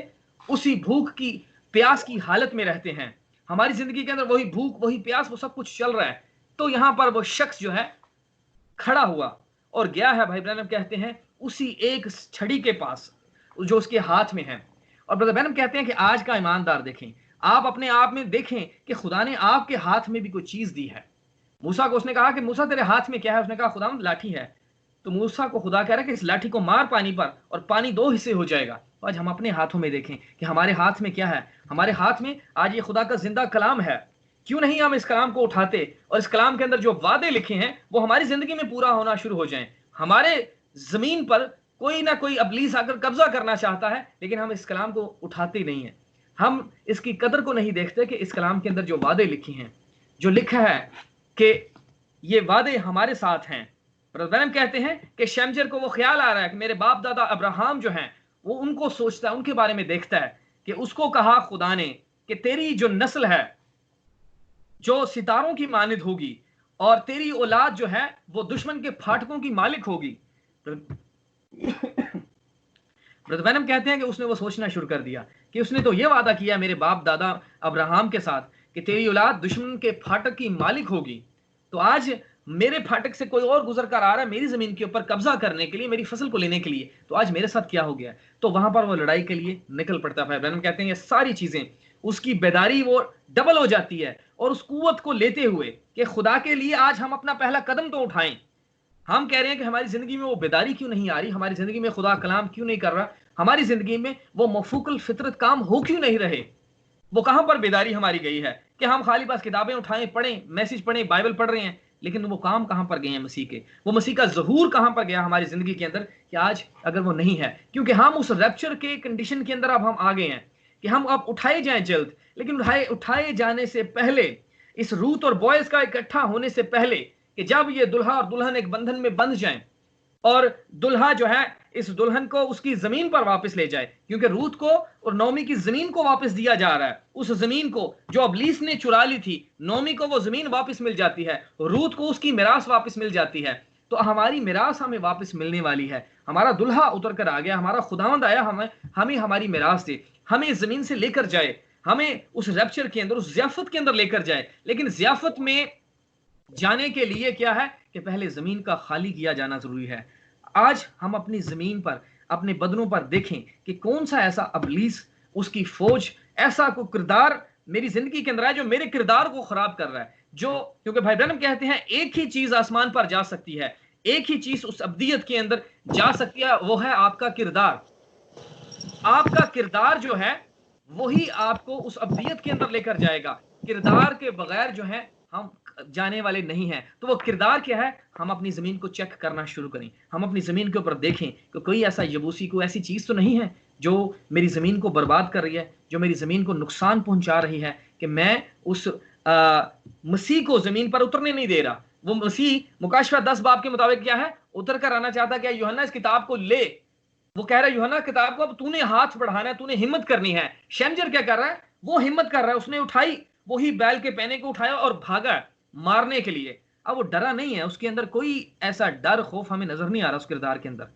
उसी भूख की प्यास की हालत में रहते हैं। हमारी जिंदगी के अंदर वही भूख, वही प्यास, वो सब कुछ चल रहा है। तो यहां पर वो शख्स जो है खड़ा हुआ और गया है, भाई ब्रैनम कहते हैं, उसी एक छड़ी के पास जो उसके हाथ में है। और ब्रदर ब्रैनम कहते हैं कि आज का ईमानदार देखें, आप अपने आप में देखें कि खुदा ने आपके हाथ में भी कोई चीज दी है। मूसा को उसने कहा कि मूसा तेरे हाथ में क्या है, उसने कहा खुदा लाठी है। तो मूसा को खुदा कह रहा है कि इस लाठी को मार पानी पर और पानी दो हिस्से हो जाएगा। तो आज हम अपने हाथों में देखें कि हमारे हाथ में क्या है। हमारे हाथ में आज ये खुदा का जिंदा कलाम है। क्यों नहीं हम इस कलाम को उठाते और इस कलाम के अंदर जो वादे लिखे हैं वो हमारी जिंदगी में पूरा होना शुरू हो जाएं। हमारे जमीन पर कोई ना कोई इब्लीस आकर कब्जा करना चाहता है, लेकिन हम इस कलाम को उठाते नहीं है, हम इसकी कदर को नहीं देखते कि इस कलाम के अंदर जो वादे लिखे हैं, जो लिखा है कि ये वादे हमारे साथ हैं। ब्रदर कहते हैं कि शमजर को वो ख्याल आ रहा है कि मेरे बाप दादा अब्राहम जो हैं, वो उनको सोचता है, उनके बारे में देखता है कि उसको कहा खुदा ने कि तेरी जो नस्ल है जो सितारों की मानिद होगी और तेरी औलाद जो है वो दुश्मन के फाटकों की मालिक होगी। ब्रदर कहते हैं कि उसने वो सोचना शुरू कर दिया कि उसने तो ये वादा किया मेरे बाप दादा अब्राहम के साथ कि तेरी औलाद दुश्मन के फाटक की मालिक होगी। तो आज मेरे फाटक से कोई और गुजर कर आ रहा है मेरी जमीन के ऊपर कब्जा करने के लिए, मेरी फसल को लेने के लिए। तो आज मेरे साथ क्या हो गया? तो वहां पर वो लड़ाई के लिए निकल पड़ता है। ब्रैनम कहते हैं ये सारी चीजें, उसकी बेदारी वो डबल हो जाती है और उस कुव्वत को लेते हुए कि खुदा के लिए आज हम अपना पहला कदम तो उठाएं। हम कह रहे हैं कि हमारी जिंदगी में वो बेदारी क्यों नहीं आ रही, हमारी जिंदगी में खुदा कलाम क्यों नहीं कर रहा, हमारी जिंदगी में वो मफूकल फितरत काम हो क्यों नहीं रहे। वो कहां पर बेदारी हमारी गई है कि हम खाली बस किताबें उठाएं, पढ़ें, मैसेज पढ़ें, बाइबल पढ़ रहे हैं, लेकिन वो काम कहां पर गए हैं मसीह के? वो मसीह का ज़हूर कहां पर गया हमारी जिंदगी के अंदर कि आज अगर वो नहीं है? क्योंकि हम उस रैप्चर के कंडीशन के अंदर अब हम आ गए हैं कि हम अब उठाए जाएं जल्द, लेकिन उठाए जाने से पहले, इस रूत और बॉयज का इकट्ठा होने से पहले, कि जब ये दुल्हा और दुल्हन एक बंधन में बंध जाएं और दुल्हा जो है इस दुल्हन को उसकी जमीन पर वापस ले जाए, क्योंकि रूत को और नोमी की जमीन को वापस दिया जा रहा है। उस जमीन को जो इब्लीस ने चुरा ली थी, नोमी को वो जमीन वापस मिल जाती है, रूत को उसकी मिरास वापस मिल जाती है। तो हमारी मिरास हमें वापस मिलने वाली है। हमारा दुल्हा उतर कर आ गया, हमारा खुदावंद आया, हमें हमारी मिरास दे, हमें इस जमीन से लेकर जाए, हमें उस रैप्चर के अंदर, उस ज़ियाफत के अंदर लेकर जाए। लेकिन ज़ियाफत में जाने के लिए क्या है कि पहले जमीन का खाली किया जाना जरूरी है। आज हम अपनी जमीन पर, अपने बदनों पर देखें कि कौन सा ऐसा इब्लीस, उसकी फौज, ऐसा कोई किरदार मेरी जिंदगी के अंदर है जो मेरे किरदार को खराब कर रहा है। जो, क्योंकि भाई ब्रैनम कहते हैं एक ही चीज आसमान पर जा सकती है, एक ही चीज उस अब्दियत के अंदर जा सकती है, वो है आपका किरदार। आपका किरदार जो है वही आपको उस अब्दियत के अंदर लेकर जाएगा। किरदार के बगैर जो है हम जाने वाले नहीं हैं। तो वो किरदार क्या है, हम अपनी जमीन को चेक करना शुरू करें, हम अपनी जमीन के ऊपर देखें कि कोई ऐसा यबूसी, कोई ऐसी चीज तो नहीं है जो मेरी जमीन को बर्बाद कर रही है, जो मेरी जमीन को नुकसान पहुंचा रही है, कि मैं उस मसीह को जमीन पर उतरने नहीं दे रहा। वो मसीह मुकाशफा 10 बाब के मुताबिक क्या है, उतर कर आना चाहता है। क्या यूहन्ना इस किताब को ले, वो कह रहा है यूहन्ना किताब को अब तूने हाथ बढ़ाना है, तूने हिम्मत करनी है। शमजर क्या कर रहा है, वो हिम्मत कर रहा है, उसने उठाई वही बैल के पैने को उठाया और भागा मारने के लिए। अब वो डरा नहीं है, उसके अंदर कोई ऐसा डर खौफ हमें नजर नहीं आ रहा उस किरदार के अंदर।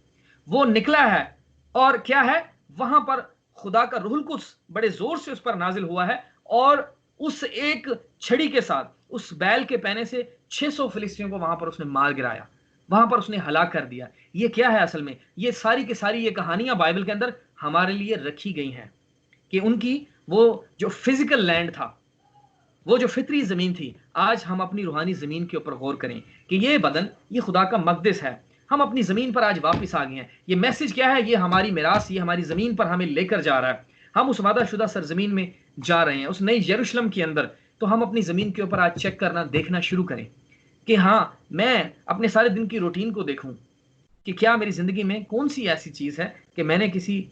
वो निकला है और क्या है, वहां पर खुदा का रूहुल कुद्स बड़े जोर से उस पर नाजिल हुआ है और उस एक छड़ी के साथ उस बैल के पैने से 600 फिलिस्तीनियों को वहां पर उसने मार गिराया, वहां पर उसने हलाक कर दिया। ये क्या है असल में, ये सारी की सारी ये कहानियां बाइबल के अंदर हमारे लिए रखी गई हैं कि उनकी वो जो फिजिकल लैंड था, वो जो फितरी जमीन थी, आज हम अपनी रूहानी जमीन के ऊपर गौर करें कि ये बदन, ये खुदा का मकदस है। हम अपनी जमीन पर आज वापस आ गए हैं। ये मैसेज क्या है, ये हमारी मिरास, ये हमारी जमीन पर हमें लेकर जा रहा है। हम उस वादाशुदा सरजमीन में जा रहे हैं, उस नई यरूशलेम के अंदर। तो हम अपनी जमीन के ऊपर आज चेक करना, देखना शुरू करें कि हाँ, मैं अपने सारे दिन की रूटीन को देखूं कि क्या मेरी जिंदगी में कौन सी ऐसी चीज है कि मैंने किसी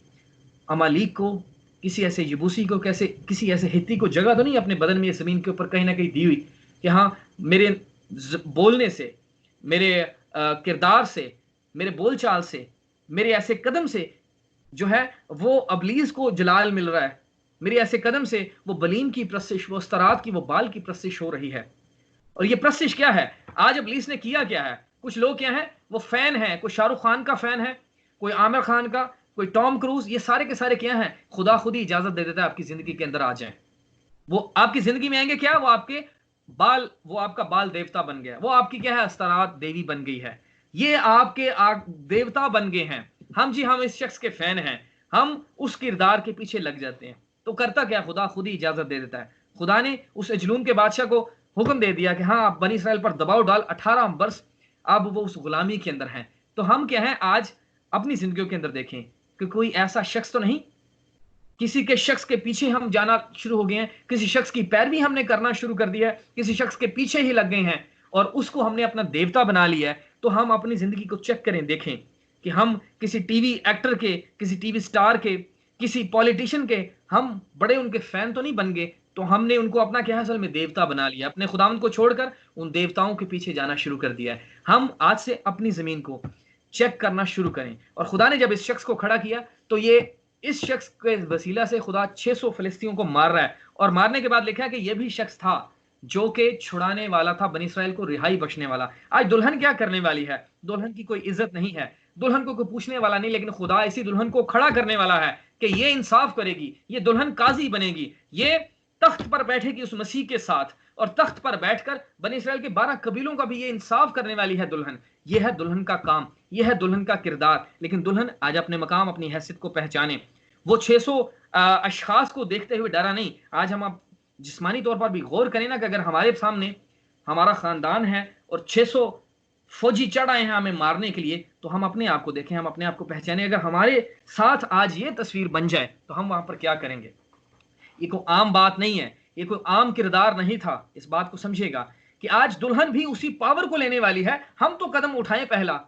अमालीक को, किसी ऐसे यबूसी को, कैसे किसी ऐसे हित्ती को जगह तो नहीं अपने बदन में, जमीन के ऊपर कहीं ना कहीं दी हुई कि हाँ, मेरे बोलने से, मेरे किरदार से, मेरे बोलचाल से, मेरे ऐसे कदम से जो है वो अबलीस को जलाल मिल रहा है, मेरे ऐसे कदम से वो बलीम की प्रस्तिश, वोस्तरात की, वो बाल की प्रस्तिश हो रही है। और ये प्रस्तिश क्या है, आज अबलीस ने किया क्या है। कुछ लोग क्या है, वो फैन है, कोई शाहरुख खान का फैन है, कोई आमिर खान का, कोई टॉम क्रूज, ये सारे के सारे क्या हैं, खुदा खुद ही इजाजत दे देता है आपकी जिंदगी के अंदर आ जाए। वो आपकी जिंदगी में आएंगे क्या, वो आपके बाल, वो आपका बाल देवता बन गया, वो आपकी क्या है, अस्तरात देवी बन गई है, ये आपके देवता बन गए हैं। हम जी, हम इस शख्स के फैन हैं, हम उस किरदार के पीछे लग जाते हैं। तो करता क्या, खुदा खुद ही इजाजत दे देता है। खुदा ने उस अजलूम के बादशाह को हुक्म दे दिया कि हाँ, आप बनी इसराइल पर दबाव डाल, 18 बरस अब वो उस गुलामी के अंदर हैं। तो हम क्या हैं, आज अपनी जिंदगियों के अंदर देखें कि कोई ऐसा शख्स तो नहीं, किसी के शख्स के पीछे हम जाना शुरू हो गए हैं, किसी शख्स की पैरवी हमने करना शुरू कर दिया है, किसी शख्स के पीछे ही लग गए हैं और उसको हमने अपना देवता बना लिया है। तो हम अपनी जिंदगी को चेक करें, देखें कि हम किसी टीवी एक्टर के, किसी टीवी स्टार के, किसी पॉलिटिशियन के हम बड़े उनके फैन तो नहीं बन गए। तो हमने उनको अपना क्या है, असल में देवता बना लिया, अपने खुदावंद को छोड़कर उन देवताओं के पीछे जाना शुरू कर दिया है। हम आज से अपनी जमीन को चेक करना शुरू करें। और खुदा ने जब इस शख्स को खड़ा किया तो ये इस शख्स के वसीला से खुदा 600 फिलिस्तीनियों को मार रहा है। और मारने के बाद लिखा कि यह भी शख्स था जो के छुड़ाने वाला था, बनी इसराइल को रिहाई बख्शने वाला। आज दुल्हन क्या करने वाली है, दुल्हन की कोई इज्जत नहीं है, दुल्हन को कोई पूछने वाला नहीं, लेकिन खुदा इसी दुल्हन को खड़ा करने वाला है कि ये इंसाफ करेगी, ये दुल्हन काजी बनेगी, ये तख्त पर बैठेगी उस मसीह के साथ, और तख्त पर बैठकर बनी इसराइल के 12 कबीलों का भी ये इंसाफ करने वाली है दुल्हन। ये है दुल्हन का काम, ये है दुल्हन का किरदार। लेकिन दुल्हन आज अपने मकाम, अपनी हैसियत को पहचाने। वो 600 अशखास को देखते हुए डरा नहीं। आज हम आप जिस्मानी तौर पर भी गौर करें ना कि अगर हमारे सामने हमारा खानदान है और 600 फौजी चढ़ आए हैं हमें मारने के लिए, तो हम अपने आप को देखें, हम अपने आप को पहचाने। अगर हमारे साथ आज ये तस्वीर बन जाए तो हम वहां पर क्या करेंगे। ये कोई आम बात नहीं है, ये कोई आम किरदार नहीं था। इस बात को समझिएगा कि आज दुल्हन भी उसी पावर को लेने वाली है। हम तो कदम उठाएं, पहला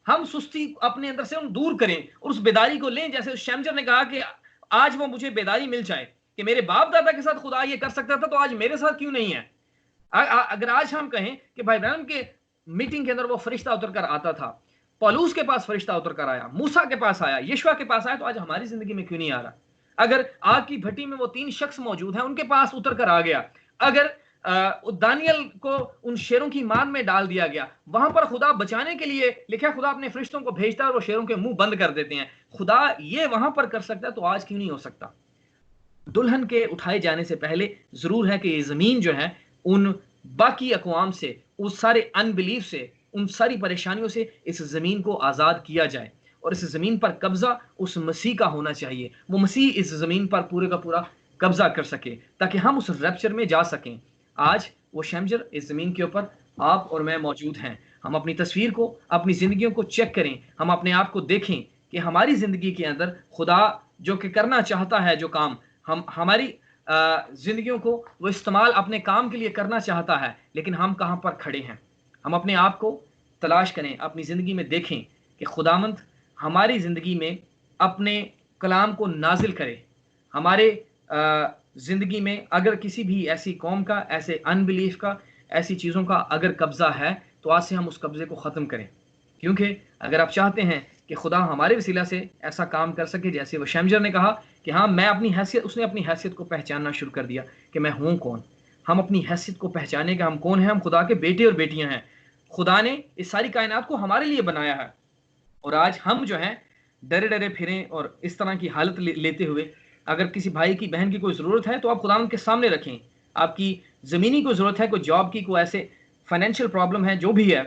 हम सुस्ती अपने अंदर से हम दूर करें और उस बेदारी को लें। जैसे शमजर ने कहा कि आज वो मुझे बेदारी मिल जाए कि मेरे बाप दादा के साथ खुदा ये कर सकता था, तो आज मेरे साथ क्यों नहीं है। अगर आज हम कहें कि भाई ब्रैनम के मीटिंग के अंदर वो फरिश्ता उतर कर आता था, पौलुस के पास फरिश्ता उतर कर आया, मूसा के पास आया, यीशुआ के पास आया, तो आज हमारी जिंदगी में क्यों नहीं आ रहा। अगर आग की भट्टी में वो 3 शख्स मौजूद हैं, उनके पास उतर कर आ गया, अगर दानियल को उन शेरों की मान में डाल दिया गया, वहां पर खुदा बचाने के लिए लिखा खुदा अपने फरिश्तों को भेजता है और वो शेरों के मुंह बंद कर देते हैं। खुदा ये वहां पर कर सकता है, तो आज क्यों नहीं हो सकता। दुल्हन के उठाए जाने से पहले जरूर है कि ये जमीन जो है उन बाकी अकवाम से, उस सारे अनबिलीफ से, उन सारी परेशानियों से इस जमीन को आजाद किया जाए और इस जमीन पर कब्जा उस मसीह का होना चाहिए। वो मसीह इस जमीन पर पूरे का पूरा कब्जा कर सके ताकि हम उस रैप्चर में जा सकें। आज वो शमजर इस जमीन के ऊपर आप और मैं मौजूद हैं। हम अपनी तस्वीर को, अपनी जिंदगियों को चेक करें, हम अपने आप को देखें कि हमारी जिंदगी के अंदर खुदा जो कि करना चाहता है जो काम, हम हमारी जिंदगियों को वो इस्तेमाल अपने काम के लिए करना चाहता है, लेकिन हम कहाँ पर खड़े हैं। हम अपने आप को तलाश करें, अपनी ज़िंदगी में देखें कि खुदावंद हमारी ज़िंदगी में अपने कलाम को नाजिल करे। हमारे ज़िंदगी में अगर किसी भी ऐसी कौम का, ऐसे अनबिलीफ का, ऐसी चीज़ों का अगर कब्ज़ा है, तो आज से हम उस कब्ज़े को ख़त्म करें। क्योंकि अगर आप चाहते हैं कि खुदा हमारे वसीला से ऐसा काम कर सके, जैसे वो शमजर ने कहा कि हाँ, मैं अपनी हैसियत, उसने अपनी हैसियत को पहचानना शुरू कर दिया कि मैं हूँ कौन। हम अपनी हैसियत को पहचाने कि हम कौन हैं, हम खुदा के बेटे और बेटियां हैं। खुदा ने इस सारी कायनात को हमारे लिए बनाया है, और आज हम जो हैं डरे डरे फिरें और इस तरह की हालत लेते हुए, अगर किसी भाई की बहन की कोई ज़रूरत है तो आप खुदा के सामने रखें। आपकी ज़मीनी कोई ज़रूरत है, कोई जॉब की, कोई ऐसे फाइनेंशियल प्रॉब्लम है, जो भी है,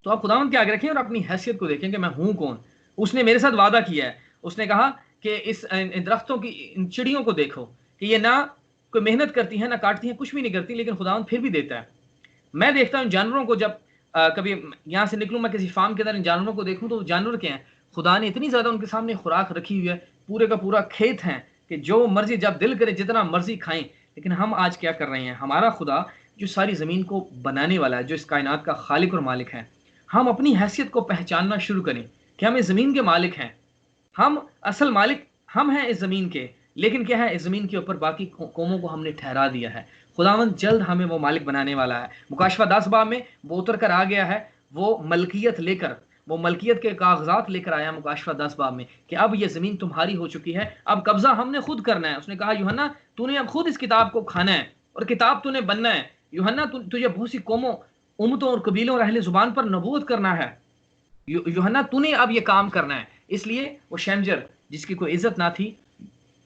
तो आप खुदावंद के आगे रखें और अपनी हैसियत को देखें कि मैं हूं कौन। उसने मेरे साथ वादा किया है, उसने कहा कि इन दरख्तों की, इन चिड़ियों को देखो कि ये ना कोई मेहनत करती हैं, ना काटती हैं, कुछ भी नहीं करती, लेकिन खुदावंद फिर भी देता है। मैं देखता हूँ जानवरों को, जब कभी यहाँ से निकलूँ, मैं किसी फार्म के अंदर इन जानवरों को देखूँ, तो जानवर क्या हैं, खुदा ने इतनी ज़्यादा उनके सामने खुराक रखी हुई है, पूरे का पूरा खेत है कि जो मर्जी, जब दिल करे जितना मर्जी खाएं। लेकिन हम आज क्या कर रहे हैं? हमारा खुदा जो सारी ज़मीन को बनाने वाला है, जो इस कायनात का खालिक और मालिक है, हम अपनी हैसियत को पहचानना शुरू करें कि हम इस ज़मीन के मालिक हैं। हम असल मालिक हम हैं इस ज़मीन के, लेकिन क्या है, इस ज़मीन के ऊपर बाकी कौमों को हमने ठहरा दिया है। खुदावंद जल्द हमें वो मालिक बनाने वाला है। मुकाशवा 10 बाब में वो उतर कर आ गया है, वो मलकियत लेकर, वो मलकियत के कागजात लेकर आया मुकाशवा 10 बाब में कि अब ये ज़मीन तुम्हारी हो चुकी है, अब कब्जा हमने खुद करना है। उसने कहा, यूहन्ना तूने अब खुद इस किताब को खाना है और किताब तूने बनना है। यूहन्ना तुझे बहुत सी कौमों, उम्मतों और कबीलों और अहले जुबान पर नबूवत करना है। यूहन्ना तूने अब ये काम करना है। इसलिए वो शमजर, जिसकी कोई इज्जत ना थी,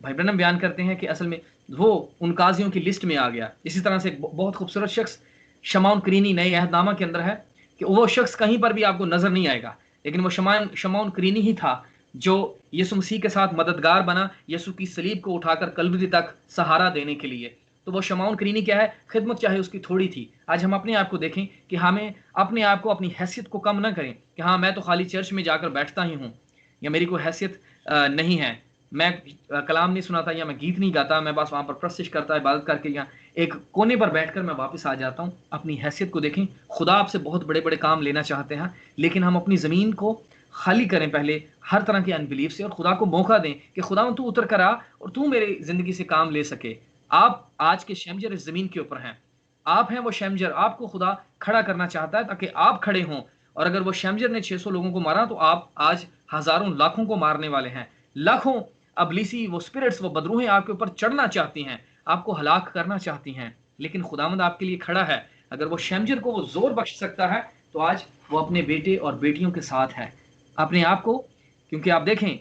भाई ब्रनम बयान करते हैं कि असल में वो उन काजियों की लिस्ट में आ गया। इसी तरह से एक बहुत खूबसूरत शख्स शमाउन करीनी नए अहदनामा के अंदर है कि वो शख्स कहीं पर भी आपको नजर नहीं आएगा, लेकिन वो शमाउन करीनी ही था जो यीशु मसीह के साथ मददगार बना, यीशु की सलीब को उठाकर कलवरी तक सहारा देने के लिए। तो वो शमाउन करीनी क्या है? खिदमत चाहे उसकी थोड़ी थी। आज हम अपने आप को देखें कि हमें अपने आप को, अपनी हैसियत को कम ना करें कि हाँ, मैं तो खाली चर्च में जाकर बैठता ही हूँ, या मेरी कोई हैसियत नहीं है, मैं कलाम नहीं सुनाता, या मैं गीत नहीं गाता, मैं बस वहां पर प्रस्तिश करता, इबादत करके या एक कोने पर बैठकर मैं वापस आ जाता हूं। अपनी हैसियत को देखें। खुदा आपसे बहुत बड़े बड़े काम लेना चाहते हैं, लेकिन हम अपनी ज़मीन को खाली करें पहले हर तरह के अनबिलीफ से, और खुदा को मौका दें कि खुदा तू उतर कर आ और तू मेरी ज़िंदगी से काम ले सके। आप आज के शमजर इस ज़मीन के ऊपर हैं, आप हैं वो शमजर। आपको खुदा खड़ा करना चाहता है ताकि आप खड़े हों, और अगर वो शमजर ने 600 लोगों को मारा, तो आप आज हजारों लाखों को मारने वाले हैं। लाखों अबलीसी, वो स्पिरिट्स, वो बदरूहें आपके ऊपर चढ़ना चाहती हैं, आपको हलाक करना चाहती हैं, लेकिन खुदावंद आपके लिए खड़ा है। अगर वो शमजर को वो जोर बख्श सकता है, तो आज वो अपने बेटे और बेटियों के साथ है। अपने आप को, क्योंकि आप देखें,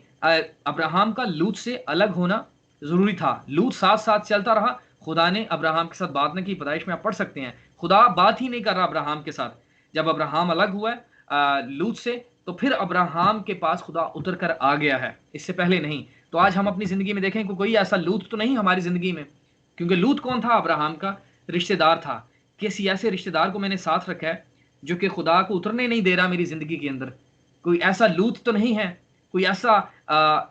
अब्राहम का लूत से अलग होना जरूरी था। लूत साथ साथ चलता रहा, खुदा ने अब्राहम के साथ बात नहीं की। पैदाइश में आप पढ़ सकते हैं, खुदा बात ही नहीं कर रहा अब्राहम के साथ। जब अब्राहम अलग हुआ लूत से, तो फिर अब्राहम के पास खुदा उतर कर आ गया है, इससे पहले नहीं। तो आज हम अपनी जिंदगी में देखें कि कोई ऐसा लूत तो नहीं हमारी जिंदगी में, क्योंकि लूत कौन था? अब्राहम का रिश्तेदार था। किसी ऐसे रिश्तेदार को मैंने साथ रखा है जो कि खुदा को उतरने नहीं दे रहा मेरी जिंदगी के अंदर। कोई ऐसा लूत तो नहीं है, कोई ऐसा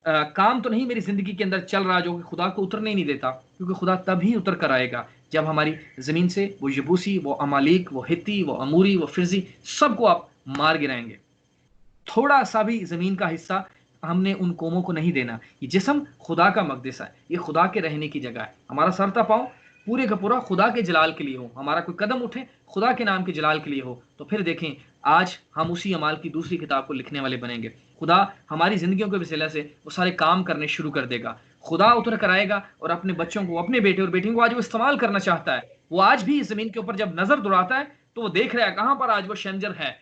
काम तो नहीं मेरी जिंदगी के अंदर चल रहा जो कि खुदा को उतरने नहीं देता, क्योंकि खुदा तभी उतर कर आएगा जब हमारी जमीन से वो यबूसी, वो अमालिक, वो हित्ती, वो अमूरी, वो फिरजी, सबको आप मार गिराएंगे। थोड़ा सा भी जमीन का हिस्सा हमने उन कौमों को नहीं देना। ये जिस्म खुदा का मकदस है, ये खुदा के रहने की जगह है। हमारा सरता पाँव पूरे का पूरा खुदा के जलाल के लिए हो, हमारा कोई कदम उठे खुदा के नाम के जलाल के लिए हो, तो फिर देखें आज हम उसी अमाल की दूसरी किताब को लिखने वाले बनेंगे। खुदा हमारी जिंदगियों के वसीले से वो सारे काम करने शुरू कर देगा। खुदा उतर कर आएगा और अपने बच्चों को, अपने बेटे और बेटियों को आज वो इस्तेमाल करना चाहता है। वो आज भी इस जमीन के ऊपर जब नजर दौड़ाता है, तो वो देख रहा है कहां पर आज वो शमजर है,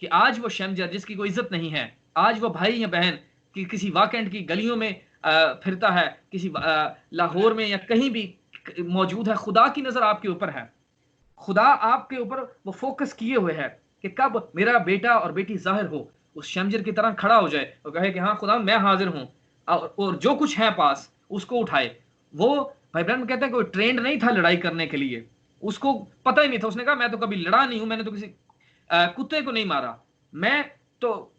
कि आज वो शमजर जिसकी कोई इज्जत नहीं है, आज वो भाई या बहन कि किसी वाकेंड की गलियों में फिरता है, किसी लाहौर में या कहीं भी मौजूद है, खुदा की नजर आपके ऊपर है। खुदा आपके ऊपर वो फोकस किए हुए है कि कब मेरा बेटा और बेटी जाहिर हो, उस शमजर की तरह खड़ा हो जाए और कहे कि हाँ खुदा मैं हाजिर हूं, और जो कुछ है पास उसको उठाए। वो भाई ब्रह्म कहते हैं कोई ट्रेंड नहीं था लड़ाई करने के लिए, उसको पता ही नहीं था। उसने कहा मैं तो कभी लड़ा नहीं हूं, मैंने तो किसी कुत्ते को नहीं मारा, मैं तो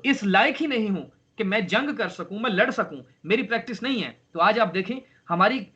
इस लायक ही नहीं हूं कि मैं जंग कर सकूं, मैं लड़ सकूं, मेरी प्रैक्टिस नहीं है। तो आज आप देखें हमारी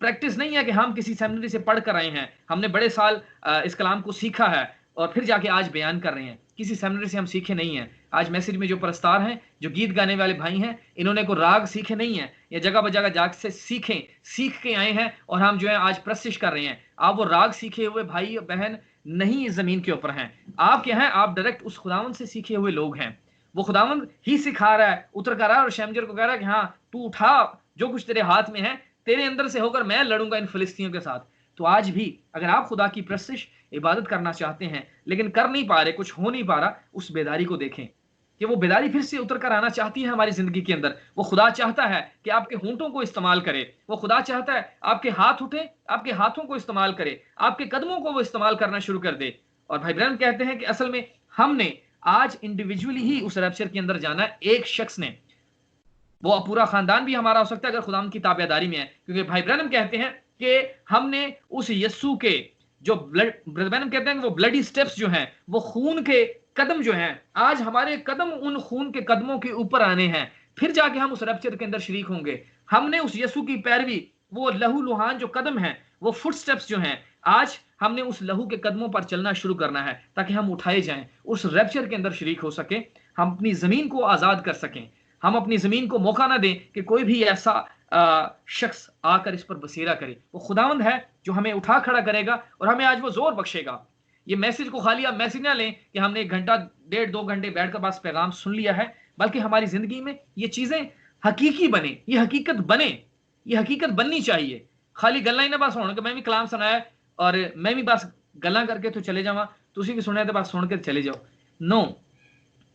प्रैक्टिस नहीं है कि हम किसी सेमिनरी से पढ़ कर आए हैं, हमने बड़े साल इस कलाम को सीखा है और फिर जाके आज बयान कर रहे हैं। किसी सेमिनरी से हम सीखे नहीं हैं। आज मैसेज में जो प्रस्तार हैं, जो गीत गाने वाले भाई हैं, इन्होंने को राग सीखे नहीं है, या जगह बजगह जाके से सीख के आए हैं और हम जो है आज प्रशिश कर रहे हैं। आप वो राग सीखे हुए भाई बहन नहीं इस जमीन के ऊपर हैं। आप क्या हैं? आप डायरेक्ट उस खुदावंद से सीखे हुए लोग हैं। वो खुदावंद ही सिखा रहा है, उतर कर रहा है और शमजर को कह रहा है कि हाँ तू उठा, जो कुछ तेरे हाथ में है, तेरे अंदर से होकर मैं लड़ूंगा इन फिलिस्तीनियों के साथ। तो आज भी अगर आप खुदा की प्रशिश इबादत करना चाहते हैं लेकिन कर नहीं पा रहे, कुछ हो नहीं पा रहा, उस बेदारी को देखें कि वो बेदारी फिर से उतर कर आना चाहती है हमारी जिंदगी के अंदर। वो खुदा चाहता है कि आपके होंठों को इस्तेमाल करे, वो खुदा चाहता है आपके हाथ उठे, आपके हाथों को इस्तेमाल करे, आपके कदमों को वो इस्तेमाल करना शुरू कर दे। और भाई ब्रैनम कहते हैं कि असल में हमने आज इंडिविजुअली ही उस रैप्चर के अंदर जाना है। एक शख्स ने, वो पूरा खानदान भी हमारा हो सकता है अगर खुदाम की ताबेदारी में है, क्योंकि भाई ब्रैनम कहते हैं कि हमने उस यस्सु के जो ब्रैनम कहते हैं कि वो ब्लडी स्टेप्स जो हैं, वो खून के कदम जो हैं, आज हमारे कदम उन खून के कदमों के ऊपर आने हैं, फिर जाके हम उस रैप्चर के अंदर शरीक होंगे। हमने उस यस्सु की पैरवी, वो लहू लुहान जो कदम हैं, वो फुट स्टेप्स जो हैं, आज हमने उस लहू के कदमों पर चलना शुरू करना है ताकि हम उठाए जाएं, उस रैप्चर के अंदर शरीक हो सके, हम अपनी जमीन को आजाद कर सकें। हम अपनी जमीन को मौका ना दें कि कोई भी ऐसा शख्स आकर इस पर बसेरा करे। वो खुदावंद है जो हमें उठा खड़ा करेगा और हमें आज वो जोर बख्शेगा। ये मैसेज को खाली आप मैसेज ना लें कि हमने 1 घंटा 1.5-2 घंटे बैठकर बस पैगाम सुन लिया है, बल्कि हमारी जिंदगी में ये चीजें हकीकी बने, ये हकीकत बने, ये हकीकत बननी चाहिए। खाली गल्ला ही ना बस होने कि मैं भी कलाम सुनाया और मैं भी बस गल्ला करके तो चले जावा, तुसी भी सुने तो बस सुन के चले जाओ। नो,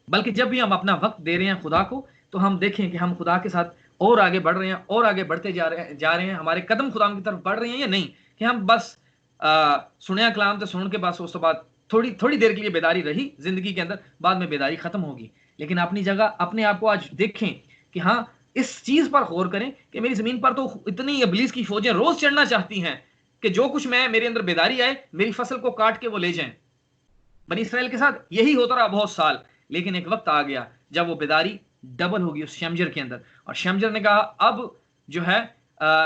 बल्कि जब भी हम अपना वक्त दे रहे हैं खुदा को, तो हम देखें कि हम खुदा के साथ और आगे बढ़ रहे हैं और आगे बढ़ते जा रहे हैं, हमारे कदम खुदा की तरफ बढ़ रहे हैं या नहीं, कि हम बस सुनिया कलाम तो सुन के बस उस बाद थोड़ी देर के लिए बेदारी रही जिंदगी के अंदर, बाद में बेदारी खत्म होगी। लेकिन अपनी जगह अपने आप को आज देखें कि हाँ, इस चीज पर गौर करें कि मेरी जमीन पर तो इतनी इब्लीस की फौजें रोज चढ़ना चाहती हैं कि जो कुछ मेरे अंदर बेदारी आए, मेरी फसल को काट के वो ले जाएं। बनी इसराइल के साथ यही होता रहा बहुत साल, लेकिन एक वक्त आ गया जब वो बेदारी डबल होगी उस शमजर के अंदर। और शमजर ने कहा अब जो है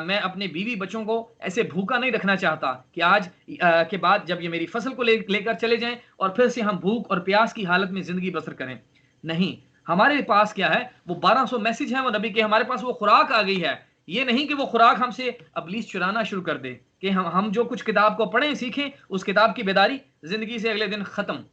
मैं अपने बीवी बच्चों को ऐसे भूखा नहीं रखना चाहता कि आज के बाद जब ये मेरी फसल को लेकर चले जाएं और फिर से हम भूख और प्यास की हालत में जिंदगी बसर करें। नहीं, हमारे पास क्या है? वो 1200 मैसेज हैं वो नबी के, हमारे पास वो खुराक आ गई है। ये नहीं कि वो खुराक हमसे इब्लीस चुराना शुरू कर दे कि हम जो कुछ किताब को पढ़ें सीखें, उस किताब की बेदारी जिंदगी से अगले दिन खत्म।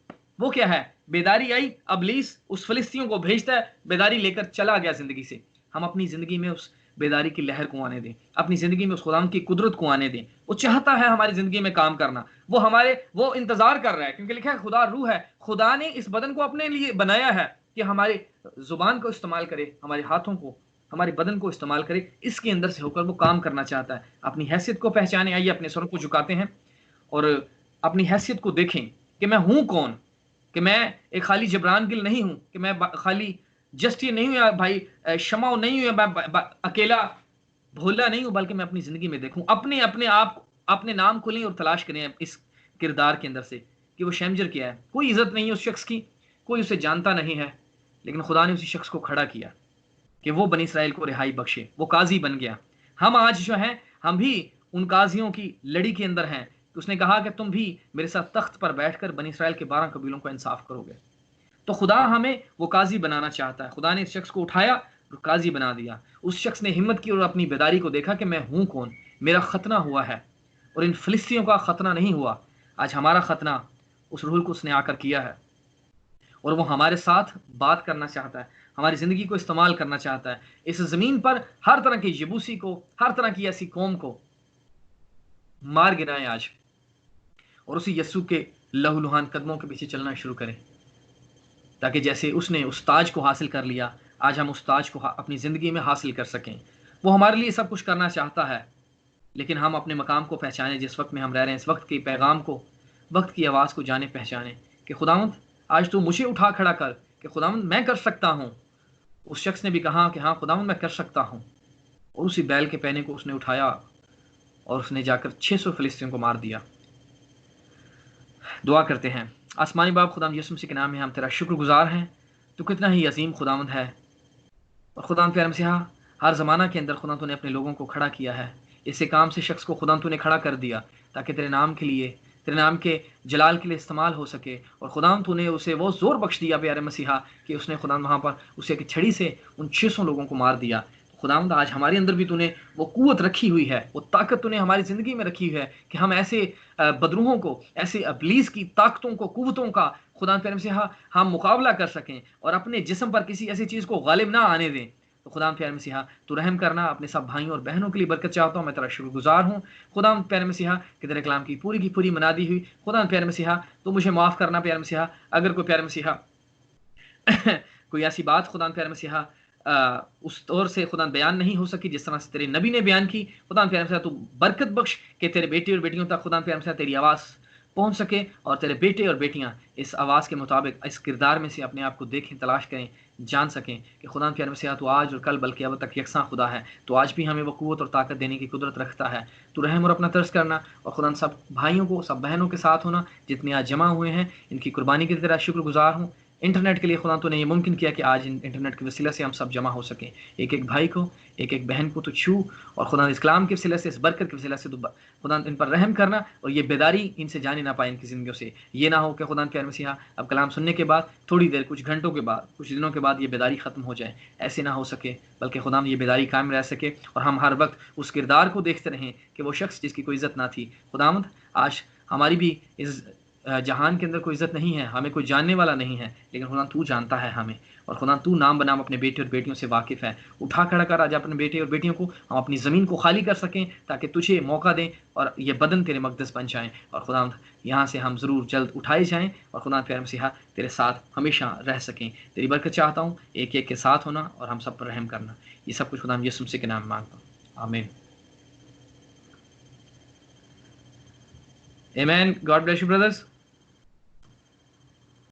वो क्या है? बेदारी आई, इब्लीस उस फिलिस्तीनियों को भेजता है, बेदारी लेकर चला गया जिंदगी से। हम अपनी जिंदगी में उस बेदारी की लहर को आने दें, अपनी जिंदगी में उस खुदाम की कुदरत को आने दें। वो चाहता है हमारी जिंदगी में काम करना, वो इंतजार कर रहा है, क्योंकि लिखा है खुदा रूह है। खुदा ने इस बदन को अपने लिए बनाया है कि हमारी जुबान को इस्तेमाल करे, हमारे हाथों को, हमारे बदन को इस्तेमाल करे, इसके अंदर से होकर वो काम करना चाहता है। अपनी हैसियत को पहचाने। आइए अपने सरों को झुकाते हैं और अपनी हैसियत को देखें कि मैं हूं कौन, कि मैं एक खाली जबरान गिल नहीं हूं, कि मैं खाली जस्ट ये नहीं हूं भाई शमाओ नहीं हूं, मैं अकेला भोला नहीं हूं, बल्कि मैं अपनी जिंदगी में देखूं, अपने आप अपने नाम खोलें और तलाश करें इस किरदार के अंदर से कि वो शमजर क्या है। कोई इज्जत नहीं है उस शख्स की, कोई उसे जानता नहीं है, लेकिन खुदा ने उसी शख्स को खड़ा किया कि वो बनी इसराइल को रिहाई बख्शे। वो काजी बन गया। हम आज जो है, हम भी उन काजियों की लड़ी के अंदर हैं। तो उसने कहा कि तुम भी मेरे साथ तख्त पर बैठकर बनी इसराइल के 12 कबीलों को इंसाफ करोगे। तो खुदा हमें वो काजी बनाना चाहता है। खुदा ने इस शख्स को उठाया और काजी बना दिया। उस शख्स ने हिम्मत की और अपनी बेदारी को देखा कि मैं हूं कौन, मेरा खतना हुआ है और इन फिलिस्तीनियों का खतना नहीं हुआ। आज हमारा खतना उस रूह को उसने आकर किया है और वो हमारे साथ बात करना चाहता है, हमारी जिंदगी को इस्तेमाल करना चाहता है। इस जमीन पर हर तरह के यबूसी को, हर तरह की ऐसी कौम को मार गिराएं आज, और उसी यस्सु के लहूलुहान कदमों के पीछे चलना शुरू करें, ताकि जैसे उसने उस ताज को हासिल कर लिया, आज हम उस ताज को अपनी जिंदगी में हासिल कर सकें। वो हमारे लिए सब कुछ करना चाहता है, लेकिन हम अपने मकाम को पहचाने जिस वक्त में हम रह रहे हैं, इस वक्त के पैगाम को, वक्त की आवाज़ को जाने पहचाने कि खुदावंद आज तो मुझे उठा खड़ा कर, कि खुदावंद मैं कर सकता हूँ। उस शख्स ने भी कहा कि हाँ खुदावंद मैं कर सकता हूँ, और उसी बैल के पैने को उसने उठाया और उसने जाकर 600 फिलिस्तीनियों को मार दिया। दुआ करते हैं। आसमानी बाप, खुदाम यीशु मसीह के नाम में हम तेरा शुक्रगुजार हैं। तो कितना ही अजीम खुदावंद है, और खुदाम प्यारे मसीहा, हर ज़माना के अंदर खुदा तूने अपने लोगों को खड़ा किया है इसी काम से शख्स को खुदा तूने खड़ा कर दिया ताकि तेरे नाम के लिए, तेरे नाम के जलाल के लिए इस्तेमाल हो सके। और खुदा तूने उसे वो जोर बख्श दिया प्यारे मसीहा कि उसने खुदा वहाँ पर उसे एक छड़ी से उन 600 लोगों को मार दिया। खुदावंद आज हमारे अंदर भी तूने वो कुव्वत रखी हुई है, वो ताकत तूने हमारी ज़िंदगी में रखी हुई है कि हम ऐसे बदरूहों को, ऐसे इब्लीस की ताकतों को, कुव्वतों का खुदा प्यारे मसीहा हम मुकाबला कर सकें और अपने जिस्म पर किसी ऐसी चीज़ को गालिब ना आने दें। तो खुदा प्यारे मसीहा तू रहम करना। अपने सब भाइयों और बहनों के लिए बरकत चाहता हूँ। मैं तेरा शुक्रगुजार हूँ खुदा प्यारे मसीहा कि तेरे कलाम की पूरी मना दी हुई खुदा प्यारे मसीहा तो मुझे माफ़ करना प्यारे मसीहा। अगर कोई प्यारे मसीहा कोई ऐसी बात खुदा प्यारे मसीहा उस तौर से खुदा बयान नहीं हो सकी जिस तरह से तेरे नबी ने बयान की, खुदा प्यारे मसीहा तू बरकत बख्श कि तेरे बेटे और बेटियों तक खुदा प्यारे मसीहा तेरी आवाज़ पहुंच सके और तेरे बेटे और बेटियां इस आवाज़ के मुताबिक इस किरदार में से अपने आप को देखें, तलाश करें, जान सकें कि खुदा प्यारे मसीहा तू आज और कल बल्कि अब तक यकसां खुदा है। तो आज भी हमें वो कुव्वत और ताकत देने की कुदरत रखता है। तू रहम और अपना तरस करना और खुदा सब भाइयों को, सब बहनों के साथ होना जितने आज जमा हुए हैं, इनकी कुर्बानी के लिए तेरा शुक्रगुजार हूँ। इंटरनेट के लिए खुदा तूने ये मुमकिन किया कि आज इंटरनेट के वसीला से हम सब जमा हो सकें। एक एक भाई को, एक एक बहन को तो छू और खुदा इस कलाम के वसीला से, इस बरकत के वसीला से तो खुदा इन पर रहम करना और ये बेदारी इनसे जाने ना पाए इनकी ज़िंदगियों से। ये ना हो कि खुदा प्यारे मसीहा अब कलाम सुनने के बाद थोड़ी देर, कुछ घंटों के बाद, कुछ दिनों के बाद ये बेदारी ख़त्म हो जाए। ऐसे ना हो सके, बल्कि खुदा ये बेदारी कायम रह सके और हम हर वक्त उस किरदार को देखते रहें कि वो शख्स जिसकी कोई इज़्ज़त ना थी। खुदावंद आज हमारी भी इस जहान के अंदर कोई इज़्ज़त नहीं है, हमें कोई जानने वाला नहीं है, लेकिन खुदा तू जानता है हमें। और खुदा तू नाम बनाम अपने बेटे और बेटियों से वाकिफ़ है। उठा खड़ा कर आज अपने बेटे और बेटियों को, हम अपनी ज़मीन को खाली कर सकें ताकि तुझे मौका दें और ये बदन तेरे मक़दस बन जाएँ। और खुदा यहाँ से हम ज़रूर जल्द उठाए जाएँ और खुदा प्यारे मसीहा तेरे साथ हमेशा रह सकें। तेरी बरकत चाहता हूँ, एक एक के साथ होना और हम सब पर रहम करना। ये सब कुछ खुदा यीशु मसीह के नाम में मांगता हूँ, आमीन। Amen. God bless you, brothers.